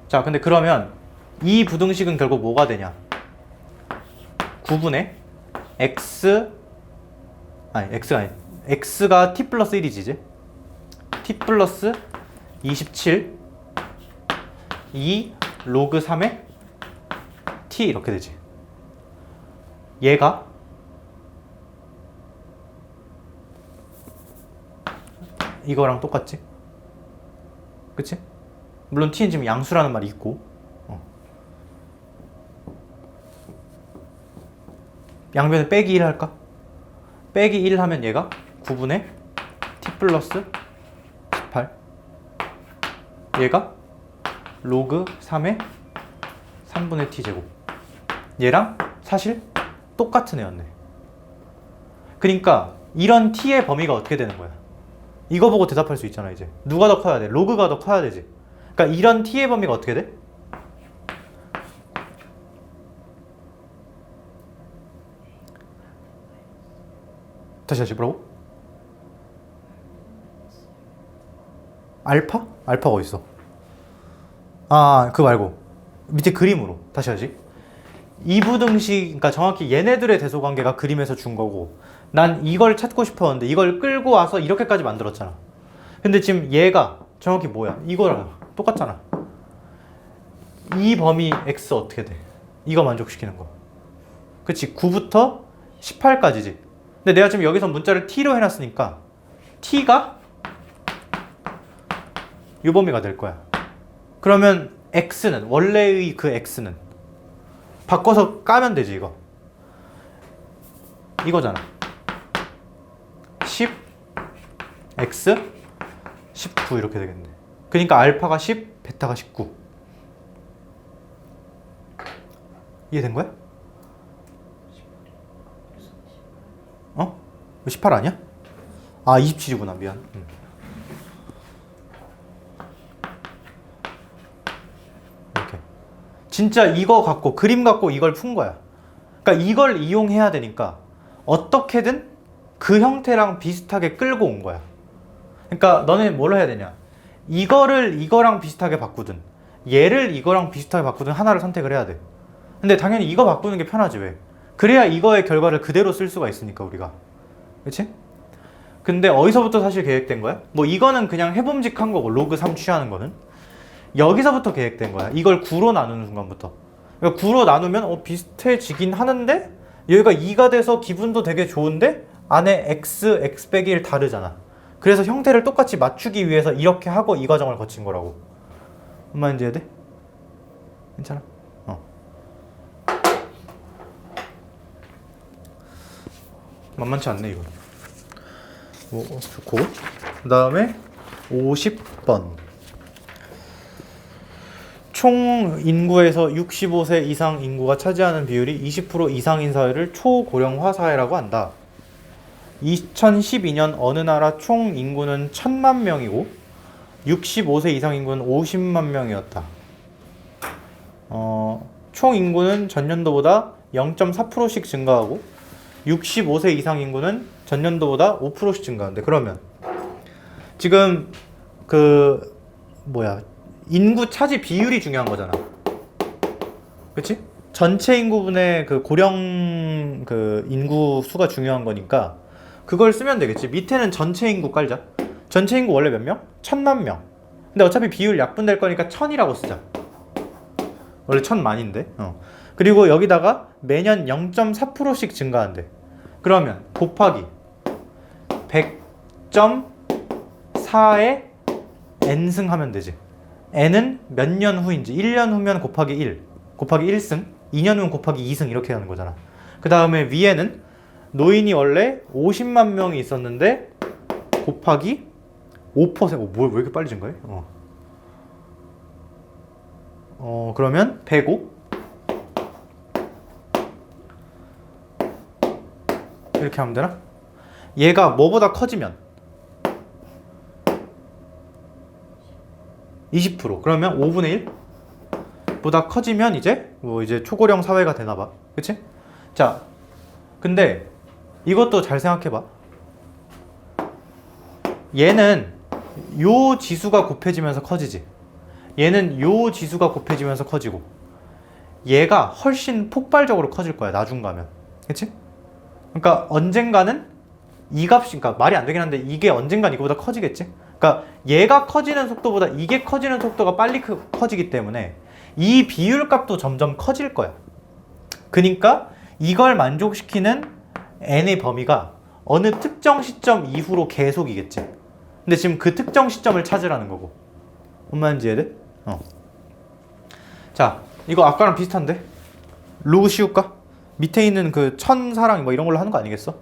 A: 자, 근데 그러면 이 부등식은 결국 뭐가 되냐? 9분의 x가 아니 x가 t 플러스 1이지 이제. t 플러스 27 2 로그 3의 t 이렇게 되지. 얘가 이거랑 똑같지? 그치? 물론 t는 지금 양수라는 말이 있고 양변에 빼기 1 할까? 빼기 1 하면 얘가 9분의 t 플러스 18 얘가 로그 3의 3분의 t 제곱. 얘랑 사실 똑같은 애였네. 그러니까 이런 t의 범위가 어떻게 되는 거야? 이거 보고 대답할 수 있잖아. 이제 누가 더 커야 돼? 로그가 더 커야 되지. 그러니까 이런 t의 범위가 어떻게 돼? 다시 뭐라고? 알파? 알파가 어딨어? 아, 그거 말고 밑에 그림으로 다시 하지. 이부등식, 그러니까 정확히 얘네들의 대소관계가 그림에서 준 거고, 난 이걸 찾고 싶었는데 이걸 끌고 와서 이렇게까지 만들었잖아. 근데 지금 얘가 정확히 뭐야? 이거랑 똑같잖아. 이 범위 x 어떻게 돼? 이거 만족시키는 거. 그치? 9부터 18까지지. 근데 내가 지금 여기서 문자를 t로 해놨으니까 t가 이 범위가 될 거야. 그러면 x는, 원래의 그 x는 바꿔서 까면 되지. 이거잖아. 10 x 19 이렇게 되겠네. 그러니까 알파가 10, 베타가 19. 이해된 거야? 어? 18 아니야? 아, 27이구나. 미안. 이렇게. 진짜 이거 갖고, 그림 갖고 이걸 푼 거야. 그러니까 이걸 이용해야 되니까 어떻게든 그 형태랑 비슷하게 끌고 온 거야. 그러니까 너네 뭘 해야 되냐? 이거를 이거랑 비슷하게 바꾸든 얘를 이거랑 비슷하게 바꾸든 하나를 선택을 해야 돼. 근데 당연히 이거 바꾸는 게 편하지. 왜? 그래야 이거의 결과를 그대로 쓸 수가 있으니까 우리가. 그치? 근데 어디서부터 사실 계획된 거야? 뭐 이거는 그냥 해봄직한 거고, 로그 3 취하는 거는 여기서부터 계획된 거야. 이걸 9로 나누는 순간부터. 그러니까 9로 나누면 비슷해지긴 하는데 여기가 2가 돼서 기분도 되게 좋은데 안에 x 빼기 1 다르잖아. 그래서 형태를 똑같이 맞추기 위해서 이렇게 하고 이 과정을 거친 거라고. 뭔 말인지 이해돼? 괜찮아? 만만치 않네 이거. 좋고, 그 다음에 50번. 총 인구에서 65세 이상 인구가 차지하는 비율이 20% 이상인 사회를 초고령화 사회라고 한다. 2012년 어느 나라 총 인구는 1000만 명이고 65세 이상 인구는 50만 명이었다. 총 인구는 전년도보다 0.4%씩 증가하고 65세 이상 인구는 전년도보다 5%씩 증가하는데, 그러면 지금 인구 차지 비율이 중요한 거잖아. 그치? 전체 인구분의 그 고령 인구 수가 중요한 거니까 그걸 쓰면 되겠지. 밑에는 전체 인구 깔자. 전체 인구 원래 몇 명? 1000만 명. 근데 어차피 비율 약분될 거니까 1000이라고 쓰자. 원래 1000만인데. 그리고 여기다가 매년 0.4%씩 증가한대. 그러면 곱하기 100.4에 n승 하면 되지. n은 몇 년 후인지, 1년 후면 곱하기 1, 곱하기 1승, 2년 후면 곱하기 2승 이렇게 하는 거잖아. 그 다음에 위에는 노인이 원래 50만 명이 있었는데 곱하기 5%. 왜 이렇게 빨리 증가해? 그러면 105 이렇게 하면 되나? 얘가 뭐보다 커지면 20%. 그러면 5분의 1 보다 커지면 이제 초고령 사회가 되나 봐. 그치? 자, 근데 이것도 잘 생각해 봐. 얘는 요 지수가 곱해지면서 커지지. 얘는 요 지수가 곱해지면서 커지고, 얘가 훨씬 폭발적으로 커질 거야, 나중 가면. 그치? 그러니까 언젠가는 이 값이, 그러니까 말이 안 되긴 한데 이게 언젠간 이거보다 커지겠지? 그러니까 얘가 커지는 속도보다 이게 커지는 속도가 빨리 커지기 때문에 이 비율 값도 점점 커질 거야. 그러니까 이걸 만족시키는 n의 범위가 어느 특정 시점 이후로 계속이겠지. 근데 지금 그 특정 시점을 찾으라는 거고. 뭔 말인지 이해돼? 자, 이거 아까랑 비슷한데? 로그 씌울까? 밑에 있는 그 천사랑 뭐 이런 걸로 하는 거 아니겠어?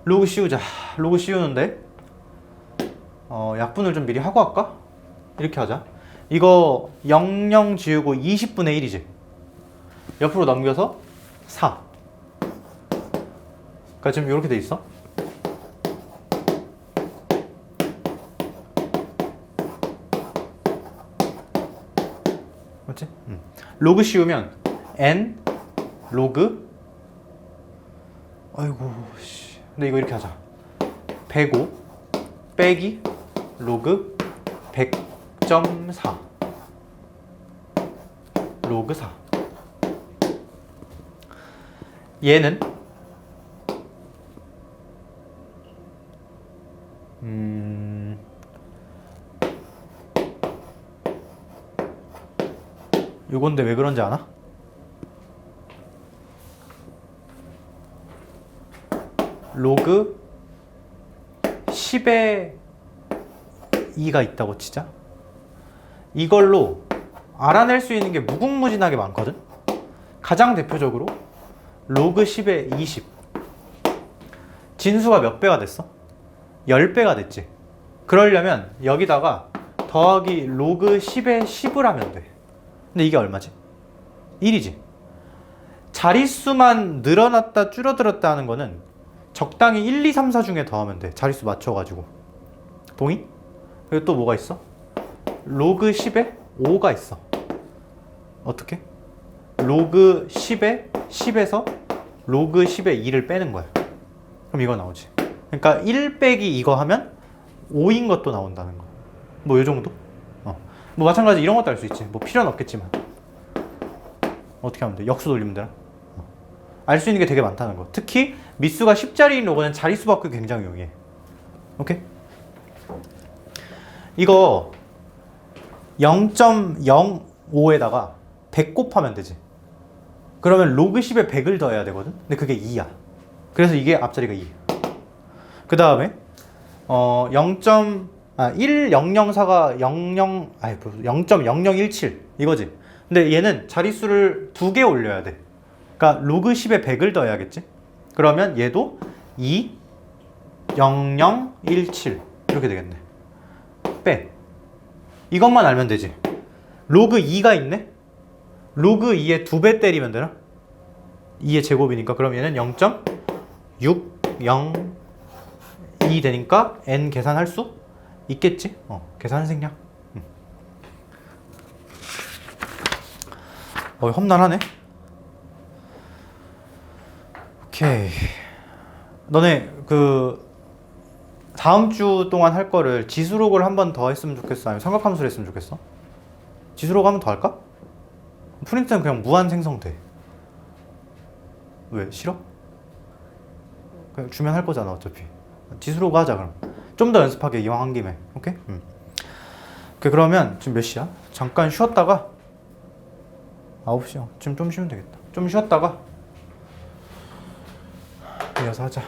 A: 로그 씌우자. 로그 씌우는데 약분을 좀 미리 하고 할까? 이렇게 하자. 이거 00 지우고 20분의 1이지. 옆으로 넘겨서 4. 그러니까 지금 이렇게 돼 있어. 맞지? 로그 씌우면 n 로그, 아이고 씨, 근데 이거 이렇게 하자. 105 빼기 로그 100.4 로그 4. 얘는 요건데 왜 그런지 아나? 로그 10의 2가 있다고 치자. 이걸로 알아낼 수 있는 게 무궁무진하게 많거든. 가장 대표적으로 로그 10의 20. 진수가 몇 배가 됐어? 10배가 됐지. 그러려면 여기다가 더하기 로그 10의 10을 하면 돼. 근데 이게 얼마지? 1이지. 자릿수만 늘어났다 줄어들었다 하는 거는 적당히 1, 2, 3, 4 중에 더하면 돼. 자릿수 맞춰가지고. 동의? 그리고 또 뭐가 있어? 로그 10에 5가 있어. 어떻게? 로그 10에 10에서 로그 10에 2를 빼는 거야. 그럼 이거 나오지. 그러니까 1 빼기 이거 하면 5인 것도 나온다는 거. 뭐 요 정도? 뭐 마찬가지 이런 것도 알 수 있지. 뭐 필요는 없겠지만. 어떻게 하면 돼? 역수 돌리면 되나? 알 수 있는 게 되게 많다는 거. 특히 밑수가 10자리인 로그는 자릿수 바꾸기 굉장히 용이해. 오케이? 이거 0.05에다가 100 곱하면 되지. 그러면 로그 10에 100을 더해야 되거든. 근데 그게 2야. 그래서 이게 앞자리가 2. 그 다음에 1004가 0.0017 이거지. 근데 얘는 자릿수를 2개 올려야 돼. 그러니까 로그 10에 100을 더해야겠지. 그러면 얘도 2, 0017 이렇게 되겠네. 빼. 이것만 알면 되지. 로그 2가 있네. 로그 2에 2배 때리면 되나? 2의 제곱이니까 그럼 얘는 0.602 되니까 n 계산할 수 있겠지? 계산 생략. 험난하네. 오케이. 너네 그 다음 주 동안 할 거를 지수록을 한 번 더 했으면 좋겠어? 아니면 삼각함수를 했으면 좋겠어? 지수록 한 번 더 할까? 프린트는 그냥 무한 생성돼. 왜? 싫어? 그냥 주면 할 거잖아 어차피. 지수록 하자 그럼. 좀 더 연습하게 이왕 한 김에. 오케이? 그러면 지금 몇 시야? 잠깐 쉬었다가 9시요. 지금 좀 쉬면 되겠다. 좀 쉬었다가 이어서 하자.